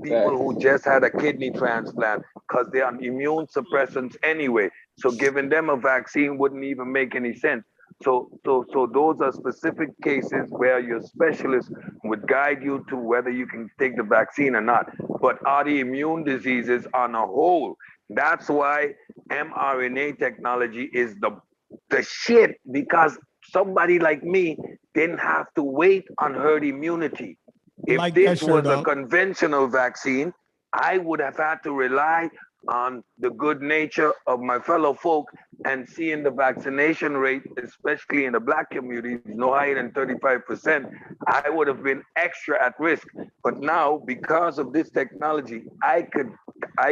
people who just had a kidney transplant because they're on immune suppressants anyway. So giving them a vaccine wouldn't even make any sense. So those are specific cases where your specialist would guide you to whether you can take the vaccine or not. But autoimmune diseases on a whole, that's why mRNA technology is the shit, because somebody like me didn't have to wait on herd immunity. If Like this that shirt was a off. conventional vaccine, I would have had to rely on the good nature of my fellow folk, and seeing the vaccination rate, especially in the black community, no higher than 35%, I would have been extra at risk. But now, because of this technology, I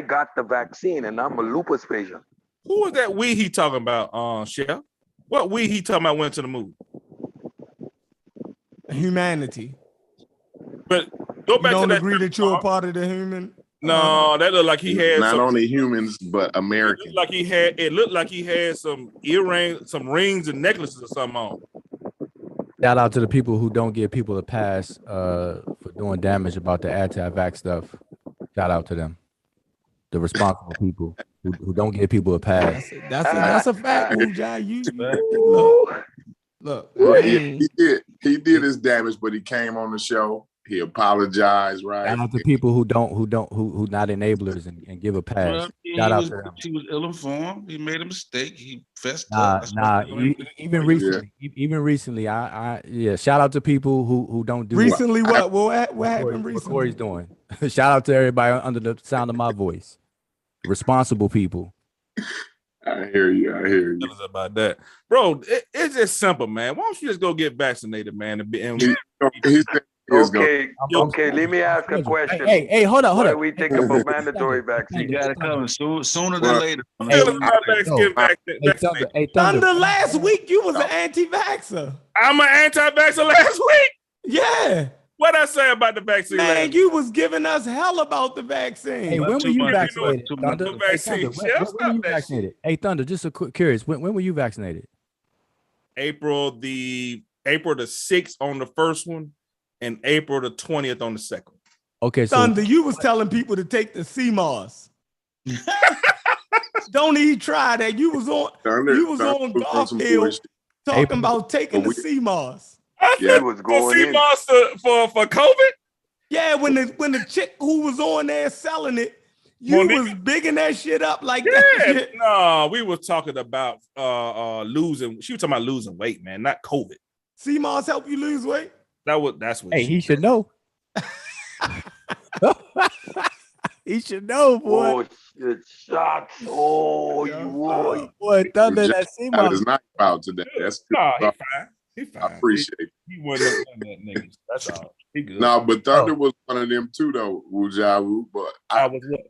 got the vaccine and I'm a lupus patient. Who was that we he talking about, Chef? What we he talking about went to the moon? Humanity. But go back you don't to that. Agree that you're a part of the human? No, that looked like he had not only humans but Americans. It looked like he had some earrings, some rings and necklaces or something on. Shout out to the people who don't give people a pass for doing damage about the anti-vax stuff. Shout out to them. The responsible people who don't give people a pass. That's a fact, Ujai. You look. He did his damage, but he came on the show. He apologized, right? Shout out to people who not enablers and give a pass. Shout out to them. He was ill-informed. He made a mistake. He fessed up. Even recently, shout out to people who don't do recently. What happened recently? What Corey's doing. Shout out to everybody under the sound of my voice. Responsible people. I hear you. About that, bro. It's just simple, man. Why don't you just go get vaccinated, man? Okay, let me ask a question. Hey, hold on. What do we think about mandatory vaccine? You gotta come sooner than later. Thunder, last week you was an anti-vaxxer. I'm an anti-vaxxer last week? Yeah. What I say about the vaccine? Man, you was giving us hell about the vaccine. Hey, when were you vaccinated? Thunder? When were you vaccinated? Hey, Thunder, just a quick curious. When were you vaccinated? April the 6th on the first one, and April the 20th on the second. Okay, so Thunder, you was telling people to take the CMOS. Don't even try that. You was on Garfield talking about taking the CMOS. Yeah, was going in for COVID. Yeah, when the chick who was on there selling it, you was bigging that shit up like that. Shit. No, we were talking about losing. She was talking about losing weight, man, not COVID. CMOS help you lose weight. That's what. Hey, he should know. He should know, boy. Oh shit! Shots. Oh, you boy, Thunder. That CMOS is not about today. That's He fine. I appreciate it. He wasn't that nigga. That's all. He good. No, but Thunder was one of them too, though, Wujawu. But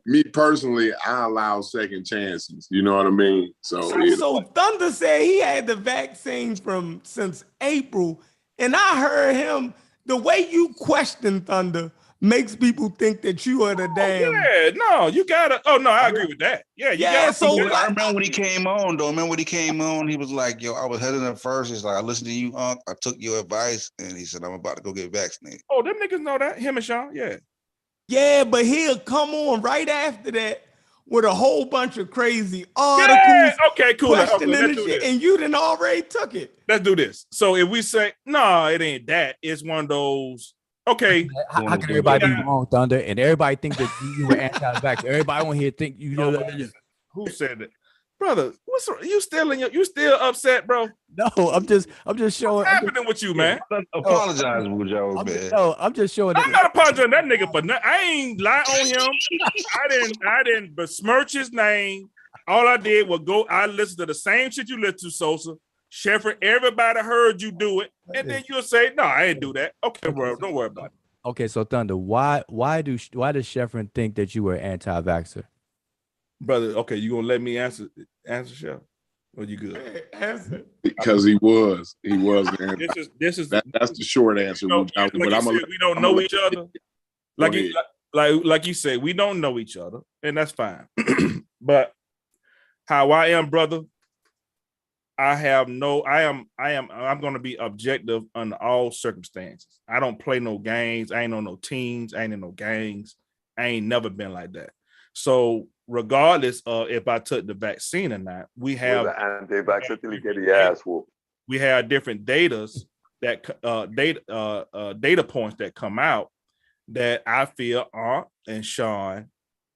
me personally, I allow second chances. You know what I mean? So Thunder said he had the vaccine since April, and I heard him. The way you question Thunder makes people think that you are the damn. Yeah, no, you gotta. Oh no, I agree with that. Yeah, you gotta. So I remember when he came on, though. He was like, "Yo, I was heading up first. He's like, I listened to you, Unc. I took your advice," and he said, "I'm about to go get vaccinated." Oh, them niggas know that. Him and Sean, yeah. Yeah, but he'll come on right after that with a whole bunch of crazy articles. Yeah, okay, cool. Questioning shit, and you done already took it. Let's do this. So if we say, no, it ain't that. It's one of those. Okay. How can everybody be wrong, Thunder? And everybody think that you were anti-vax. Everybody on here think you know that. Who said that? Brother, what's you still upset, bro? No, I'm just showing. What's happening with you, man? Apologize, Wujo, man. No, I'm just showing. I'm not apologizing that nigga for nothing. I ain't lie on him. I didn't besmirch his name. All I did was I listened to the same shit you listened to, Sosa. Shefford, everybody heard you do it, and then you'll say, "No, I didn't do that." Okay, bro, don't worry about it. Okay, so Thunder, why does Shefford think that you were anti-vaxxer? Brother, okay, you gonna let me answer, Chef? Or you good? Answer. Because he was. This is that's the short answer. We don't know each other. Like you said, we don't know each other, and that's fine. But how I am, brother, I'm going to be objective under all circumstances. I don't play no games. I ain't on no teams. I ain't in no gangs. I ain't never been like that. So regardless of if I took the vaccine or not, we have anti-vaxxer till you get the ass whooped. We have different data points that come out that I feel Aunt and Sean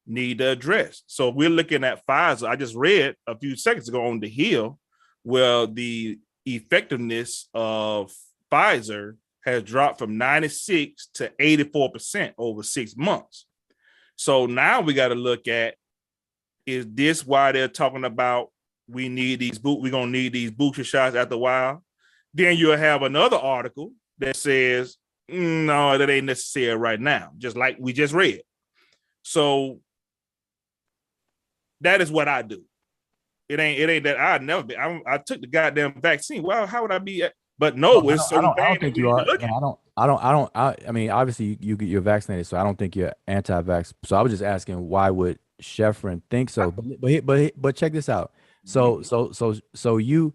need to address. So we're looking at Pfizer. I just read a few seconds ago on the Hill where the effectiveness of Pfizer has dropped from 96 to 84% over 6 months. So now we got to look at, is this why they're talking about we're gonna need these booster shots after a while? Then you'll have another article that says, no, that ain't necessary right now, just like we just read. So that is what I do. It ain't that I'd never be. I took the goddamn vaccine. Well, how would I be? But no, it's so bad. I don't think you are. No, I mean, obviously you're vaccinated, so I don't think you're anti-vax. So I was just asking, why would Sheffrin think so? But check this out. So your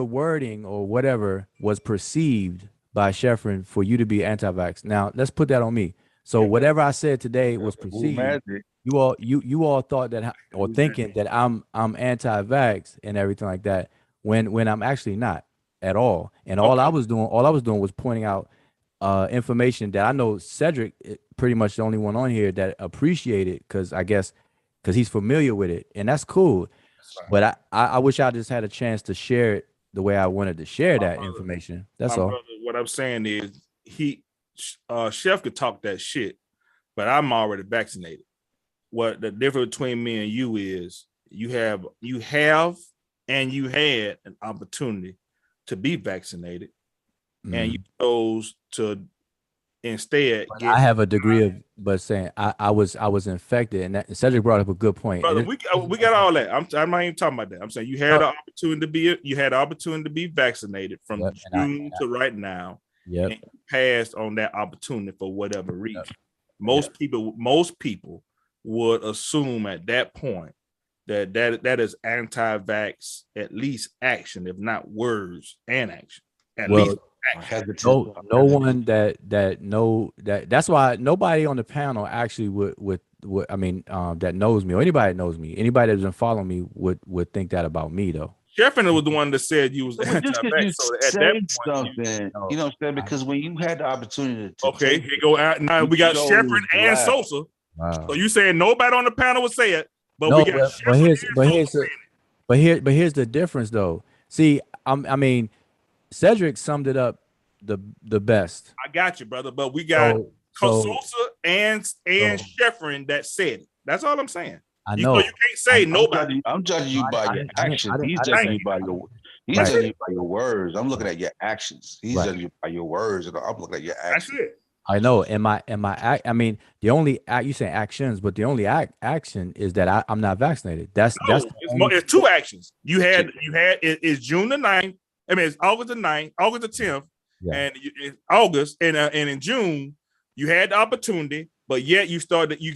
wording or whatever was perceived by Sheffrin for you to be anti-vax. Now let's put that on me. So whatever I said today was perceived. You all thought that, or thinking that I'm anti-vax and everything like that, when I'm actually not at all. And all I was doing was pointing out information that I know Cedric pretty much the only one on here that appreciated, because he's familiar with it, and that's cool. But I wish I just had a chance to share it the way I wanted to share that information. That's all. Brother, what I'm saying is Chef could talk that shit, but I'm already vaccinated. What the difference between me and you is you have and you had an opportunity to be vaccinated, and you chose to instead I have a degree of, but saying I was infected, and that Cedric brought up a good point. Brother, we got all that. I'm not even talking about that. I'm saying you had the opportunity to be vaccinated from June to right now. Yep. And you passed on that opportunity for whatever reason. Most people would assume at that point that is anti-vax, at least action, if not words and action. At least action. No one that's why nobody on the panel actually would that knows me, or anybody that knows me, anybody that doesn't follow me would think that about me though. Sheffrin was the one that said you was anti-vax. So at that point, something, you know what I'm saying? Because when you had the opportunity to here go out now, we got Sheffrin and Sosa. Wow. So you saying nobody on the panel would say it, but no, we got here's the difference though. See, I mean, Cedric summed it up the best. I got you, brother. But we got Sosa and Sheffrin that said it. That's all I'm saying. I know. You can't say nobody. I'm judging you by your actions. He's judging you by your words. I'm looking at your actions. He's judging you by your words, and I'm looking at your actions. That's it. I know. I mean, the only you say actions, but the only action is that I'm not vaccinated. That's it's two actions. You had it's June the 9th. I mean, it's August the 9th, August the 10th, and in August and in June you had the opportunity, but yet you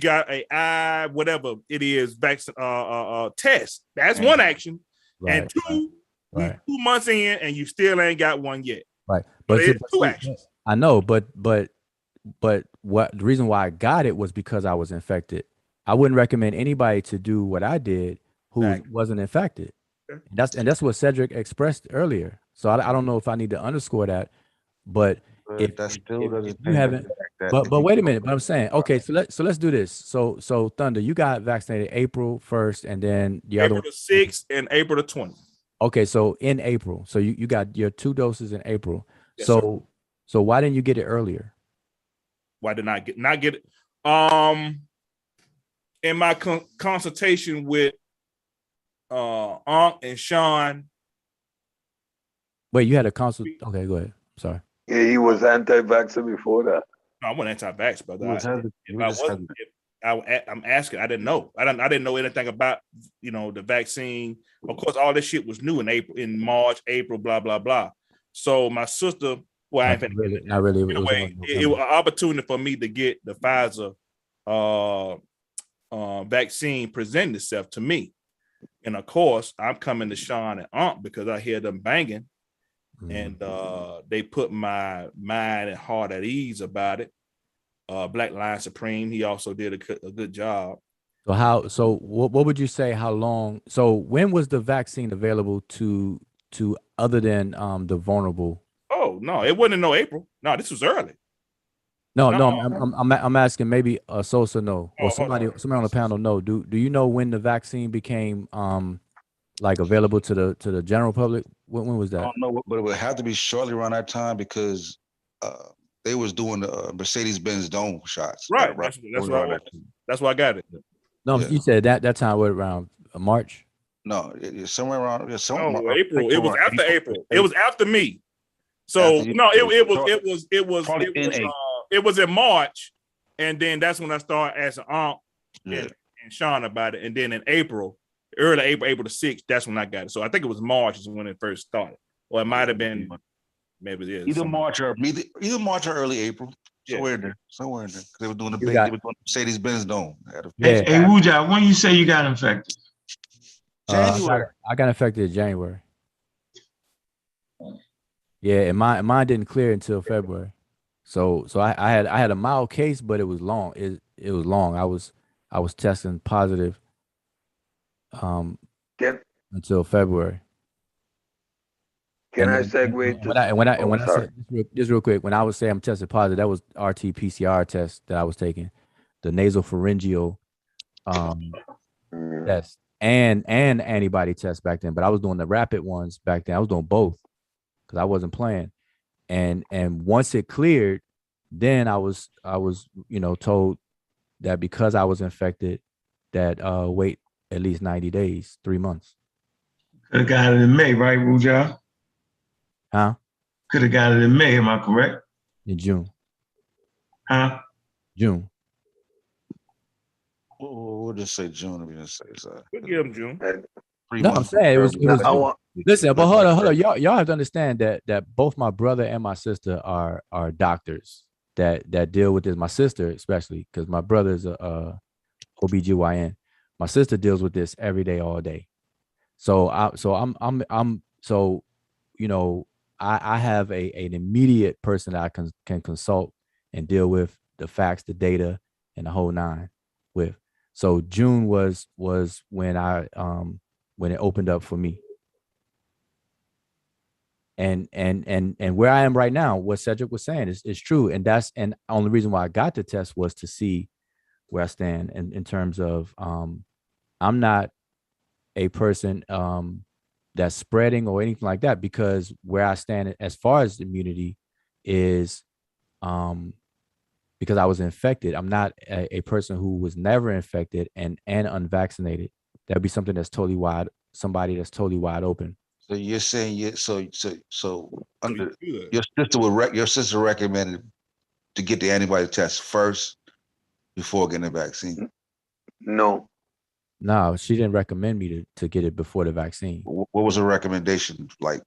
got a whatever it is vaccine test. That's one action, and two 2 months in, and you still ain't got one yet. Right, but it's two actions. I know, but what the reason why I got it was because I was infected. I wouldn't recommend anybody to do what I did who wasn't infected. Okay. That's what Cedric expressed earlier. So I don't know if I need to underscore that, but if you haven't, but wait a minute. But I'm saying, okay, so let's do this. So Thunder, you got vaccinated April 1st, and then the April the 6th and April the 20th. Okay, so in April, so you got your 2 doses in April. Yes, so why didn't you get it earlier? Why did I not get it? In my consultation with Aunt and Sean. Wait, you had a consult? Okay, go ahead. Sorry. Yeah, he was anti-vaxxer before that. No, I wasn't anti-vax, brother. I'm asking. I didn't know. I didn't know anything about the vaccine. Of course, all this shit was new in March, April, blah blah blah. So my sister. Well, not really. Anyway, it was an opportunity for me to get the Pfizer vaccine presented itself to me. And of course, I'm coming to Sean and Aunt because I hear them banging, and they put my mind and heart at ease about it. Black Lion Supreme, he also did a good job. So what would you say? How long? So when was the vaccine available to other than the vulnerable? Oh no, it wasn't in no April. No, this was early. No, I'm asking maybe Sosa know or Oh, somebody on the panel know. Do you know when the vaccine became like available to the general public? When was that? I don't know, but it would have to be shortly around that time because they was doing the Mercedes-Benz dome shots. Right. That's why I got it. No, yeah. You said that time what around March? No, it's somewhere around. No, April. It was after April. It was after me. So no, it was in March, and then that's when I started asking Aunt and Sean about it, and then in April, early April the 6th, that's when I got it. So I think it was March is when it first started, or it might have been maybe it is either March or early April. Somewhere in there. They were doing they were doing Mercedes-Benz dome. Hey, Wuja, when you say you got infected? January. I got infected in January. Yeah, and mine didn't clear until February. So I had a mild case, but it was long. It was long. I was testing positive until February. Can I segue to when I said just real quick, when I was saying I'm tested positive, that was RT-PCR test that I was taking, the nasopharyngeal test and antibody test back then. But I was doing the rapid ones back then. I was doing both because I wasn't playing. And once it cleared, then I was told that because I was infected, that wait at least 90 days, 3 months. Could have got it in May, right, Wuja? Huh? Could have got it in May, am I correct? In June. Huh? June. We'll just say June. We just say so. We'll give them June. No, I'm saying it was listen, but hold on. Y'all have to understand that both my brother and my sister are doctors that deal with this. My sister, especially, because my brother is a OBGYN. My sister deals with this every day, all day. I have an immediate person that I can consult and deal with the facts, the data, and the whole nine with. So June was when when it opened up for me. And where I am right now, what Cedric was saying is true. And that's the only reason why I got the test was to see where I stand in terms of I'm not a person that's spreading or anything like that, because where I stand as far as immunity is because I was infected. I'm not a person who was never infected and unvaccinated. That'd be something that's totally somebody that's totally wide open. So you're saying so under your sister recommended to get the antibody test first before getting the vaccine? No, she didn't recommend me to get it before the vaccine. What was the recommendation like?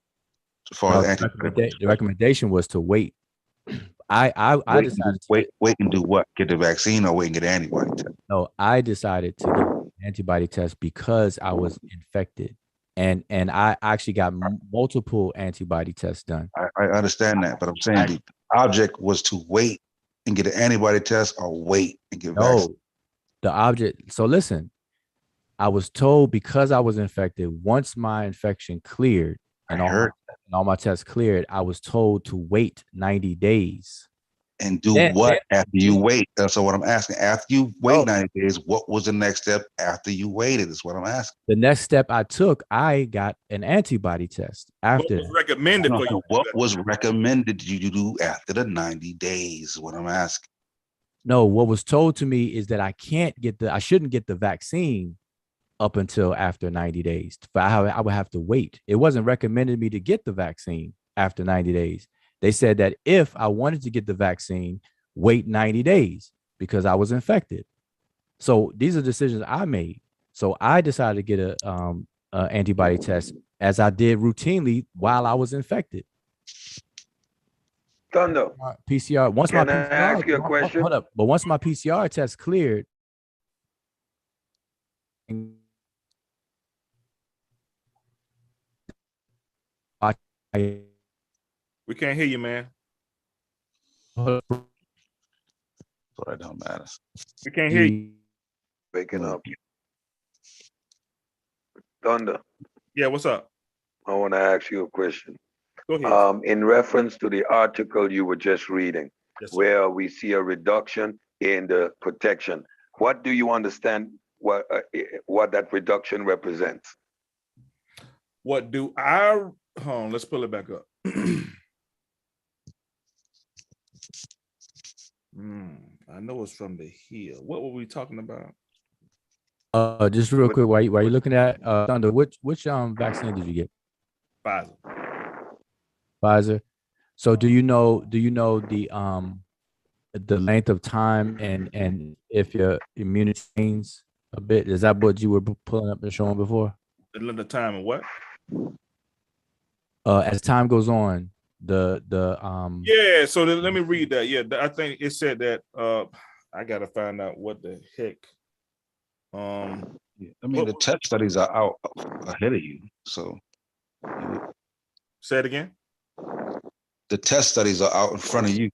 As far as the recommendation was to wait. I decided to wait and do what? Get the vaccine or wait and get an antibody test? No, I decided to get an antibody test because I was infected. And I actually got multiple antibody tests done. I understand that, but I'm saying the object was to wait and get an antibody test or wait and get a vaccine. The object. So listen, I was told because I was infected, once my infection cleared and all my tests cleared, I was told to wait 90 days. And do what after you wait? That's what I'm asking. After you wait 90 days, what was the next step after you waited is what I'm asking. The next step I took, I got an antibody test after. What was recommended for you? What was recommended you do after the 90 days is what I'm asking. No, what was told to me is that I shouldn't get the vaccine up until after 90 days. I would have to wait. It wasn't recommended me to get the vaccine after 90 days. They said that if I wanted to get the vaccine, wait 90 days because I was infected. So these are decisions I made. So I decided to get a antibody test as I did routinely while I was infected. Thunder. PCR. Can I ask you a question? Hold up. But once my PCR test cleared, We can't hear you, man. So it don't matter. We can't hear you. Waking up. Thunder. Yeah, what's up? I want to ask you a question. Go ahead. In reference to the article you were just reading, Yes, sir. where we see a reduction in the protection, what do you understand what that reduction represents? What do I? Hold on, let's pull it back up. I know it's from the hill. What were we talking about? Just real quick, while you looking at Thunder, which vaccine did you get? Pfizer. Pfizer. So do you know the length of time and if your immunity changes a bit? Is that what you were pulling up and showing before? The length of time and what? As time goes on, the Yeah, so let me read that. Yeah, I think it said that I gotta find out what the heck. I mean, the test studies are out ahead of you. So say it again. The test studies are out in front of you.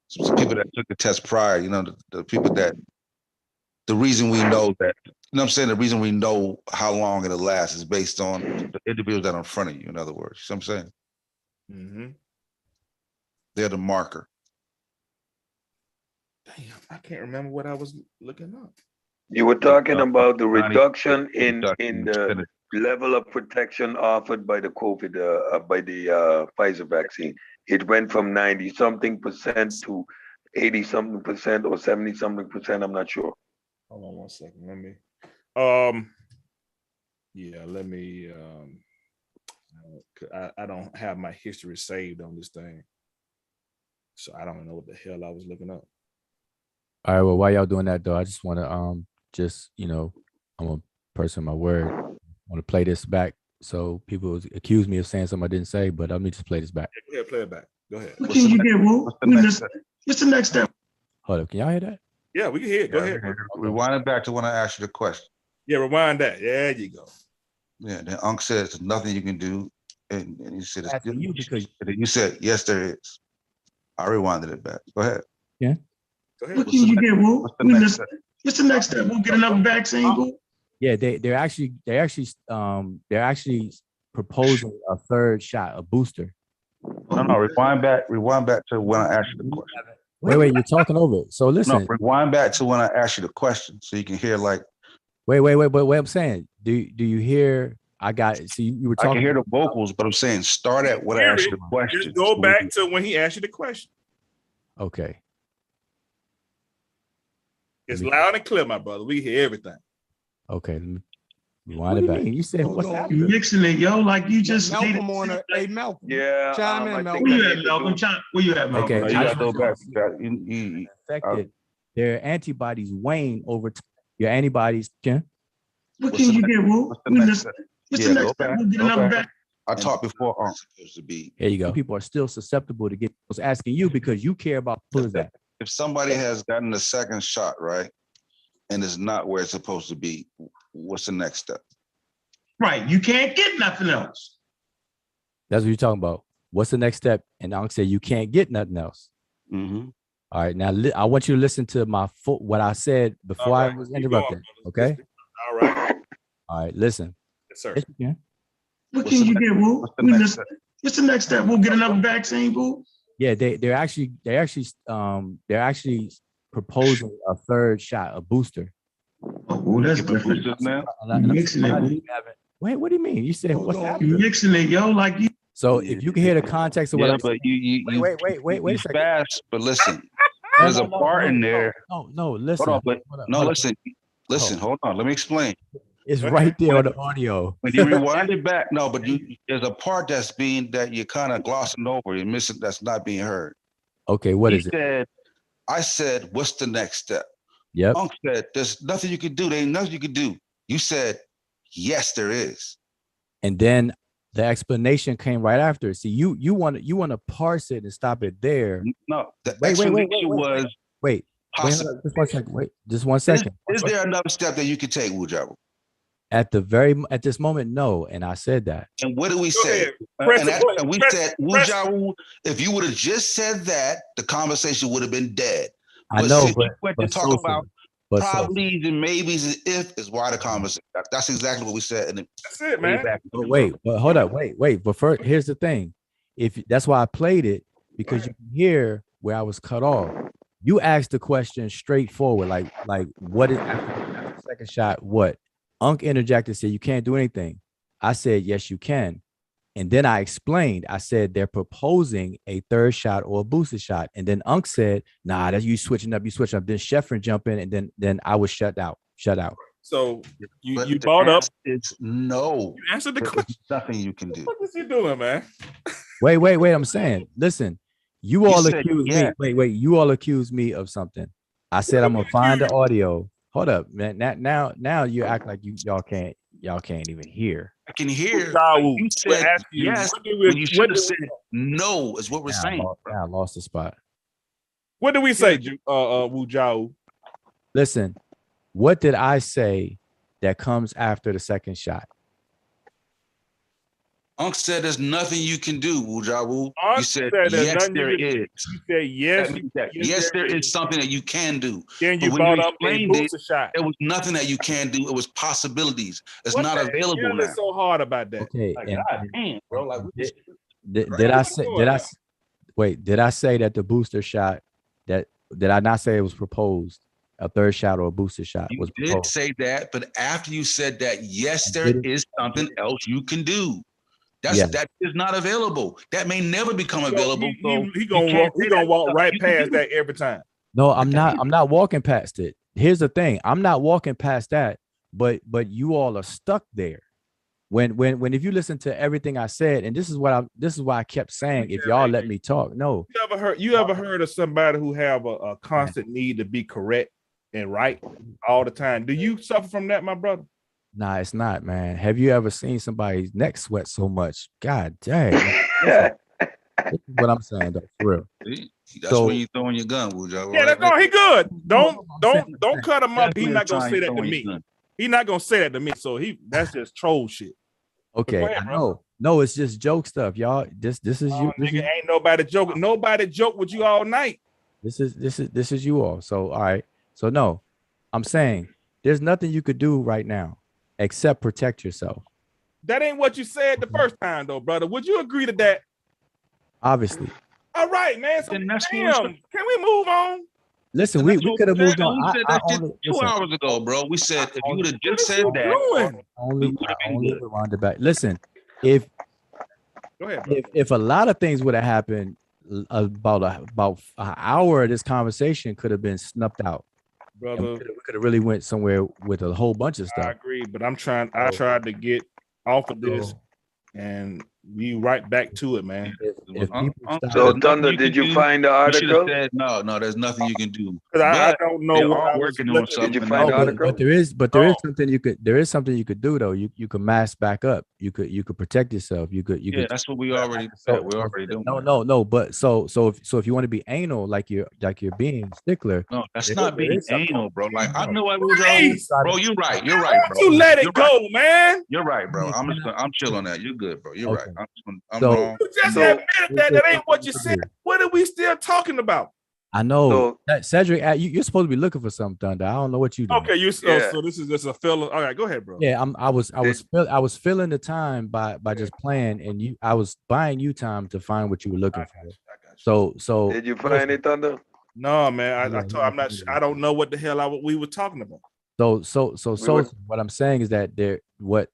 So people that took the test prior, you know, the people that, the reason we know that, you know what I'm saying? The reason we know how long it'll last is based on the individuals that are in front of you, in other words. You know what I'm saying? Mm-hmm. They're the marker. Damn, I can't remember what I was looking up. You were talking about the reduction in the level of protection offered by the COVID, by the Pfizer vaccine. It went from 90-something% to 80-something% or 70-something%. I'm not sure. Hold on one second. Let me. Yeah, let me. I don't have my history saved on this thing, so I don't know what the hell I was looking up. All right. Well, while y'all doing that though, I just want to just, you know, I'm a person of my word. I want to play this back so people accuse me of saying something I didn't say, but let me just play this back. Go ahead, play it back. Go ahead. What can you get, Wu? What's the next step? Hold up, can y'all hear that? Yeah, we can hear it. Go ahead. Rewind it back to when I asked you the question. Yeah, rewind that. There you go. Yeah, then Unc said there's nothing you can do. And you said, you said, yes, there is. I rewinded it back. Go ahead. Yeah. Go ahead. What can you get, Wu? What's the next step? We'll get another vaccine, Wu? Yeah, they're actually proposing a third shot, a booster. No, rewind back to when I asked you the question. Wait, you're talking over it. So listen. No, rewind back to when I asked you the question so you can hear like. Wait, but what I'm saying, do you hear? I got it. See, you were talking. I can hear the vocals, but I'm saying start at when I asked you the question. Just go back to when he asked you the question. Okay. It's loud and clear, my brother. We hear everything. Okay. Let me rewind it back. You said what's happening? You mixing it, yo, like you just Malcolm on it. Hey, Malcolm. Yeah. Chime in, Malcolm. Where you at, Malcolm? Where you at, Malcolm? Okay. You gotta go back. Affected. Their antibodies wane over time. Your antibodies can. What can you get, Wu? What's the next step? We'll get another back. I talked before. Supposed to be. There you go. People are still susceptible to get. I was asking you because you care about pulling that. If somebody has gotten the second shot, right, and it's not where it's supposed to be, what's the next step? Right. You can't get nothing else. That's what you're talking about. What's the next step? And Unc said you can't get nothing else. Mm-hmm. All right. Now I want you to listen to what I said before I was interrupted. Okay. All right. All right. Listen. Yes, sir. Yeah. What can you get, Wu? What's the next step? We'll get another vaccine, Wu? Yeah, they're actually proposing a third shot, a booster. Oh, that's different. Wait, what do you mean? You said what's happening? You mixing it, yo, like you. So if you can hear the context of what I'm saying. Wait a second. Fast, but listen, there's a part in there. No, listen. Hold on, listen, hold on. Let me explain. It's right there on the audio. When you rewind it back, no, but there's a part that you're kind of glossing over. You're missing. That's not being heard. Okay, what is it? I said, what's the next step? Yep. Unc said, there's nothing you can do. There ain't nothing you can do. You said, yes, there is. And then the explanation came right after. See, you want to parse it and stop it there. No, the explanation was wait. Just one second. Wait, just 1 second. Is there another step that you could take, Wujabu? At this moment, no. And I said that. And what did we say? And we said, Wujawu, if you would have just said that, the conversation would have been dead. I know, but to talk about probably and maybes and if is why the conversation. That's exactly what we said. And that's it, man. But wait, but hold up, wait. But first, here's the thing. That's why I played it, because you can hear where I was cut off. You asked the question straightforward, like what is after the second shot? What? Unc interjected, said you can't do anything. I said yes, you can. And then I explained. I said they're proposing a third shot or a booster shot. And then Unc said, "Nah, that's you switching up. Then Sheffrin jump in, and then I was shut out. So you brought up it's no. You answered the question. Nothing you can do. What is you doing, man? Wait. I'm saying, listen. You all accuse me. Wait. You all accuse me of something. I said I'm gonna find the audio. Hold up, man. Now you act like y'all can't even hear. I can hear. You said yes. When you should have said no, is what we're saying. I lost the spot. What did we say, Wu Jiao? Listen, what did I say that comes after the second shot? Unc said there's nothing you can do, Wu Jiao. You said yes, there is. You said yes. Yes, there is something that you can do. Then you brought up a booster shot. There was nothing that you can do. It was possibilities. It's not available now. So hard about that. Okay. Like, God damn, bro. Like, did I say that the booster shot did I not say it was proposed? A third shot or a booster shot was proposed? You did say that, but after you said that, yes, there is something else you can do. That is not available. That may never become available. He gonna walk right past that every time. No, I'm not walking past it. Here's the thing. I'm not walking past that, but you all are stuck there. When if you listen to everything I said, and this is why I kept saying, if y'all let me talk. No. You ever heard of somebody who have a constant need to be correct and right all the time? Do you suffer from that, my brother? Nah, it's not, man. Have you ever seen somebody's neck sweat so much? God dang. This is what I'm saying, though, for real. That's when you throwing your gun, Wujo. Yeah, that's no, he good. Don't cut him up. He's not gonna say that to me. He's not gonna say that to me. So that's just troll shit. Okay, ahead, I know. No, it's just joke stuff, y'all. This is you. Nigga, ain't nobody joking. Nobody joke with you all night. This is you all. So all right. So no, I'm saying there's nothing you could do right now except protect yourself. That ain't what you said the first time, though, brother. Would you agree to that? Obviously. All right, man. So, damn, can we move on? Listen, we could have moved on. We said that shit 2 hours ago, bro. We said if you would have just said that, only rewind it back. Listen, if a lot of things would have happened, about an hour of this conversation could have been snuffed out. Brother, we could have really went somewhere with a whole bunch of stuff. I agree, but I tried to get off of this and we right back to it, man. So Thunder, did you find the article? No, there's nothing you can do. I don't know what I'm working on something. Did you find the article? But there is something you could do though. You could mask back up. You could protect yourself. You could. That's what we already said. We're already doing. No. But so if you want to be anal, like you're being stickler. No, that's not being anal, bro. Like I know I was bro. You're right, bro. You let it go, man. You're right, bro. I'm chill on that. You're good, bro. You're right. I'm So- wrong. You just admitted that ain't what you said. What are we still talking about? I know that Cedric, you're supposed to be looking for something, Thunder. I don't know what you do. Okay, so this is just a filler. All right, go ahead, bro. Yeah, I was filling the time by just playing, and I was buying you time to find what you were looking for. So did you find it, Thunder? No, man. I don't know what the hell we were talking about. So what I'm saying is that what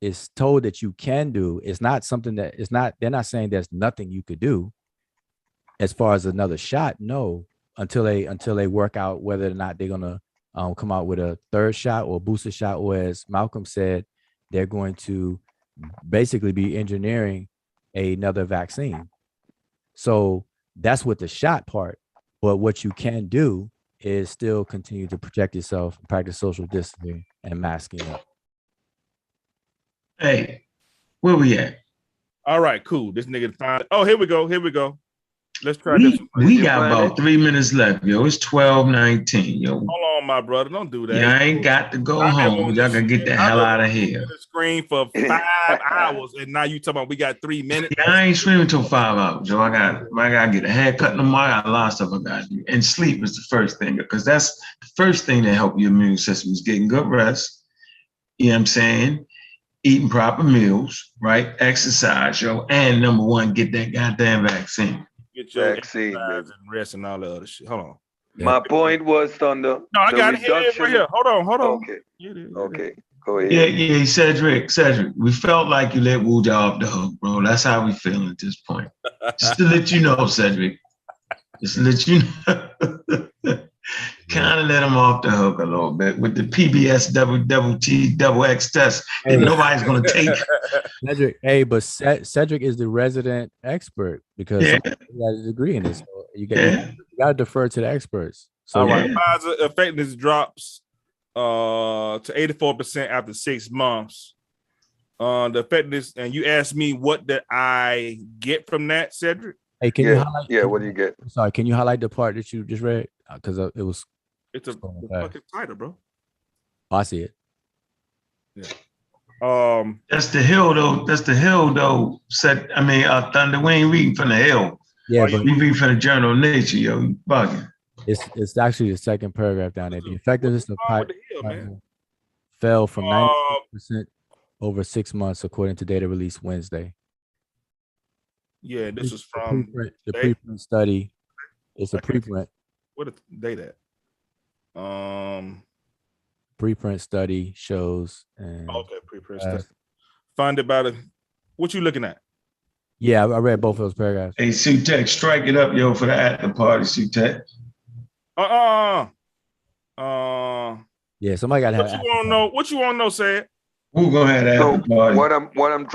is told that you can do is not something that is not. They're not saying there's nothing you could do. As far as another shot, no, until they work out whether or not they're gonna come out with a third shot or a booster shot, or as Malcolm said, they're going to basically be engineering another vaccine. So that's with the shot part. But what you can do is still continue to protect yourself, practice social distancing, and masking up. Hey, where we at? All right, cool. This nigga found it. Oh, here we go. Let's try this. We got about 3 minutes left, yo. It's 12:19, yo. Hold on, on, my brother. Don't do that. You ain't got to go home. Y'all gotta get the hell out of here. The screen for 5 hours, and now you talking about we got 3 minutes. Yeah, I ain't streaming till 5 hours, Joe. I gotta get a haircut in the morning. I got a lot of stuff I gotta do. And sleep is the first thing, because that's the first thing that help your immune system is getting good rest. You know what I'm saying? Eating proper meals, right? Exercise, yo. And number one, get that goddamn vaccine. Get your vaccine exercise and rest and all the other shit. Hold on. My point was, Thunder. No, I got it here, right here. Hold on. Okay. Okay. Go ahead. Yeah, Cedric, we felt like you let Wu off the hook, bro. That's how we feel at this point. Just to let you know, Cedric. Just to let you know. Kind of let him off the hook a little bit with the PBS double T double X test that nobody's going to take. Cedric, but Cedric is the resident expert because he has a degree in this. So you got to defer to the experts. So all right, Pfizer effectiveness drops to 84% after 6 months. The effectiveness, and you asked me what did I get from that, Cedric? Hey, can you highlight? Yeah, what do you get? Sorry, can you highlight the part that you just read? Because it was. It's a fucking title, bro. Oh, I see it. Yeah. That's the hill, though. Thunder. We ain't reading from the hill. Yeah, but we reading from the Journal of Nature, yo. You bugging. It's actually the second paragraph down there. The effectiveness of Pfizer fell from 96% over 6 months, according to data released Wednesday. Yeah, this is from the preprint study. It's a preprint. What is the date at? Preprint study shows. Preprint study. Funded by what you looking at? Yeah, I read both of those paragraphs. Hey, Sutek, strike it up, yo, for the after party, Sutek. Yeah, somebody got to have. What you want to know, Sad? Who gonna have that after party? What I'm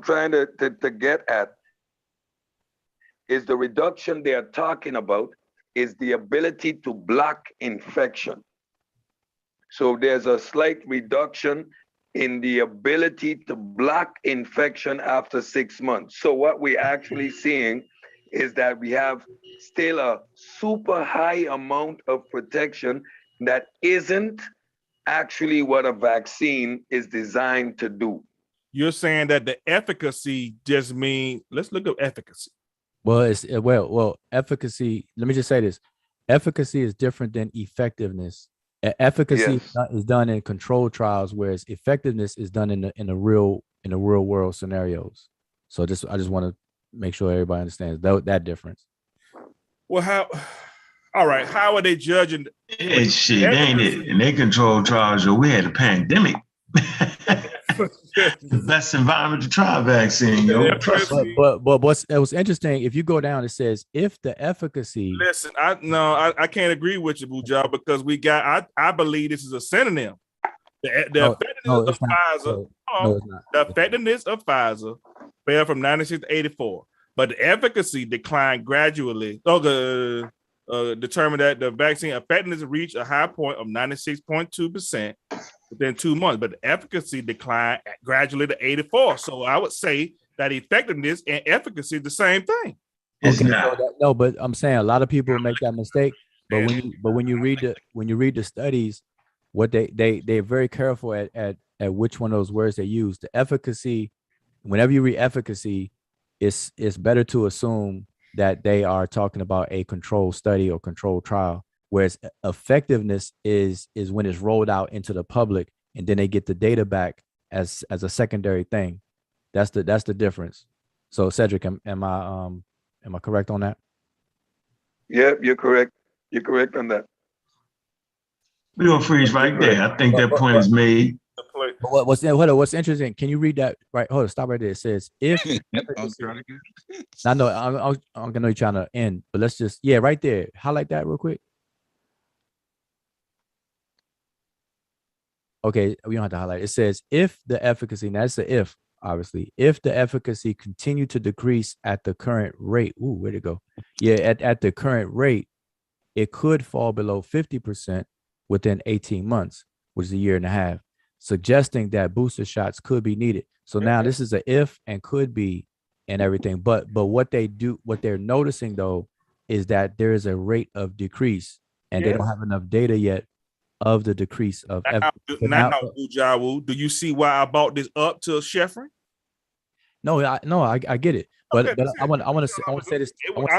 trying to get at is the reduction they are talking about is the ability to block infection. So there's a slight reduction in the ability to block infection after 6 months. So what we're actually seeing is that we have still a super high amount of protection that isn't actually what a vaccine is designed to do. You're saying that the efficacy just means, let's look at efficacy. Well, efficacy. Let me just say this: efficacy is different than effectiveness. Efficacy is done in controlled trials, whereas effectiveness is done in the real world scenarios. So I just want to make sure everybody understands that difference. Well, all right, how are they judging? Hey, shit, ain't it? In their controlled trials, we had a pandemic. The best environment to try a vaccine, yo. But what's interesting, if you go down, it says if the efficacy. Listen, I can't agree with you, Buja, because I believe this is a synonym. The effectiveness of Pfizer fell from 96 to 84, but the efficacy declined gradually. Determined that the vaccine effectiveness reached a high point of 96.2% within 2 months, but the efficacy declined gradually to 84. So I would say that effectiveness and efficacy is the same thing. No, but I'm saying a lot of people make that mistake. But when you read the studies, what they're very careful at which one of those words they use. The efficacy, whenever you read efficacy, it's better to assume that they are talking about a controlled study or controlled trial, whereas effectiveness is when it's rolled out into the public and then they get the data back as a secondary thing. That's the difference. So Cedric, am I correct on that? Yeah, you're correct. You're correct on that. We're gonna freeze right there. I think that point is made. What's interesting? Can you read that? Right, hold on, stop right there. It says if I know I'm gonna be trying to end, but let's just right there. Highlight that real quick. Okay, we don't have to highlight. It says if the efficacy, now that's the if, obviously, if the efficacy continue to decrease at the current rate. Ooh, where'd it go? Yeah, at the current rate, it could fall below 50% within 18 months, which is a year and a half, suggesting that booster shots could be needed. So now this is a if and could be and everything. But what they're noticing though, is that there is a rate of decrease and they don't have enough data yet of the decrease of now, Ujawu, do you see why I bought this up to Sheffrin? No, I get it. But I want to say this.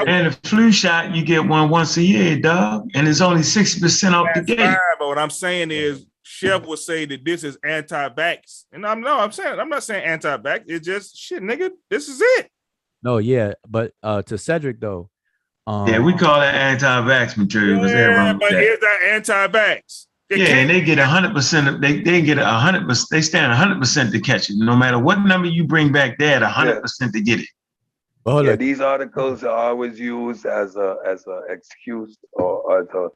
And the flu shot, you get one once a year, dog, and it's only 60% off the gate. Fine, but what I'm saying is, Chef would say that this is anti-vax, and I'm not saying anti-vax. It's just shit, nigga. This is it. No, yeah, but to Cedric though. Yeah, we call that anti-vax material. Yeah, but is that anti-vax? And they get 100%. They get 100%. They stand 100% to catch it. No matter what number you bring back, they had 100% to get it. Yeah, these articles are always used as a excuse or as a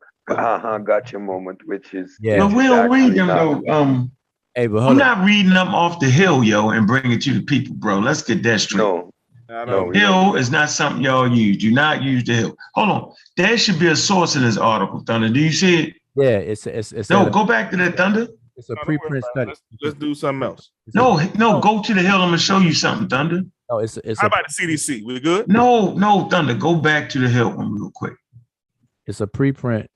gotcha moment, which is But we don't read them though. Hey, but I'm not reading them off the hill, yo, and bring it to the people, bro. Let's get that straight. No, hill is not something y'all use. Do not use the hill. Hold on, there should be a source in this article, Thunder. Do you see it? Yeah, it's no. Go back to that, Thunder. It's a preprint study. Let's do something else. No, go to the hill. I'm gonna show you something, Thunder. No, it's how about the CDC? We good? No, Thunder. Go back to the hill one real quick. It's a preprint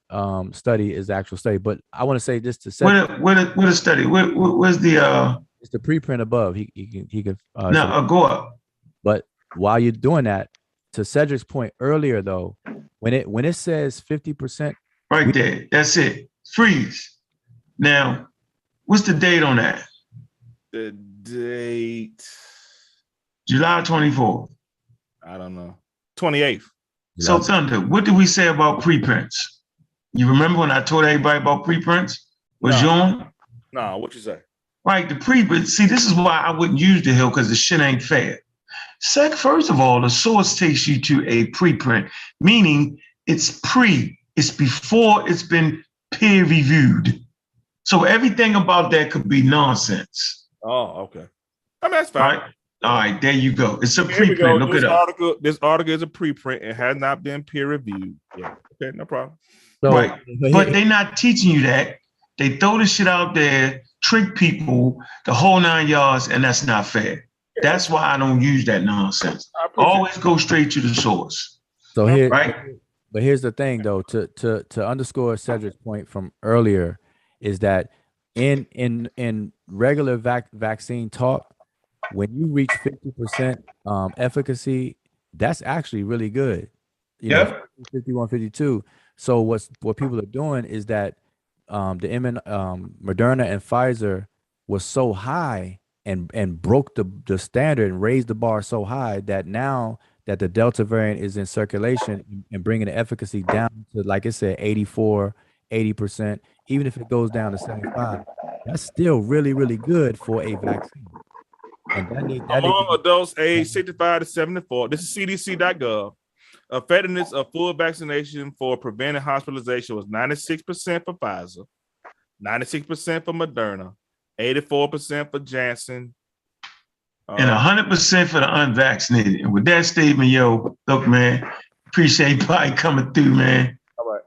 study, is the actual study. But I want to say this to where the study? Where's the It's the preprint above. He can go up. But while you're doing that, to Cedric's point earlier though, when it says 50%, right there, that's it. Freeze. Now, what's the date on that? The date, July 24th. I don't know. 28th. So Thunder, what did we say about preprints? You remember when I told everybody about preprints? Was you on? No, what you say? Right, the preprint. See, this is why I wouldn't use the hill, because the shit ain't fair. First of all, the source takes you to a preprint, meaning it's before it's been peer reviewed. So everything about that could be nonsense. Oh, okay. I mean, that's fine. All right, there you go. It's a preprint. Look it up. This article is a preprint. It has not been peer reviewed. Yeah. Okay, no problem. Right. But they're not teaching you that. They throw the shit out there, trick people, the whole 9 yards, and that's not fair. That's why I don't use that nonsense. Always go straight to the source. So here, right? But here's the thing, though, to underscore Cedric's point from earlier, is that in regular vaccine talk, when you reach 50% efficacy, that's actually really good. You know, 51, 52. So what people are doing is that Moderna and Pfizer was so high and broke the standard and raised the bar so high that now that the Delta variant is in circulation and bringing the efficacy down to, like I said, 84, 80%, even if it goes down to 75, that's still really, really good for a vaccine. And among adults aged 65 to 74, this is CDC.gov. Effectiveness of full vaccination for preventing hospitalization was 96% for Pfizer, 96% for Moderna, 84% for Janssen, and 100% for the unvaccinated. And with that statement, yo, look, man, appreciate everybody coming through, man. All right.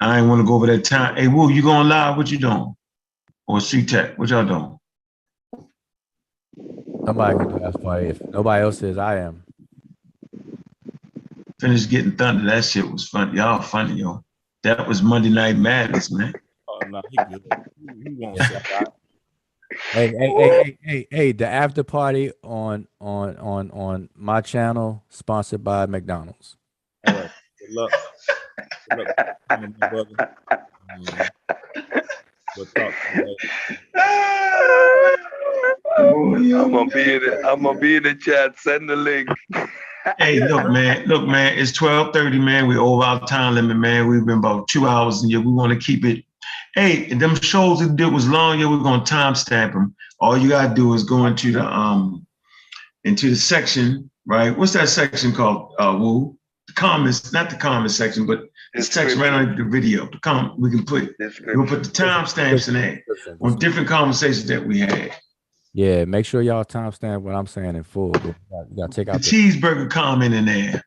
I ain't want to go over that time. Hey, Woo, you going live? What you doing? Or C-Tech, what y'all doing? Somebody can do that for you. If nobody else says, I am. Finished getting Thunder. That shit was fun. Y'all funny, yo. That was Monday Night Madness, man. Oh, no, he good. He won't say that. Hey, the after party on my channel, sponsored by McDonald's. All right. Good luck. Good luck, my brother. We'll talk to you later. I'm gonna be in the chat. Send the link. Hey, look, man, it's 12:30, man. We're over our time limit, man. We've been about 2 hours, and yeah, we want to keep it. Hey, them shows that did was long, yeah, we're gonna timestamp them. All you gotta do is go into the section, right? What's that section called? Woo? The comments, not the comment section, but the section right under the video. We can put the timestamps in there on different conversations that we had. Yeah, make sure y'all timestamp what I'm saying in full. You gotta take out the cheeseburger comment in there.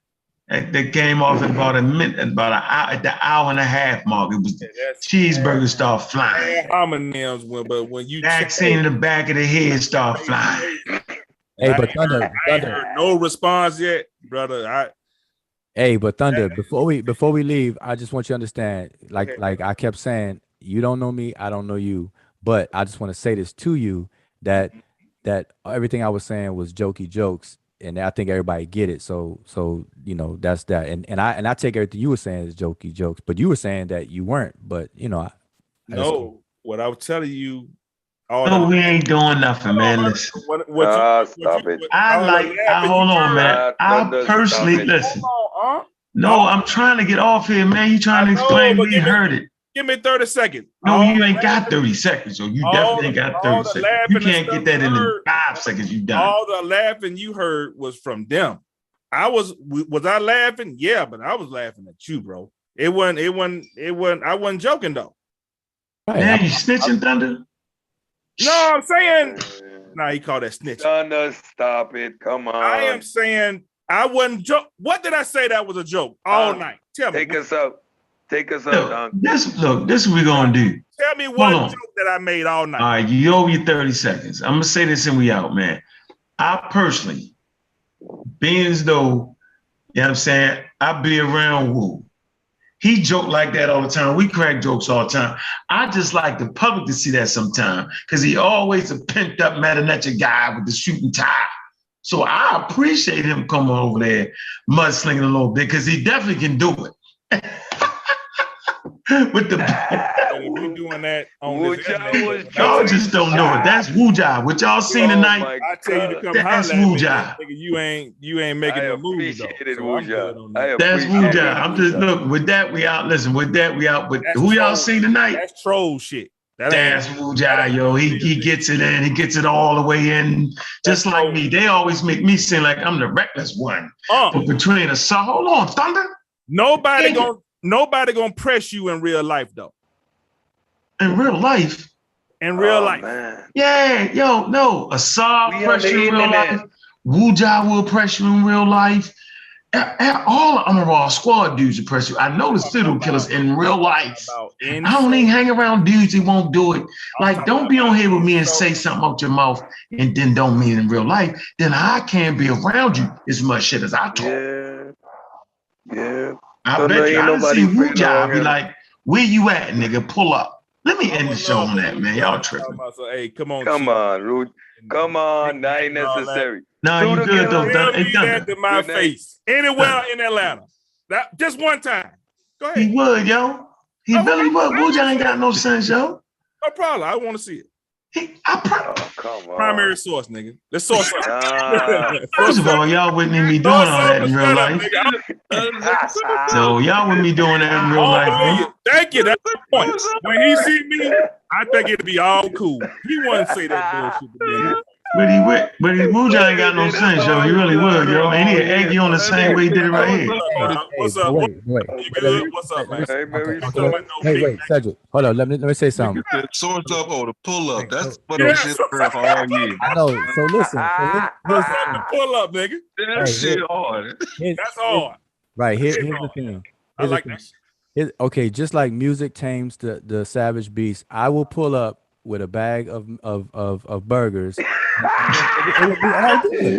That came off at about an hour, at the hour and a half mark. It was cheeseburger start flying. Homonyms, but when you vaccine in the back of the head start flying. Hey, but Thunder, I heard no response yet, brother. Hey, but Thunder, before we leave, I just want you to understand, like I kept saying, You don't know me, I don't know you. But I just want to say this to you that everything I was saying was jokey jokes, and I think everybody get it. So you know, that's that. And I take everything you were saying as jokey jokes, but you were saying that you weren't. But you know, no, what I was telling you. No, we ain't doing nothing, man. Listen. Stop it. Hold on, man. I personally listen. No, I'm trying to get off here, man. You trying to explain? We heard it. Give me 30 seconds. No, you ain't got 30 seconds. So you definitely ain't got 30 seconds. You can't get that in 5 seconds. You done. All the laughing you heard was from them. Was I laughing? Yeah, but I was laughing at you, bro. It wasn't. I wasn't joking though. Man, you snitching, Thunder? No, I'm saying. Nah, he called that snitching. Thunder, stop it. Come on. I am saying I wasn't joke. What did I say that was a joke all night? Tell me. Take us up. Take us up, This is what we're gonna do. Tell me one joke that I made all night. All right, you owe you 30 seconds. I'm gonna say this and we out, man. I personally, being as though, you know what I'm saying, I be around Wu. He joke like that all the time. We crack jokes all the time. I just like the public to see that sometime because he always a pent up Metanetra guy with the shooting tie. So I appreciate him coming over there, mudslinging a little bit because he definitely can do it. With the we doing that on y'all just don't know it. That's Wu-Jai. What y'all seen tonight? I tell you to come that's Wu-Jai. You ain't making no movie though. That's Wu-Jai. I'm just look with that we out. Listen, with that we out. But who y'all seen tonight? That's troll shit. That's Wu-Jai, yo. He gets it in. He gets it all the way in. Just like me. They always make me seem like I'm the reckless one. But between us, hold on, Thunder. Nobody gonna press you in real life though. In real life? In real life. Man. Yeah, yo, no. Assad press you in real life. Wu-Jai will press you in real life. All the Underworld Squad dudes will press you. I know the serial killers in real life. I don't even hang around dudes who won't do it. Like, don't be on here with me and say something out your mouth and then don't mean it in real life. Then I can't be around you as much shit as I talk. Yeah. I bet you I done seen Wu-Jai be like, where you at, nigga? Pull up. Let me end the show on that, man. Y'all tripping. So, hey, come on, Rude. Come on, that ain't necessary. No, you good though. Tell me that to my face. Anywhere in Atlanta. That just one time. Go ahead. He would, yo. He really would. Wu-Jai ain't got no sense, yo. No problem. I want to see it. Come on. Primary source, nigga. Let's source it. First of all, y'all wouldn't even be doing all that in real life. So y'all wouldn't be doing that in real life. Thank you. That's the point. When he see me, I think it'd be all cool. He wouldn't say that bullshit to me. But Wu-Jai ain't got no sense, yo. He really would, yo. And he'd egg you on the same way he did it right here. What's up? Wait. What's up, man? Wait, Cedric. Hold on. Let me say something. Source up or the pull up. That's what I'm shit for all year. I know. So listen. Pull up, nigga. That shit hard. That's hard. Right. Here's the thing. I like that. Okay, just like music tames the savage beast, I will pull up with a bag of burgers. It would be all good.